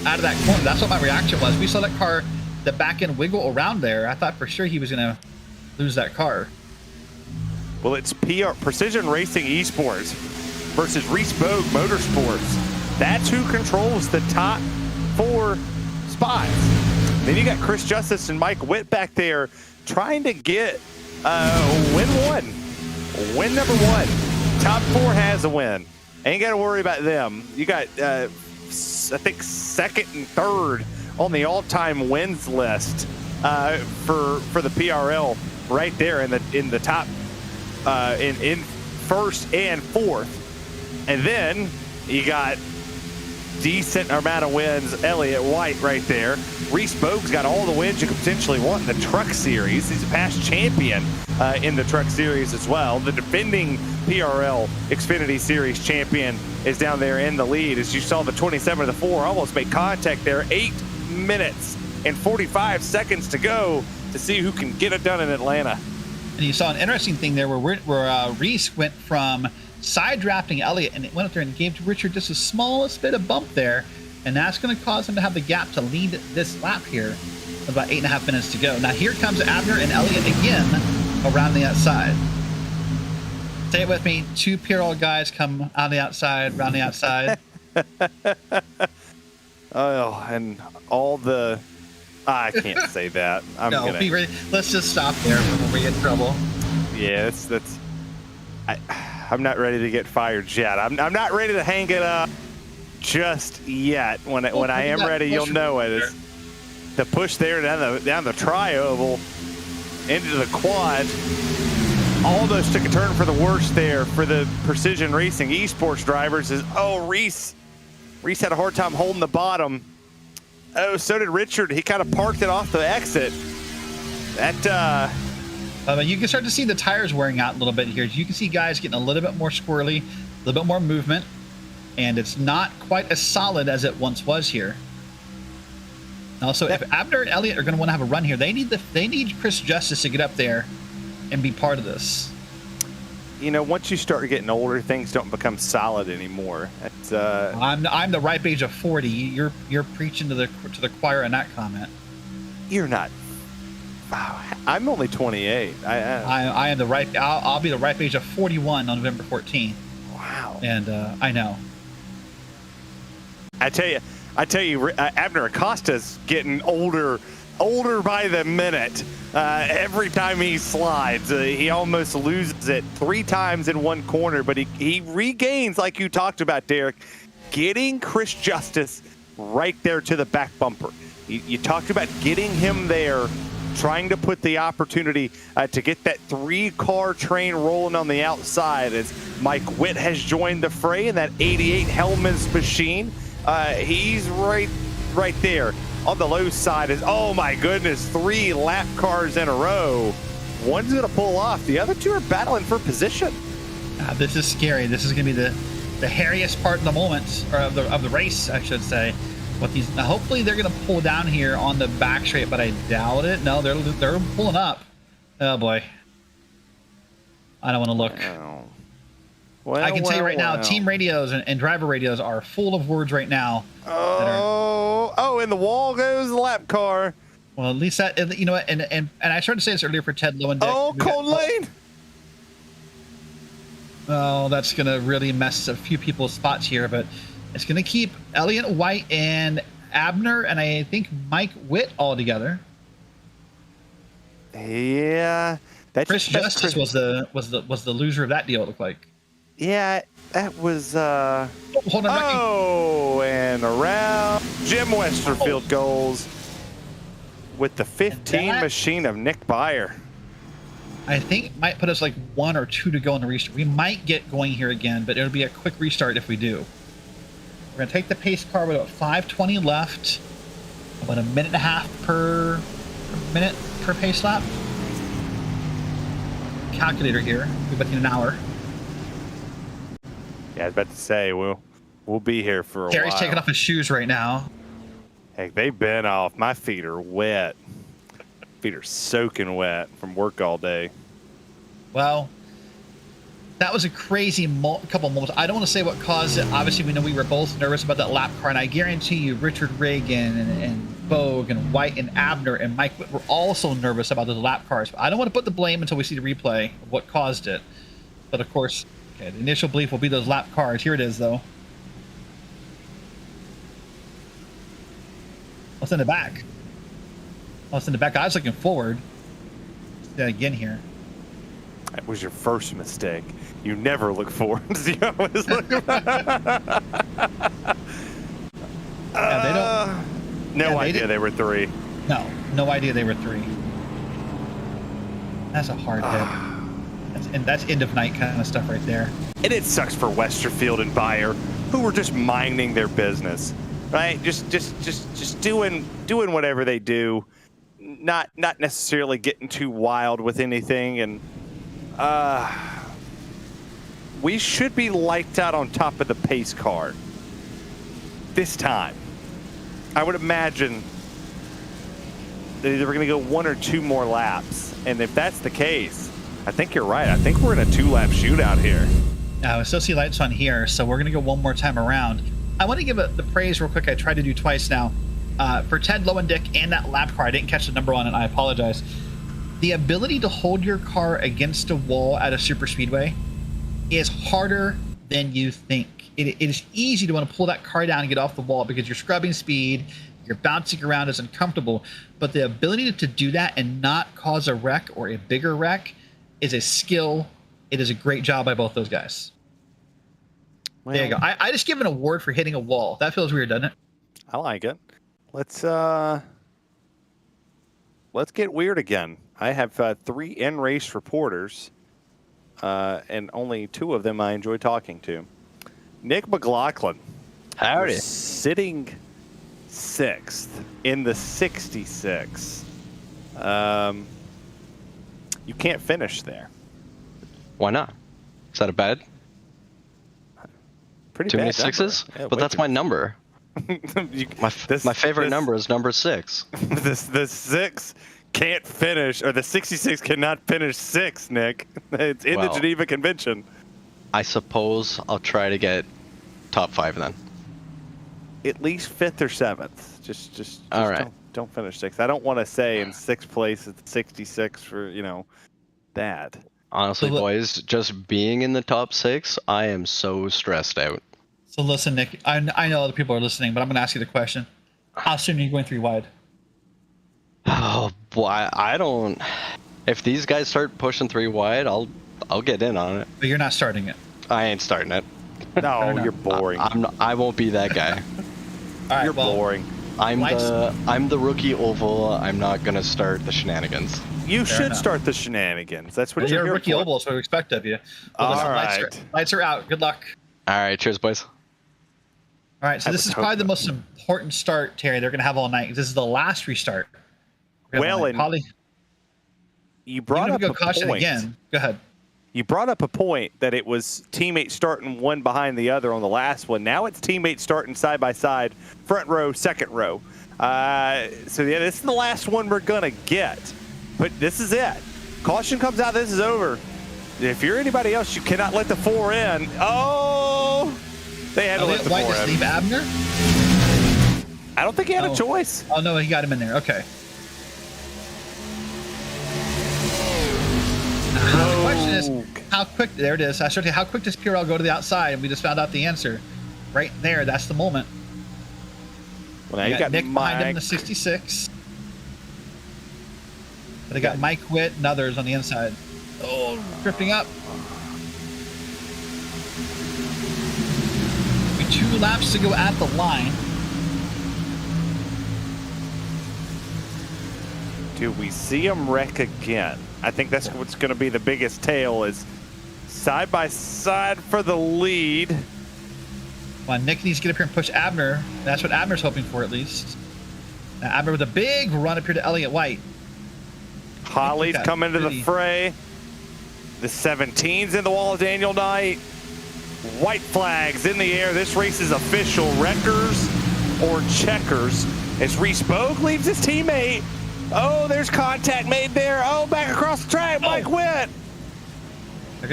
C: out of that corner. That's what my reaction was. We saw that car, the back end wiggle around there. I thought for sure he was going to lose that car.
B: Well, it's Precision Racing Esports. versus Reese Bogue Motorsports. That's who controls the top 4 spots. Then you got Chris Justice and Mike Witt back there trying to get win number 1. Top 4 has a win. Ain't got to worry about them. You got, I think, second and third on the all-time wins list for the PRL right there in the top, in first and fourth. And then you got decent amount of wins. Elliott White right there. Reese Bogue's got all the wins you could potentially want in the Truck Series. He's a past champion in the Truck Series as well. The defending PRL Xfinity Series champion is down there in the lead. As you saw, the 27 of the 4 almost made contact there. 8 minutes and 45 seconds to go to see who can get it done in Atlanta.
C: And you saw an interesting thing there where Reese went from side drafting Elliott and it went up there and gave Richard just the smallest bit of bump there, and that's going to cause him to have the gap to lead this lap here with about 8.5 minutes to go. Now here comes Abner and Elliott again around the outside. Say it with me, 2 PRL guys come on the outside, around the outside.
B: Oh, and all the... I can't say that.
C: Be ready. Let's just stop there before we get in trouble.
B: Yeah, I'm not ready to get fired yet. I'm not ready to hang it up just yet. When I am ready, you'll know it. It's the push there down the tri-oval into the quad. Almost took a turn for the worse there for the Precision Racing Esports drivers. Reese had a hard time holding the bottom. Oh, so did Richard. He kind of parked it off the exit. That
C: you can start to see the tires wearing out a little bit here. You can see guys getting a little bit more squirrely, a little bit more movement, and it's not quite as solid as it once was here. Also, if Abner and Elliott are going to want to have a run here, they need Chris Justice to get up there and be part of this.
B: You know, once you start getting older, things don't become solid anymore. It's,
C: I'm the ripe age of 40. You're preaching to the choir in that comment.
B: You're not. I'm only 28.
C: I am the ripe. I'll be the ripe age of 41 on November 14th.
B: Wow.
C: And I know.
B: I tell you, Abner Acosta's getting older by the minute. Every time he slides, he almost loses it 3 times in one corner, but he regains, like you talked about, Derek, getting Chris Justice right there to the back bumper. You talked about getting him there, trying to put the opportunity to get that 3-car train rolling on the outside as Mike Witt has joined the fray in that 88 Hellman's machine. He's right there. On the low side is, oh my goodness, 3 lap cars in a row. One's going to pull off. The other 2 are battling for position.
C: This is scary. This is going to be the hairiest part of the moment, or of the race, I should say. Now, hopefully they're going to pull down here on the back straight, but I doubt it. No, they're pulling up. Oh boy. I don't want to look.
B: Well,
C: I can tell you right now, team radios and driver radios are full of words right now.
B: And the wall goes the lap car.
C: Well, at least that, you know what, and I started to say this earlier for Ted Lowendick.
B: Oh, cold lane.
C: Oh, that's going to really mess a few people's spots here, but it's going to keep Elliott White and Abner and I think Mike Witt all together.
B: Yeah,
C: Chris Justice was the loser of that deal. It looked like. Yeah,
B: that was.
C: Hold on.
B: And around Jim Westerfield goes with the 15 machine of Nick Byer.
C: I think it might put us like 1 or 2 to go in the restart. We might get going here again, but it'll be a quick restart if we do. We're going to take the pace car with about 5:20 left. About 1.5 minutes per minute per pace lap. Calculator here. We've got an hour.
B: Yeah, I was about to say, we'll be here for a while.
C: Terry's taking off his shoes right now.
B: Heck, they've been off. My feet are wet. Feet are soaking wet from work all day.
C: Well, that was a crazy couple moments. I don't want to say what caused it. Obviously, we know we were both nervous about that lap car, and I guarantee you Richard Reagan and Bogue and White and Abner and Mike were also nervous about those lap cars. But I don't want to put the blame until we see the replay of what caused it. But, of course, Okay, the initial belief will be those lap cars. Here it is, though. What's in the back? What's in the back? I was looking forward. Let's do that again here.
B: That was your first mistake. You never look forward. You always look No idea they were 3.
C: No idea they were 3. That's a hard hit. That's end of night kind of stuff right there.
B: And it sucks for Westerfield and Bayer, who were just minding their business, right? Just doing whatever they do, not necessarily getting too wild with anything. And we should be lights out on top of the pace car this time. I would imagine they're either going to go 1 or 2 more laps. And if that's the case, I think you're right. I think we're in a 2-lap shootout here.
C: I still see lights on here, so we're going to go one more time around. I want to give the praise real quick. I tried to do twice now. For Ted, Low, and Dick, and that lap car, I didn't catch the number on it, I apologize. The ability to hold your car against a wall at a super speedway is harder than you think. It is easy to want to pull that car down and get off the wall because you're scrubbing speed, you're bouncing around, it's uncomfortable. But the ability to do that and not cause a wreck or a bigger wreck is a skill. It is a great job by both those guys. Well, there you go. I just give an award for hitting a wall. That feels weird, doesn't it?
B: I like it. Let's get weird again. I have 3 in-race reporters, and only 2 of them I enjoy talking to. Nick McLaughlin.
J: Howdy.
B: Sitting 6th in the 66. You can't finish there.
J: Why not? Is that a bad?
B: Pretty
J: Too
B: bad
J: many sixes?
B: Yeah,
J: but that's my number. My favorite number is number 6.
B: The 6 can't finish, or the 66 cannot finish 6, Nick. It's in the Geneva Convention.
J: I suppose I'll try to get top 5 then.
B: At least 5th or 7th. Just
J: all right.
B: Don't finish 6th. I don't want to say in 6th place at 66 for, that.
J: Honestly, boys, just being in the top 6, I am so stressed out.
C: So listen, Nick, I know other people are listening, but I'm going to ask you the question. How soon are you going 3 wide?
J: Oh, boy, I don't... If these guys start pushing 3 wide, I'll get in on it.
C: But you're not starting it.
J: I ain't starting it.
B: No, you're boring.
J: I won't be that guy.
C: All right,
B: you're boring.
J: I'm the rookie oval. I'm not gonna start the shenanigans.
B: You should start the shenanigans. That's what
C: you're a rookie oval, so we expect of you. Well,
B: all right.
C: Lights are out. Good luck.
J: All right, cheers, boys.
C: All right, so this is probably the most important start, Terry, they're going to have all night. This is the last restart.
B: Well, and
C: probably
B: you brought up a point.
C: Again. Go ahead.
B: You brought up a point that it was teammates starting one behind the other on the last one. Now it's teammates starting side by side, front row, second row. So yeah, this is the last one we're going to get. But this is it. Caution comes out, this is over. If you're anybody else, you cannot let the 4 in. Oh! They had to let the 4 in.
C: Why just leave Abner?
B: I don't think he had a choice.
C: Oh, no, he got him in there. Okay. The question is, how quick... There it is. I started, how quick does PRL go to the outside? And we just found out the answer. Right there. That's the moment.
B: Well, now you got
C: Nick
B: Mike
C: behind him in the 66. But they got Mike Witt and others on the inside. Oh, drifting up. 2 laps to go at the line.
B: Do we see him wreck again? I think that's what's going to be the biggest tale is side by side for the lead.
C: Well, Nick needs to get up here and push Abner. That's what Abner's hoping for, at least. Now, Abner with a big run up here to Elliott White.
B: Holly's coming to the fray. The 17's in the wall of Daniel Knight. White flags in the air. This race is official. Wreckers or checkers as Reese Bogue leaves his teammate. Oh, there's contact made there. Oh, back across the track, Mike Witt.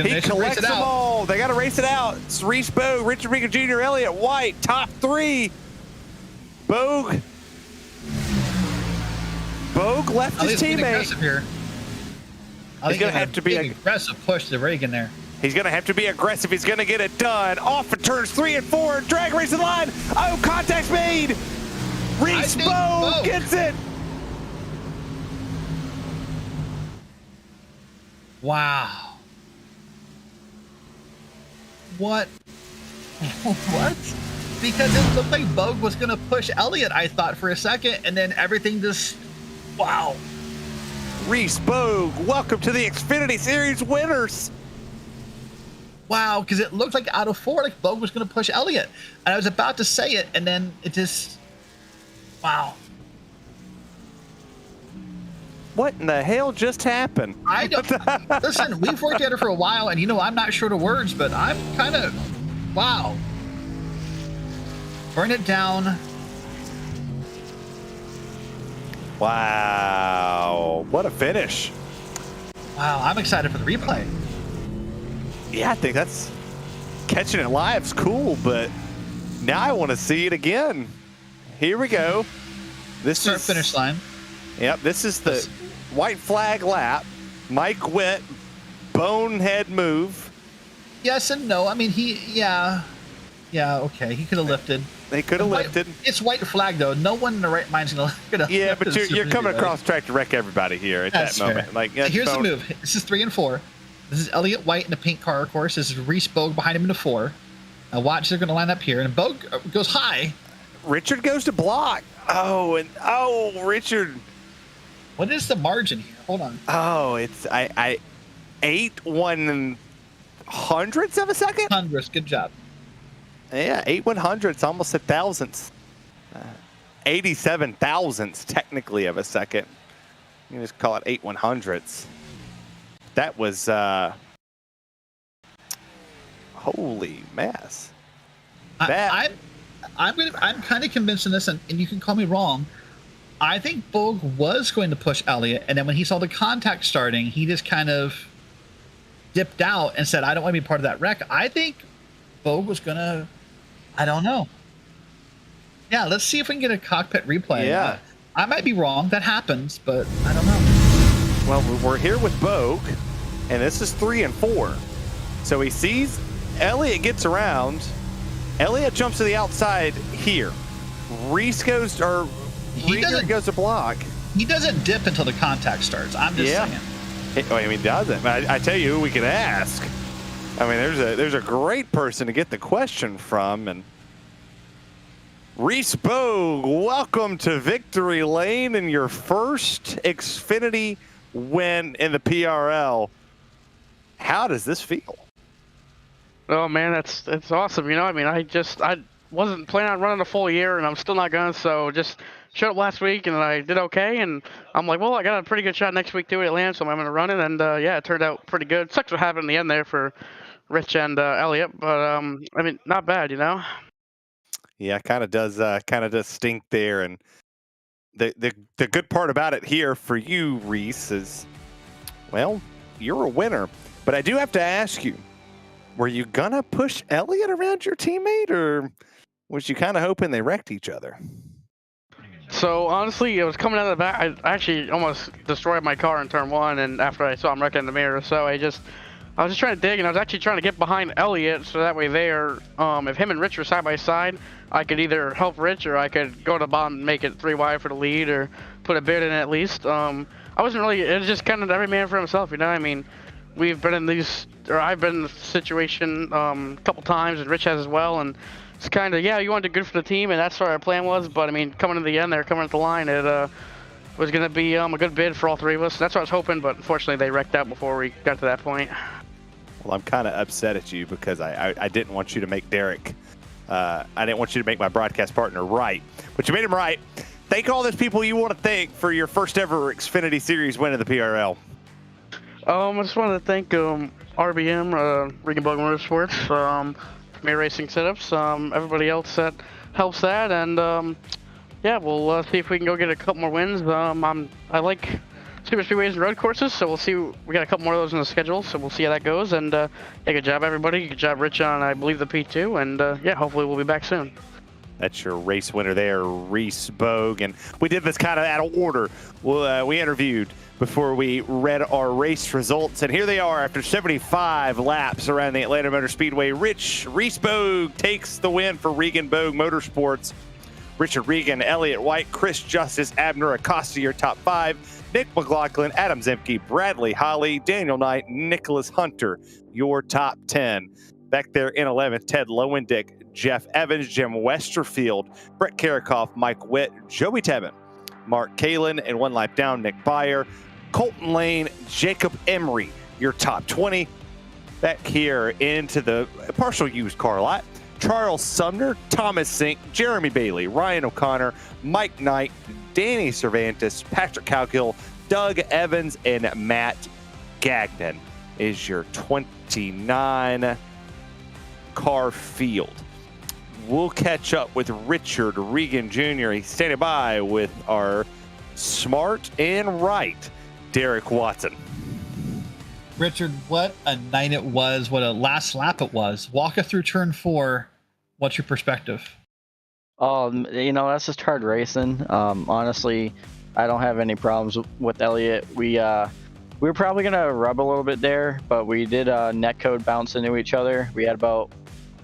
B: He collects them all. They got to race it out. It's Reese Bogue, Richard Meeker Jr., Elliott White, top 3. Bogue left his teammate.
C: Here. I think
B: going to have to be
C: aggressive push to Reagan there.
B: He's going to have to be aggressive. He's going to get it done. Off of turns 3 and 4. Drag racing line. Oh, contact's made. Reese Bogue gets it.
C: Wow. What? What? Because it looked like Bogue was going to push Elliott, I thought, for a second, and then everything just... Wow.
B: Reese Bogue, welcome to the Xfinity Series winners.
C: Wow, because it looked like out of 4, like Bogue was going to push Elliott. And I was about to say it, and then it just... Wow.
B: What in the hell just happened?
C: I don't... Listen, we've worked together for a while, and I'm not short of words, but I'm kind of... Wow. Burn it down.
B: Wow. What a finish.
C: Wow, I'm excited for the replay.
B: Yeah, I think that's... Catching it live's cool, but now I want to see it again. Here we go. This
C: Start
B: is...
C: finish line.
B: Yep, this is the white flag lap. Mike Witt, bonehead move.
C: Yes and no. I mean, yeah, okay. He could have lifted.
B: They could have lifted.
C: It's white flag, though. No one in the right mind's going to
B: Yeah, but you're coming across track to wreck everybody here at that moment.
C: Fair.
B: Like,
C: here's the move. This is 3 and 4. This is Elliott White in the pink car, of course. This is Reese Bogue behind him in the 4. Now watch, they're going to line up here. And Bogue goes high.
B: Richard goes to block. Richard.
C: What is the margin here? Hold on.
B: Oh, it's 8/100ths of a second?
C: Hundredths. Good job.
B: Yeah, 8/100ths, almost a thousandth. 87 thousandths, technically, of a second. You can just call it 8/100ths. That was, holy mess.
C: I'm kind of convinced in this, and you can call me wrong. I think Bogue was going to push Elliott, and then when he saw the contact starting, he just kind of dipped out and said, I don't want to be part of that wreck. I think Bogue was going to, I don't know. Yeah, let's see if we can get a cockpit replay.
B: Yeah.
C: I might be wrong. That happens, but I don't know.
B: Well, we're here with Bogue, and this is 3 and 4. So he sees Elliott gets around. Elliott jumps to the outside here. Reese goes to block.
C: He doesn't dip until the contact starts. I'm just saying.
B: He doesn't. I tell you who we can ask. I mean, there's a great person to get the question from, and Reese Bogue, welcome to victory lane in your first Xfinity win in the PRL. How does this feel?
K: Oh man, it's awesome. I mean, I wasn't planning on running a full year, and I'm still not going. So just showed up last week, and I did okay. And I'm like, well, I got a pretty good shot next week too at Atlanta, so I'm going to run it. And yeah, it turned out pretty good. Sucks what happened in the end there for Rich and Elliott, but I mean, not bad,
B: Yeah, kind of does stink there. And the good part about it here for you, Reese, is, well, you're a winner. But I do have to ask you, were you gonna push Elliott around your teammate, or was you kind of hoping they wrecked each other?
K: So honestly, it was coming out of the back. I actually almost destroyed my car in turn 1, and after I saw him wrecking in the mirror, so I was just trying to dig, and I was actually trying to get behind Elliott, so that way if him and Rich were side by side, I could either help Rich, or I could go to the bottom and make it 3 wide for the lead, or put a bid in at least. I wasn't really. It was just kind of every man for himself, I mean, we've been in these, or I've been in this situation a couple times, and Rich has as well, and it's kind of, yeah, you want to do good for the team, and that's what our plan was. But I mean, coming to the end there, coming at the line, it was going to be a good bid for all 3 of us. That's what I was hoping, but unfortunately, they wrecked out before we got to that point.
B: Well, I'm kind of upset at you because I didn't want you to make Derek. I didn't want you to make my broadcast partner right, but you made him right. Thank all those people you want to thank for your first ever Xfinity Series win of the PRL.
K: I just wanted to thank RBM, Regan Bug Motorsports, Premier Racing Setups, everybody else that helps that, and yeah, we'll see if we can go get a couple more wins. I like super speedways and road courses, so we'll see. We got a couple more of those in the schedule, so we'll see how that goes. And yeah, good job everybody. Good job Rich on, I believe, the P2, and yeah, hopefully we'll be back soon.
B: That's your race winner there, Reese Bogue. And we did this kind of out of order. We interviewed before we read our race results. And here they are after 75 laps around the Atlanta Motor Speedway. Reese Bogue takes the win for Regan Bogue Motorsports. Richard Regan, Elliott White, Chris Justice, Abner Acosta, your top 5. Nick McLaughlin, Adam Zemke, Bradley Holly, Daniel Knight, Nicholas Hunter, your top 10. Back there in 11th, Ted Lowendick, Jeff Evans, Jim Westerfield, Brett Karakoff, Mike Witt, Joey Tebben, Mark Kalin, and one lap down, Nick Byer, Colton Lane, Jacob Emery, your top 20. Back here into the partial used car lot, Charles Sumner, Thomas Sink, Jeremy Bailey, Ryan O'Connor, Mike Knight, Danny Cervantes, Patrick Cowgill, Doug Evans, and Matt Gagnon is your 29 car field. We'll catch up with Richard Regan Jr. He's standing by with our smart and right Derek Watson.
C: Richard, what a night it was. What a last lap it was. Walk us through turn 4. What's your perspective?
L: That's just hard racing. Honestly, I don't have any problems with Elliott. We were probably gonna rub a little bit there, but we did net code bounce into each other. We had about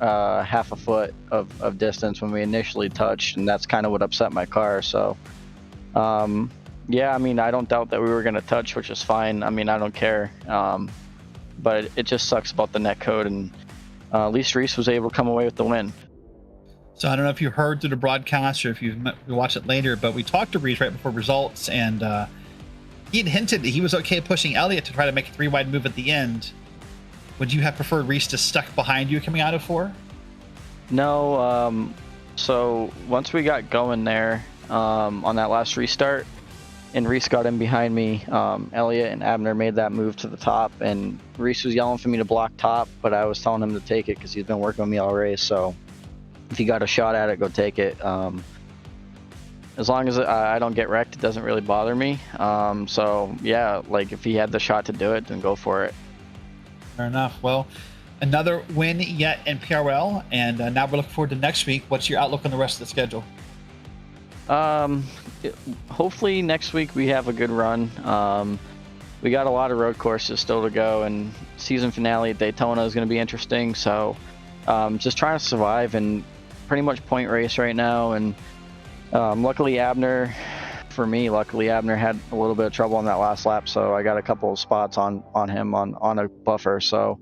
L: half a foot of distance when we initially touched, and that's kind of what upset my car. So, yeah, I mean, I don't doubt that we were gonna touch, which is fine. I mean, I don't care. But it just sucks about the net code, and at least Reese was able to come away with the win.
C: So I don't know if you heard through the broadcast or if you watch it later, but we talked to Reese right before results, and he had hinted that he was okay pushing Elliott to try to make a 3-wide move at the end. Would you have preferred Reese to stuck behind you coming out of 4?
L: No. So once we got going there on that last restart, and Reese got in behind me, Elliott and Abner made that move to the top, and Reese was yelling for me to block top, but I was telling him to take it because he's been working with me all race. So if you got a shot at it, go take it. As long as I don't get wrecked, it doesn't really bother me. So yeah, like if he had the shot to do it, then go for it.
C: Fair enough. Well, another win yet in PRL, and now we're looking forward to next week. What's your outlook on the rest of the schedule?
L: Hopefully next week we have a good run. We got a lot of road courses still to go, and season finale at Daytona is going to be interesting. So just trying to survive and pretty much point race right now. And luckily Abner had a little bit of trouble on that last lap, so I got a couple of spots on him on a buffer. So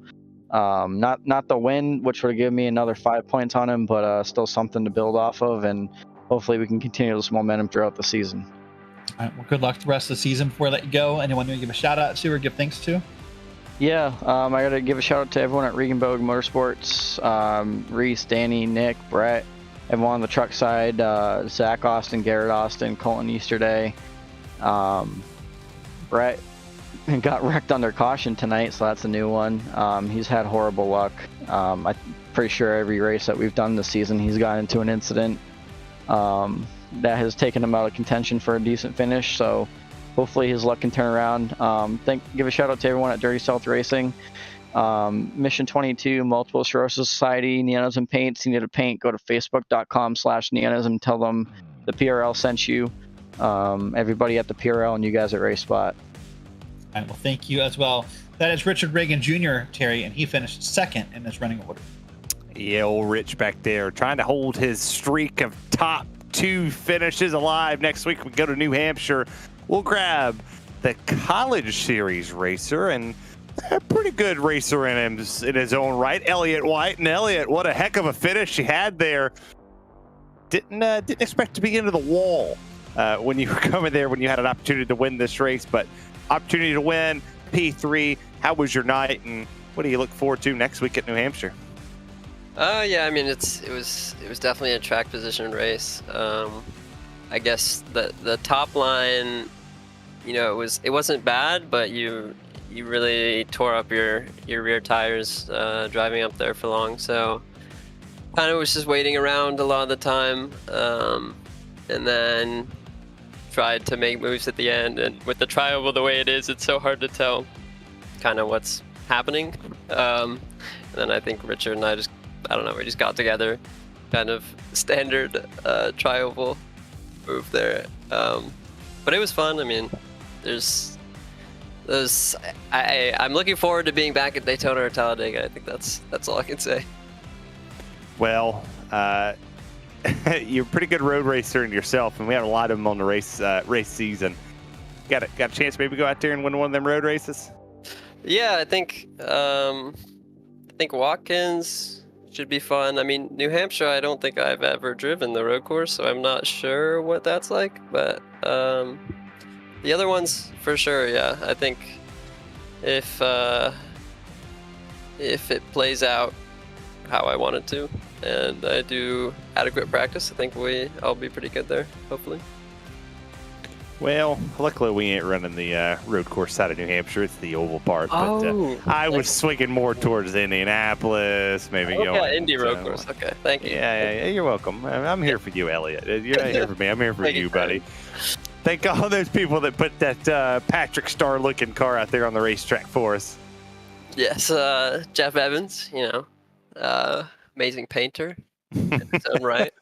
L: not the win, which would have given me another 5 points on him, but still something to build off of, and hopefully we can continue this momentum throughout the season.
C: All right, well, good luck the rest of the season. Before I let you go, anyone you want to give a shout out to or give thanks to?
L: Yeah, I got to give a shout out to everyone at Regan Bogue Motorsports, Reese, Danny, Nick, Brett, everyone on the truck side, Zach Austin, Garrett Austin, Colton Easterday. Brett got wrecked under caution tonight, so that's a new one. He's had horrible luck. I'm pretty sure every race that we've done this season, he's gotten into an incident that has taken him out of contention for a decent finish. So hopefully his luck can turn around. Give a shout out to everyone at Dirty South Racing, Mission 22, Multiple Sclerosis Society, Neonism Paints. You need a paint, go to facebook.com/neonism. Tell them the PRL sent you. Everybody at the PRL and you guys at RaceSpot.
C: All right, well, thank you as well. That is Richard Regan Jr., Terry, and he finished second in this running order.
B: Yeah, old Rich back there trying to hold his streak of top 2 finishes alive. Next week we go to New Hampshire. We'll grab the College Series racer, and a pretty good racer in his own right, Elliott White. And Elliott, what a heck of a finish he had there. Didn't expect to be into the wall when you were coming there, when you had an opportunity to win this race, but opportunity to win, P3. How was your night, and what do you look forward to next week at New Hampshire?
M: Yeah, I mean, it was definitely a track position race. I guess the top line, it wasn't bad, but you really tore up your rear tires driving up there for long. So kind of was just waiting around a lot of the time, and then tried to make moves at the end. And with the tri-oval the way it is, it's so hard to tell kind of what's happening. And then I think Richard and I just got together, kind of standard tri-oval move there. But it was fun. I mean, I'm looking forward to being back at Daytona or Talladega. I think that's all I can say.
B: Well, you're a pretty good road racer in yourself, and we have a lot of them on the race season. Got a chance to maybe go out there and win one of them road races?
M: Yeah, I think Watkins should be fun. I mean, New Hampshire, I don't think I've ever driven the road course, so I'm not sure what that's like. But the other ones, for sure, yeah. I think if it plays out how I want it to, and I do adequate practice, I think I'll be pretty good there, hopefully.
B: Well, luckily we ain't running the road course side of New Hampshire. It's the oval part. But I was swinging more towards Indianapolis, maybe going.
M: Yeah, Indy road course. Okay, thank you.
B: Yeah, you're welcome. I'm here for you, Elliot. You're not here for me. I'm here for you, buddy. Thank all those people that put that Patrick Star-looking car out there on the racetrack for us.
M: Yes, Jeff Evans, amazing painter in his own right.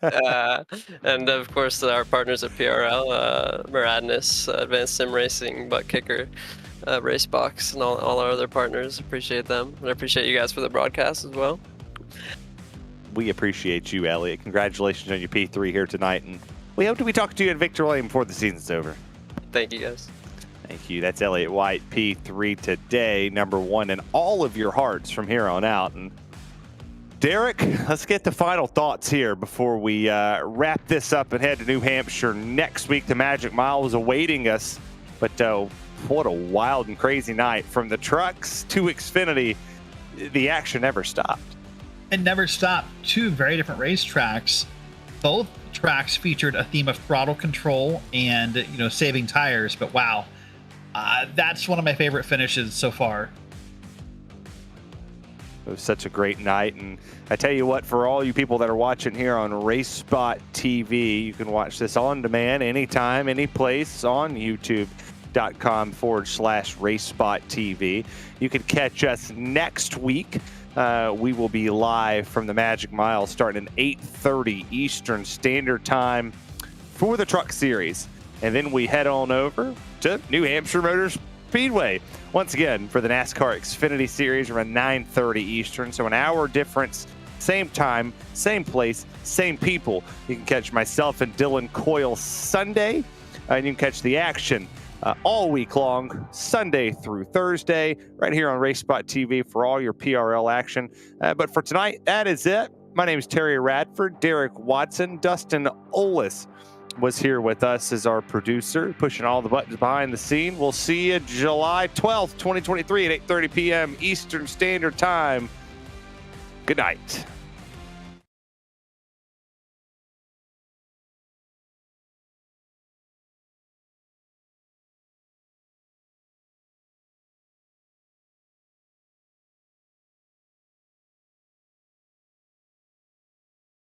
M: And of course, our partners at PRL, Muradness, Advanced Sim Racing, Butt Kicker, Racebox, and all our other partners. Appreciate them. And I appreciate you guys for the broadcast as well.
B: We appreciate you, Elliot. Congratulations on your P3 here tonight. And we hope to be talking to you at Victor Lane before the season's over.
M: Thank you, guys.
B: Thank you. That's Elliot White, P3 today, #1 in all of your hearts from here on out. And Derek, let's get the final thoughts here before we wrap this up and head to New Hampshire next week. The Magic Mile is awaiting us, but what a wild and crazy night. From the trucks to Xfinity, the action never stopped.
C: It never stopped. Two very different racetracks. Both tracks featured a theme of throttle control and saving tires, but wow, that's one of my favorite finishes so far.
B: It was such a great night, and I tell you what, for all you people that are watching here on RaceSpotTV, you can watch this on demand anytime, any place on YouTube.com/RaceSpotTV. You can catch us next week. We will be live from the Magic Mile starting at 8:30 Eastern Standard Time for the Truck Series, and then we head on over to New Hampshire Motor Speedway once again for the NASCAR Xfinity Series around 9:30 Eastern. So an hour difference, same time, same place, same people. You can catch myself and Dylan Coyle Sunday, and you can catch the action all week long, Sunday through Thursday, right here on RaceSpotTV for all your PRL action. But for tonight, that is it. My name is Terry Radford, Derek Watson, Dustin Olis was here with us as our producer, pushing all the buttons behind the scene. We'll see you July 12th, 2023 at 8:30 p.m. Eastern Standard Time. Good night.